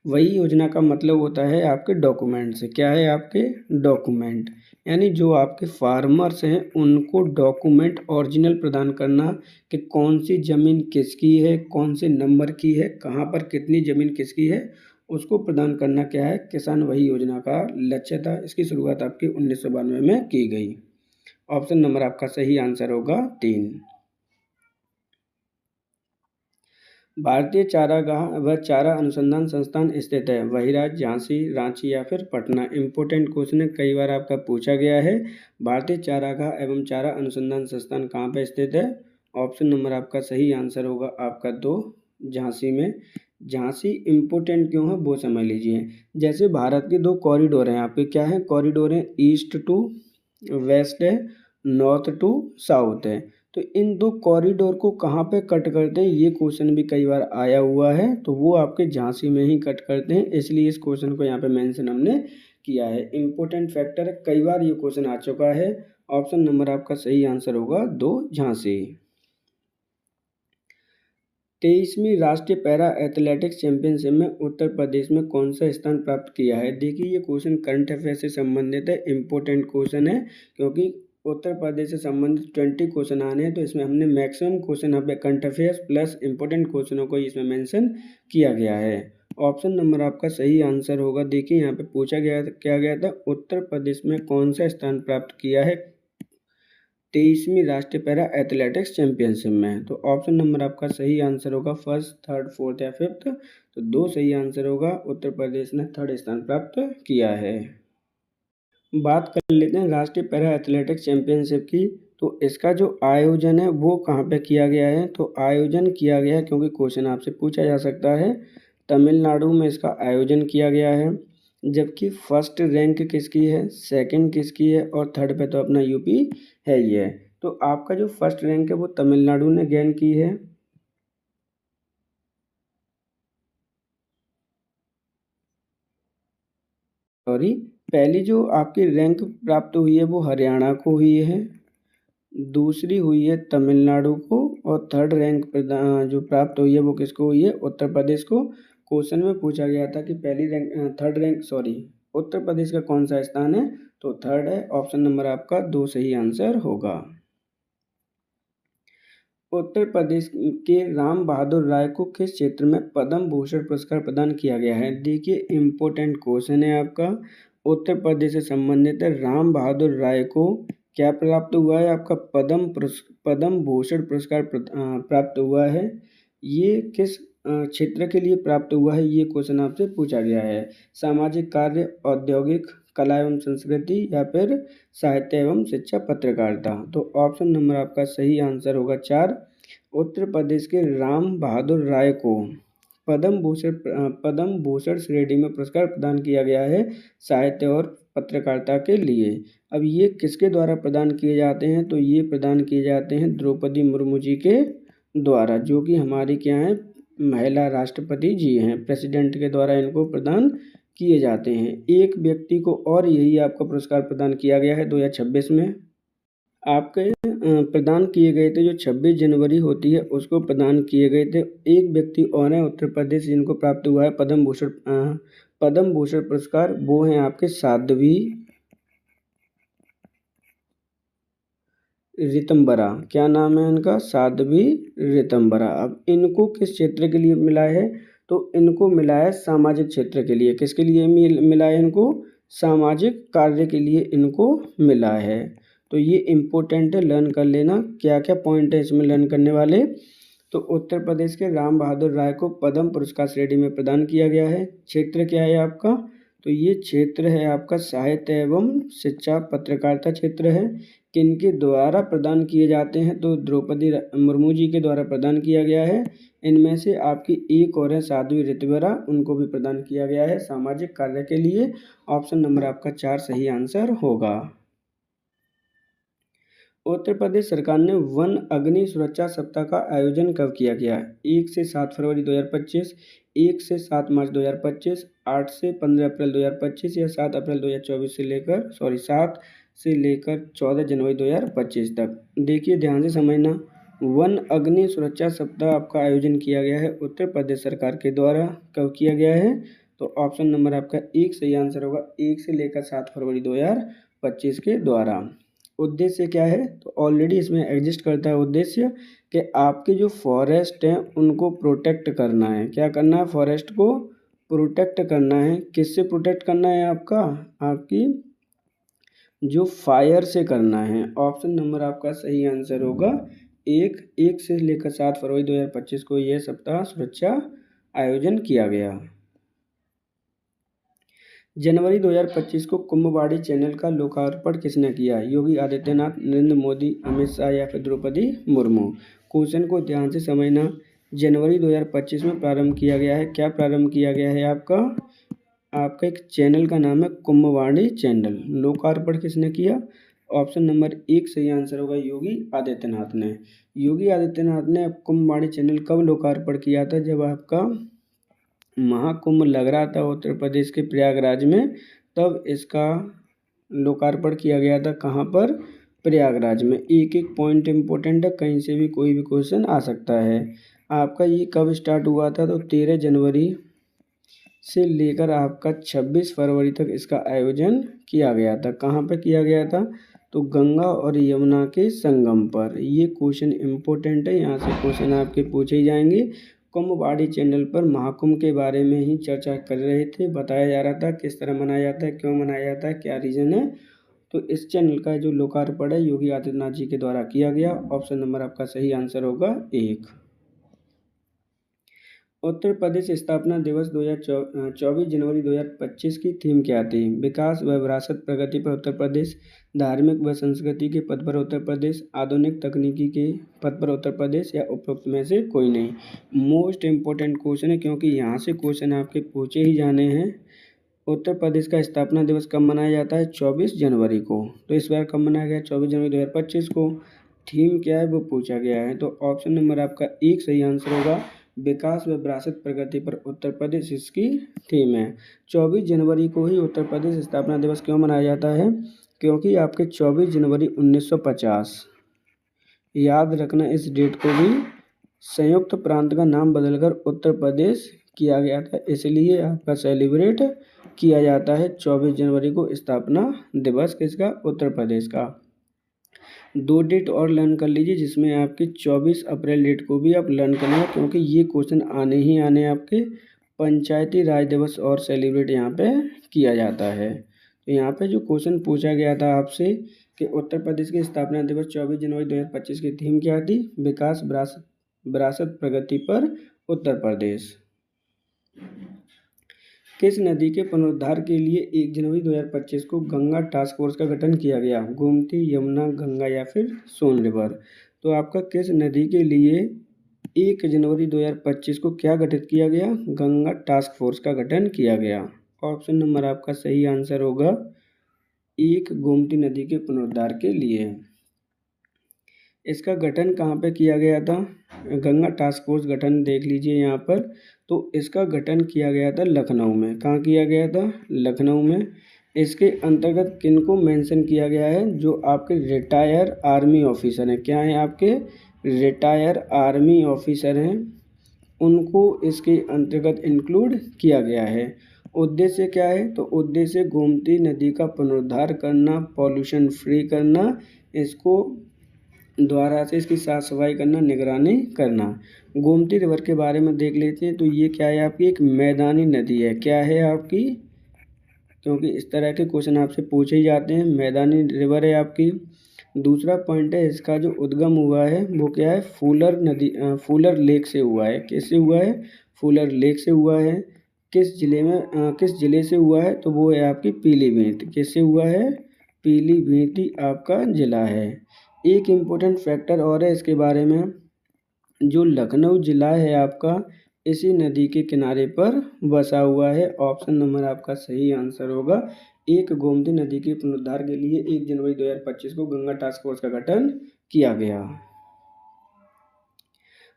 वही योजना का मतलब होता है आपके डॉक्यूमेंट से, क्या है आपके डॉक्यूमेंट, यानी जो आपके फार्मर्स हैं उनको डॉक्यूमेंट ओरिजिनल प्रदान करना कि कौन सी ज़मीन किसकी है, कौन से नंबर की है, कहाँ पर कितनी ज़मीन किसकी है, उसको प्रदान करना क्या है किसान वही योजना का लक्ष्य था। इसकी शुरुआत आपकी 1992 में की गई। ऑप्शन नंबर आपका सही आंसर होगा 3। भारतीय चारागाह व चारा अनुसंधान संस्थान स्थित है? वहीराज, झांसी, रांची या फिर पटना? इम्पोर्टेंट क्वेश्चन है, कई बार आपका पूछा गया है। भारतीय चारागाह एवं चारा अनुसंधान संस्थान कहाँ पे स्थित है? ऑप्शन नंबर आपका सही आंसर होगा आपका 2, झांसी में। झांसी इम्पोर्टेंट क्यों है वो समझ लीजिए। जैसे भारत के 2 कॉरिडोर हैं आपके, क्या है कॉरिडोर है, ईस्ट टू वेस्ट है, नॉर्थ टू साउथ है। तो इन 2 कॉरिडोर को कहाँ पे कट करते हैं, ये क्वेश्चन भी कई बार आया हुआ है। तो वो आपके झांसी में ही कट करते हैं, इसलिए इस क्वेश्चन को यहाँ पे मेंशन हमने किया है। इम्पोर्टेंट फैक्टर है, कई बार ये क्वेश्चन आ चुका है। ऑप्शन नंबर आपका सही आंसर होगा 2, झांसी। 23वीं राष्ट्रीय पैरा एथलेटिक्स चैंपियनशिप में उत्तर प्रदेश में कौन सा स्थान प्राप्त किया है? देखिए ये क्वेश्चन करंट अफेयर से संबंधित है, इम्पोर्टेंट क्वेश्चन है, क्योंकि उत्तर प्रदेश से संबंधित 20 क्वेश्चन आने हैं। तो इसमें हमने मैक्सिमम क्वेश्चन यहाँ पे करंट अफेयर्स प्लस इंपॉर्टेंट क्वेश्चनों को इसमें मेंशन किया गया है। ऑप्शन नंबर आपका सही आंसर होगा। देखिए यहाँ पे पूछा गया क्या गया था, उत्तर प्रदेश में कौन सा स्थान प्राप्त किया है 23वीं राष्ट्रीय पैरा एथलेटिक्स चैंपियनशिप में? तो ऑप्शन नंबर आपका सही आंसर होगा फर्स्ट, थर्ड, फोर्थ या फिफ्थ। तो 2 सही आंसर होगा। उत्तर प्रदेश ने 3rd स्थान प्राप्त किया है। बात कर लेते हैं राष्ट्रीय पैरा एथलेटिक्स चैंपियनशिप की। तो इसका जो आयोजन है वो कहाँ पे किया गया है? तो आयोजन किया गया है, क्योंकि क्वेश्चन आपसे पूछा जा सकता है, तमिलनाडु में इसका आयोजन किया गया है। जबकि फर्स्ट रैंक किसकी है, सेकंड किसकी है और थर्ड पे तो अपना यूपी है ही है। तो आपका जो फर्स्ट रैंक है वो तमिलनाडु ने गेन की है। सॉरी, पहली जो आपकी रैंक प्राप्त हुई है वो हरियाणा को हुई है, दूसरी हुई है तमिलनाडु को, और थर्ड रैंक जो प्राप्त हुई है वो किसको हुई है, उत्तर प्रदेश को। क्वेश्चन में पूछा गया था कि third rank sorry Uttar Pradesh का कौन सा स्थान है? तो थर्ड है। ऑप्शन नंबर आपका 2 सही आंसर होगा। उत्तर प्रदेश के राम बहादुर राय को किस क्षेत्र में पद्म भूषण पुरस्कार प्रदान किया गया है? देखिए इम्पोर्टेंट क्वेश्चन है आपका, उत्तर प्रदेश से संबंधित है। राम बहादुर राय को क्या प्राप्त हुआ है? आपका पद्म भूषण पुरस्कार प्राप्त हुआ है। ये किस क्षेत्र के लिए प्राप्त हुआ है, ये क्वेश्चन आपसे पूछा गया है। सामाजिक कार्य, औद्योगिक, कला एवं संस्कृति या फिर साहित्य एवं शिक्षा, पत्रकारिता? तो ऑप्शन नंबर आपका सही आंसर होगा 4। उत्तर प्रदेश के राम बहादुर राय को पद्म भूषण श्रेणी में पुरस्कार प्रदान किया गया है साहित्य और पत्रकारिता के लिए। अब ये किसके द्वारा प्रदान किए जाते हैं? तो ये प्रदान किए जाते हैं द्रौपदी मुर्मू जी के द्वारा, जो कि हमारी क्या है, महिला राष्ट्रपति जी हैं। प्रेसिडेंट के द्वारा इनको प्रदान किए जाते हैं। एक व्यक्ति को और यही आपका पुरस्कार प्रदान किया गया है 2026 में। आपके प्रदान किए गए थे, जो 26 जनवरी होती है उसको प्रदान किए गए थे। एक व्यक्ति और हैं उत्तर प्रदेश जिनको प्राप्त हुआ है पद्म भूषण पुरस्कार, वो हैं आपके साध्वी रितंबरा। क्या नाम है इनका? साध्वी रितंबरा। अब इनको किस क्षेत्र के लिए मिला है? तो इनको मिला है सामाजिक क्षेत्र के लिए। किसके लिए मिला है इनको? सामाजिक कार्य के लिए इनको मिला है। तो ये इम्पोर्टेंट है, लर्न कर लेना क्या क्या पॉइंट है इसमें लर्न करने वाले। तो उत्तर प्रदेश के राम बहादुर राय को पद्म पुरस्कार श्रेणी में प्रदान किया गया है। क्षेत्र क्या है आपका? तो ये क्षेत्र है आपका साहित्य एवं शिक्षा पत्रकारिता क्षेत्र है। किनके द्वारा प्रदान किए जाते हैं? तो द्रौपदी मुर्मू जी के द्वारा प्रदान किया गया है। इनमें से आपकी एक और है साध्वी रितंबरा, उनको भी प्रदान किया गया है सामाजिक कार्य के लिए। ऑप्शन नंबर आपका 4 सही आंसर होगा। उत्तर प्रदेश सरकार ने वन अग्नि सुरक्षा सप्ताह का आयोजन कब किया गया? 1 से 7 फरवरी 2025, 1 से 7 मार्च 2025, 8 से 15 अप्रैल 2025 या 7 अप्रैल 2024 से लेकर 7 से लेकर 14 जनवरी 2025 तक। देखिए ध्यान से समझना, वन अग्नि सुरक्षा सप्ताह आपका आयोजन किया गया है उत्तर प्रदेश सरकार के द्वारा। कब किया गया है? तो ऑप्शन नंबर आपका 1 सही आंसर होगा, 1 से लेकर 7 फरवरी 2025 के द्वारा। उद्देश्य क्या है? तो ऑलरेडी इसमें एग्जिस्ट करता है उद्देश्य कि आपके जो फॉरेस्ट हैं उनको प्रोटेक्ट करना है। क्या करना है? फॉरेस्ट को प्रोटेक्ट करना है। किससे प्रोटेक्ट करना है? आपकी जो फायर से करना है। ऑप्शन नंबर आपका सही आंसर होगा एक से लेकर 7 फरवरी 2025 को यह सप्ताह सुरक्षा आयोजन किया गया। जनवरी 2025 को कुंभवाड़ी चैनल का लोकार्पण किसने किया? योगी आदित्यनाथ, नरेंद्र मोदी, अमित शाह या फिर द्रौपदी मुर्मू। क्वेश्चन को ध्यान से समझना। जनवरी 2025 में प्रारंभ किया गया है। क्या प्रारंभ किया गया है? आपका एक चैनल का नाम है कुंभवाड़ी चैनल। लोकार्पण किसने किया? ऑप्शन नंबर 1 सही आंसर होगा योगी आदित्यनाथ ने। योगी आदित्यनाथ ने कुंभवाड़ी चैनल कब लोकार्पण किया था? जब आपका महाकुंभ लग रहा था उत्तर प्रदेश के प्रयागराज में, तब इसका लोकार्पण किया गया था। कहाँ पर? प्रयागराज में। एक एक पॉइंट इम्पोर्टेंट है, कहीं से भी कोई भी क्वेश्चन आ सकता है। आपका ये कब स्टार्ट हुआ था? तो 13 जनवरी से लेकर आपका 26 फरवरी तक इसका आयोजन किया गया था। कहाँ पर किया गया था? तो गंगा और यमुना के संगम पर। ये क्वेश्चन इम्पोर्टेंट है, यहाँ से क्वेश्चन आपके पूछे ही जाएंगे। कुंभवाड़ी चैनल पर महाकुंभ के बारे में ही चर्चा कर रहे थे, बताया जा रहा था किस तरह मनाया जाता है, क्यों मनाया जाता है, क्या रीज़न है। तो इस चैनल का जो लोकार्पण है योगी आदित्यनाथ जी के द्वारा किया गया। ऑप्शन नंबर आपका सही आंसर होगा 1। उत्तर प्रदेश स्थापना दिवस 24 जनवरी 2025 की थीम क्या थी? विकास व विरासत प्रगति पर उत्तर प्रदेश, धार्मिक व संस्कृति के पद पर उत्तर प्रदेश, आधुनिक तकनीकी के पद पर उत्तर प्रदेश या उपरोक्त में से कोई नहीं। मोस्ट इम्पोर्टेंट क्वेश्चन है, क्योंकि यहाँ से क्वेश्चन आपके पूछे ही जाने हैं। उत्तर प्रदेश का स्थापना दिवस कब मनाया जाता है? 24 जनवरी को। तो इस बार कब मनाया गया? 24 जनवरी 2025 को। थीम क्या है वो पूछा गया है। तो ऑप्शन नंबर आपका 1 सही आंसर होगा। विकास व विरासत प्रगति पर उत्तर प्रदेश इसकी थीम है। 24 जनवरी को ही उत्तर प्रदेश स्थापना दिवस क्यों मनाया जाता है? क्योंकि आपके 24 जनवरी 1950, याद रखना इस डेट को भी, संयुक्त प्रांत का नाम बदलकर उत्तर प्रदेश किया गया था, इसलिए आपका सेलिब्रेट किया जाता है 24 जनवरी को स्थापना दिवस किसका? उत्तर प्रदेश का। 2 डेट और लर्न कर लीजिए, जिसमें आपकी 24 अप्रैल डेट को भी आप लर्न करना, क्योंकि ये क्वेश्चन आने ही आने आपके पंचायती राज दिवस और सेलिब्रेट यहाँ पे किया जाता है। तो यहाँ पे जो क्वेश्चन पूछा गया था आपसे कि उत्तर प्रदेश की स्थापना दिवस 24 जनवरी 2025 की थीम क्या थी? विकास विरासत प्रगति पर उत्तर प्रदेश। किस नदी के पुनरुद्धार के लिए 1 जनवरी 2025 को गंगा टास्क फोर्स का गठन किया गया? गोमती, यमुना, गंगा या फिर सोन रिवर। तो आपका किस नदी के लिए 1 जनवरी 2025 को क्या गठित किया गया? गंगा टास्क फोर्स का गठन किया गया। ऑप्शन नंबर आपका सही आंसर होगा 1, गोमती नदी के पुनरुद्धार के लिए। इसका गठन कहाँ पे किया गया था? गंगा टास्क फोर्स गठन देख लीजिए यहाँ पर। तो इसका गठन किया गया था लखनऊ में। कहाँ किया गया था? लखनऊ में। इसके अंतर्गत किनको मेंशन किया गया है? जो आपके रिटायर आर्मी ऑफिसर हैं। क्या हैं आपके? रिटायर आर्मी ऑफिसर हैं, उनको इसके अंतर्गत इंक्लूड किया गया है। उद्देश्य क्या है? तो उद्देश्य गोमती नदी का पुनरुद्धार करना, पॉल्यूशन फ्री करना, इसको द्वारा से इसकी साफ सफाई करना, निगरानी करना। गोमती रिवर के बारे में देख लेते हैं। तो ये क्या है आपकी? एक मैदानी नदी है। क्या है आपकी? क्योंकि इस तरह के क्वेश्चन आपसे पूछे ही जाते हैं। मैदानी रिवर है आपकी। दूसरा पॉइंट है, इसका जो उद्गम हुआ है वो क्या है? फूलर लेक से हुआ है। किससे हुआ है? फूलर लेक से हुआ है। किस जिले से हुआ है? तो वो है आपकी पीलीभीत। किससे हुआ है? पीलीभीत आपका जिला है। एक इम्पोर्टेंट फैक्टर और है इसके बारे में, जो लखनऊ जिला है आपका इसी नदी के किनारे पर बसा हुआ है। ऑप्शन नंबर आपका सही आंसर होगा 1, गोमती नदी के पुनरुद्धार के लिए 1 जनवरी 2025 को गंगा टास्क फोर्स का गठन किया गया।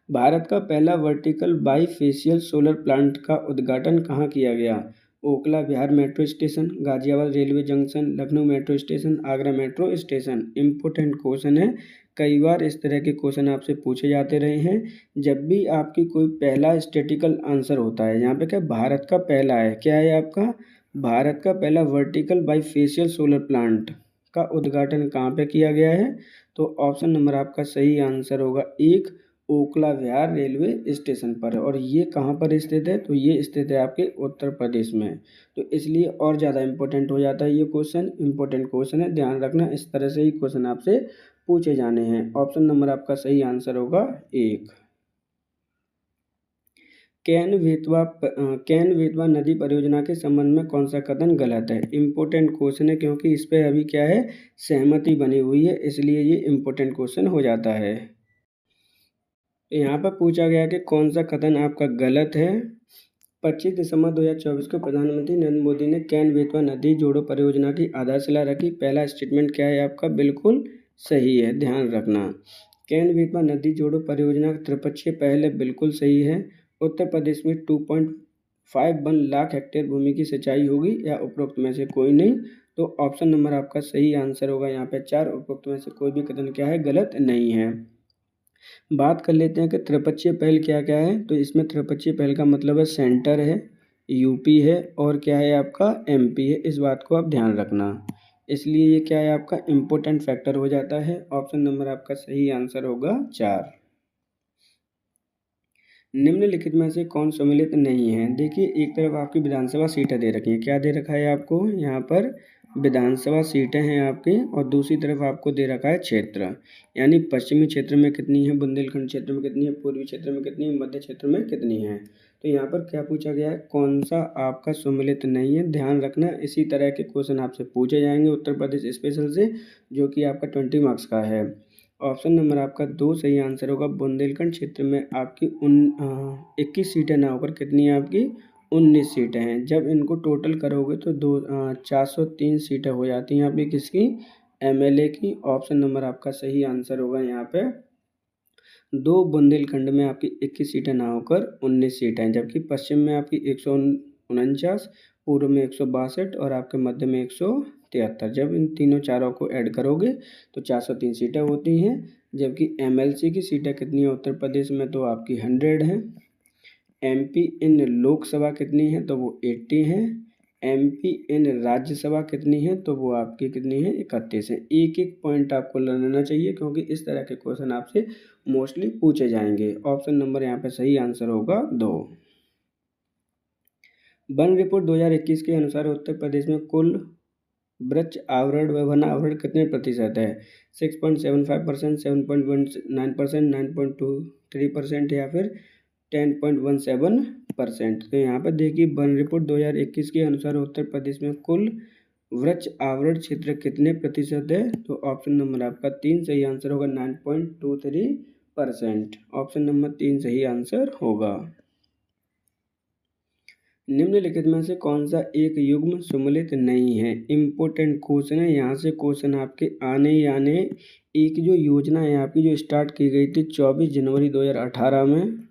भारत का पहला वर्टिकल बाईफेशियल सोलर प्लांट का उद्घाटन कहाँ किया गया? Okhla Bihar metro station, Ghaziabad railway junction, Lucknow metro station, Agra metro station. Important question है, कई बार इस तरह के क्वेश्चन आपसे पूछे जाते रहे हैं। जब भी आपकी कोई पहला स्टैटिकल आंसर होता है, यहाँ पे क्या भारत का पहला है? क्या है आपका? भारत का पहला वर्टिकल बाईफेशियल सोलर प्लांट का उद्घाटन कहाँ पे किया गया है? तो ऑप्शन नंबर आपका सही आंसर होगा 1, ओखला विहार रेलवे स्टेशन पर। और ये कहाँ पर स्थित है? तो ये स्थित है आपके उत्तर प्रदेश में। तो इसलिए और ज़्यादा इम्पोर्टेंट हो जाता है ये क्वेश्चन। इम्पोर्टेंट क्वेश्चन है, ध्यान रखना। इस तरह से ही क्वेश्चन आपसे पूछे जाने हैं। ऑप्शन नंबर आपका सही आंसर होगा 1। कैन बेतवा नदी परियोजना के संबंध में कौन सा कथन गलत है? इम्पोर्टेंट क्वेश्चन है क्योंकि इस पे अभी क्या है, सहमति बनी हुई है, इसलिए ये इम्पोर्टेंट क्वेश्चन हो जाता है। यहाँ पर पूछा गया कि कौन सा कथन आपका गलत है। 25 दिसंबर 2024 को प्रधानमंत्री नरेंद्र मोदी ने कैन बेतवा नदी जोड़ो परियोजना की आधारशिला रखी। पहला स्टेटमेंट क्या है आपका? बिल्कुल सही है, ध्यान रखना। कैन बेतवा नदी जोड़ो परियोजना का त्रिपक्षीय पहल है, बिल्कुल सही है। उत्तर प्रदेश में 2.51 लाख हेक्टेयर भूमि की सिंचाई होगी या उपरोक्त में से कोई नहीं? तो ऑप्शन नंबर आपका सही आंसर होगा यहाँ पे 4। उपरोक्त में से कोई भी कथन क्या है, गलत नहीं है। बात कर लेते हैं कि त्रिपक्षीय पहल क्या क्या है। तो इसमें त्रिपक्षीय पहल का मतलब है सेंटर है, यूपी है और क्या है आपका एमपी है। इस बात को आप ध्यान रखना, इसलिए ये क्या है आपका इम्पोर्टेंट फैक्टर हो जाता है। ऑप्शन नंबर आपका सही आंसर होगा 4। निम्नलिखित में से कौन सम्मिलित नहीं है? देखिए, एक तरफ आपकी विधानसभा सीटें दे रखी हैं। क्या दे रखा है आपको? यहाँ पर विधानसभा सीटें हैं आपकी, और दूसरी तरफ आपको दे रखा है क्षेत्र, यानी पश्चिमी क्षेत्र में कितनी है, बुंदेलखंड क्षेत्र में कितनी है, पूर्वी क्षेत्र में कितनी है, मध्य क्षेत्र में कितनी है। तो यहाँ पर क्या पूछा गया है, कौन सा आपका सम्मिलित नहीं है? ध्यान रखना, इसी तरह के क्वेश्चन आपसे पूछे जाएंगे उत्तर प्रदेश स्पेशल से, जो कि आपका 20 मार्क्स का है। ऑप्शन नंबर आपका 2 सही आंसर होगा। बुंदेलखंड क्षेत्र में आपकी 21 सीटें ना होकर कितनी है आपकी 19 सीटें हैं। जब इनको टोटल करोगे तो 403 सीटें हो जाती हैं आपकी किसकी, एमएलए की। ऑप्शन नंबर आपका सही आंसर होगा यहाँ पे 2। बुंदेलखंड में आपकी 21 सीटें ना होकर 19 सीटें हैं, जबकि पश्चिम में आपकी 149, पूर्व में 162 और आपके मध्य में 173। जब इन तीनों चारों को ऐड करोगे तो 403 सीटें होती हैं। जबकि एमएलसी की सीटें कितनी है उत्तर प्रदेश में? तो आपकी 100 हैं। एमपी इन लोकसभा कितनी है? तो वो 80 हैं। एमपी इन राज्यसभा कितनी है? तो वो आपकी कितनी है? 31 है। एक एक पॉइंट आपको लेना चाहिए क्योंकि इस तरह के क्वेश्चन आपसे मोस्टली पूछे जाएंगे। ऑप्शन नंबर यहाँ पे सही आंसर होगा 2। वन रिपोर्ट 2021 के अनुसार उत्तर प्रदेश में कुल वृक्ष आवरण व वन आवरण कितने प्रतिशत है? 6.75%, 7.19%, 9.23% या फिर 10.17%। तो यहाँ पर देखिए, वन रिपोर्ट 2021 के अनुसार उत्तर प्रदेश में कुल वृक्ष आवरण क्षेत्र कितने प्रतिशत है? तो ऑप्शन नंबर आपका 3 सही आंसर होगा, 9.23%। ऑप्शन नंबर 3 सही आंसर होगा। निम्नलिखित में से कौन सा एक युग्म सम्मिलित नहीं है? इम्पोर्टेंट क्वेश्चन है, यहाँ से क्वेश्चन आपके आने ही आने। एक जो योजना है आपकी जो स्टार्ट की गई थी 24 जनवरी 2018 में,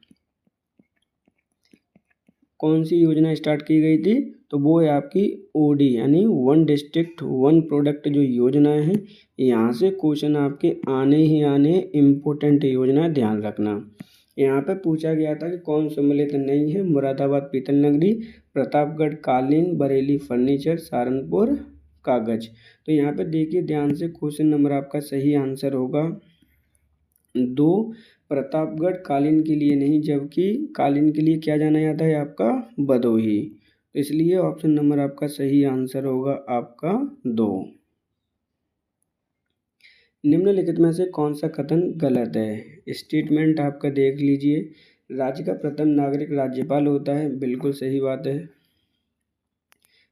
कौन सी योजना स्टार्ट की गई थी? तो वो है आपकी ओडी, यानी वन डिस्ट्रिक्ट वन प्रोडक्ट जो योजना है। यहाँ से क्वेश्चन आपके आने ही आने, इम्पोर्टेंट योजना, ध्यान रखना। यहाँ पे पूछा गया था कि कौन सम्मिलित नहीं है? मुरादाबाद पीतल नगरी, प्रतापगढ़ कालीन, बरेली फर्नीचर, सहारनपुर कागज। तो यहाँ पे देखिए ध्यान से, क्वेश्चन नंबर आपका सही आंसर होगा 2। प्रतापगढ़ कालीन के लिए नहीं, जबकि कालीन के लिए क्या जाना जाता है आपका भदोही। तो इसलिए ऑप्शन नंबर आपका सही आंसर होगा आपका 2। निम्नलिखित में से कौन सा कथन गलत है? स्टेटमेंट आपका देख लीजिए। राज्य का प्रथम नागरिक राज्यपाल होता है, बिल्कुल सही बात है।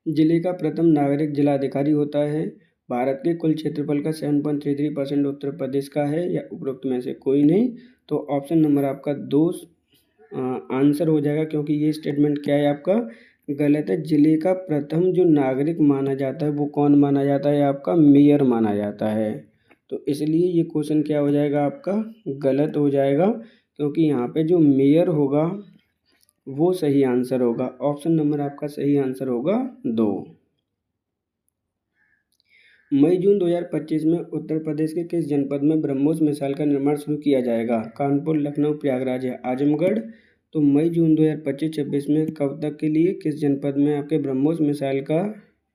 जिले का प्रथम नागरिक जिलाधिकारी होता है। भारत के कुल क्षेत्रफल का 7.33% उत्तर प्रदेश का है, या उपरोक्त में से कोई नहीं? तो ऑप्शन नंबर आपका 2 आंसर हो जाएगा, क्योंकि ये स्टेटमेंट क्या है आपका गलत है। जिले का प्रथम जो नागरिक माना जाता है वो कौन माना जाता है? आपका मेयर माना जाता है। तो इसलिए ये क्वेश्चन क्या हो जाएगा आपका गलत हो जाएगा, क्योंकि यहाँ पे जो मेयर होगा वो सही आंसर होगा। ऑप्शन नंबर आपका सही आंसर होगा 2। मई जून 2025 में उत्तर प्रदेश के किस जनपद में ब्रह्मोस मिसाइल का निर्माण शुरू किया जाएगा? कानपुर, लखनऊ, प्रयागराज या आजमगढ़? तो मई जून 2025-26 में कब तक के लिए किस जनपद में आपके ब्रह्मोस मिसाइल का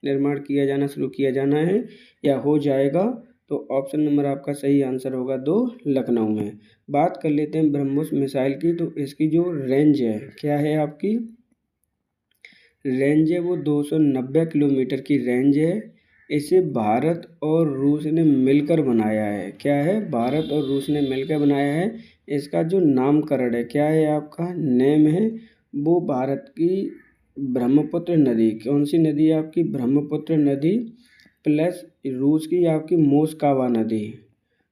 निर्माण शुरू किया जाना है या हो जाएगा? तो ऑप्शन नंबर आपका सही आंसर होगा 2, लखनऊ में। बात कर लेते हैं ब्रह्मोस मिसाइल की। तो इसकी जो रेंज है, क्या है आपकी रेंज है, वो 290 किलोमीटर की रेंज है। इसे भारत और रूस ने मिलकर बनाया है। क्या है? भारत और रूस ने मिलकर बनाया है। इसका जो नामकरण है, क्या है आपका नेम है, वो भारत की ब्रह्मपुत्र नदी, कौन सी नदी है आपकी? ब्रह्मपुत्र नदी प्लस रूस की आपकी मोस्कावा नदी,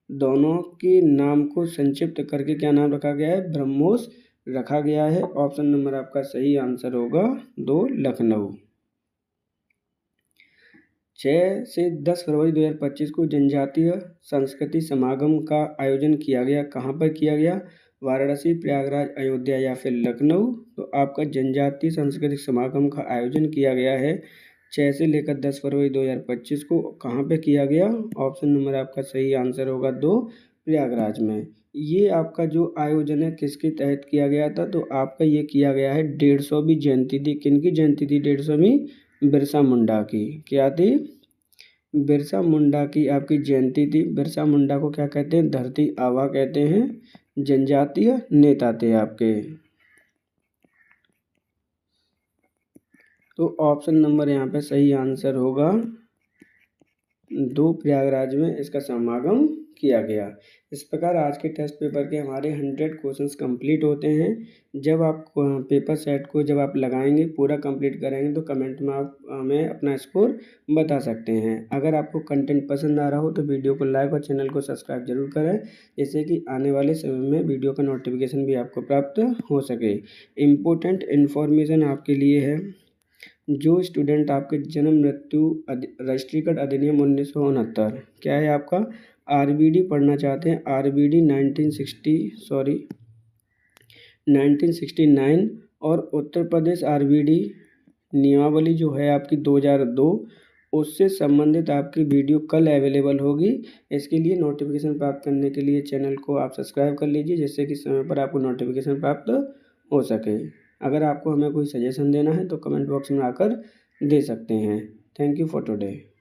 दोनों के नाम को संक्षिप्त करके क्या नाम रखा गया है? ब्रह्मोस रखा गया है। ऑप्शन नंबर आपका सही आंसर होगा 2, लखनऊ। 6 से 10 फरवरी 2025 को जनजातीय संस्कृति समागम का आयोजन किया गया। कहाँ पर किया गया? वाराणसी, प्रयागराज, अयोध्या या फिर लखनऊ। तो आपका जनजातीय सांस्कृतिक समागम का आयोजन किया गया है 6 से लेकर 10 फरवरी 2025 को। कहाँ पे किया गया? ऑप्शन नंबर आपका सही आंसर होगा 2, प्रयागराज में। ये आपका जो आयोजन है किसके तहत किया गया था? तो आपका ये किया गया है 150वीं जयंती थी। किनकी जयंती थी? 150वीं बिरसा मुंडा की। क्या थी? बिरसा मुंडा की आपकी जयंती थी। बिरसा मुंडा को क्या कहते हैं? धरती आबा कहते हैं। जनजातीय नेता थे आपके। तो ऑप्शन नंबर यहाँ पे सही आंसर होगा 2, प्रयागराज में इसका समागम किया गया। इस प्रकार आज के टेस्ट पेपर के हमारे 100 क्वेश्चंस कंप्लीट होते हैं। जब आप पेपर सेट को जब आप लगाएंगे, पूरा कंप्लीट करेंगे, तो कमेंट में आप हमें अपना स्कोर बता सकते हैं। अगर आपको कंटेंट पसंद आ रहा हो तो वीडियो को लाइक और चैनल को सब्सक्राइब जरूर करें, जिससे कि आने वाले समय में वीडियो का नोटिफिकेशन भी आपको प्राप्त हो सके। इम्पोर्टेंट इन्फॉर्मेशन आपके लिए है, जो स्टूडेंट आपके जन्म मृत्यु रजिस्ट्रीकृत अधिनियम 1969, क्या है आपका, आरबीडी पढ़ना चाहते हैं, आरबीडी 1969 और उत्तर प्रदेश आरबीडी नियमावली जो है आपकी 2002, उससे संबंधित आपकी वीडियो कल अवेलेबल होगी। इसके लिए नोटिफिकेशन प्राप्त करने के लिए चैनल को आप सब्सक्राइब कर लीजिए, जिससे कि समय पर आपको नोटिफिकेशन प्राप्त हो सके। अगर आपको हमें कोई सजेशन देना है तो कमेंट बॉक्स में आकर दे सकते हैं। Thank you for today.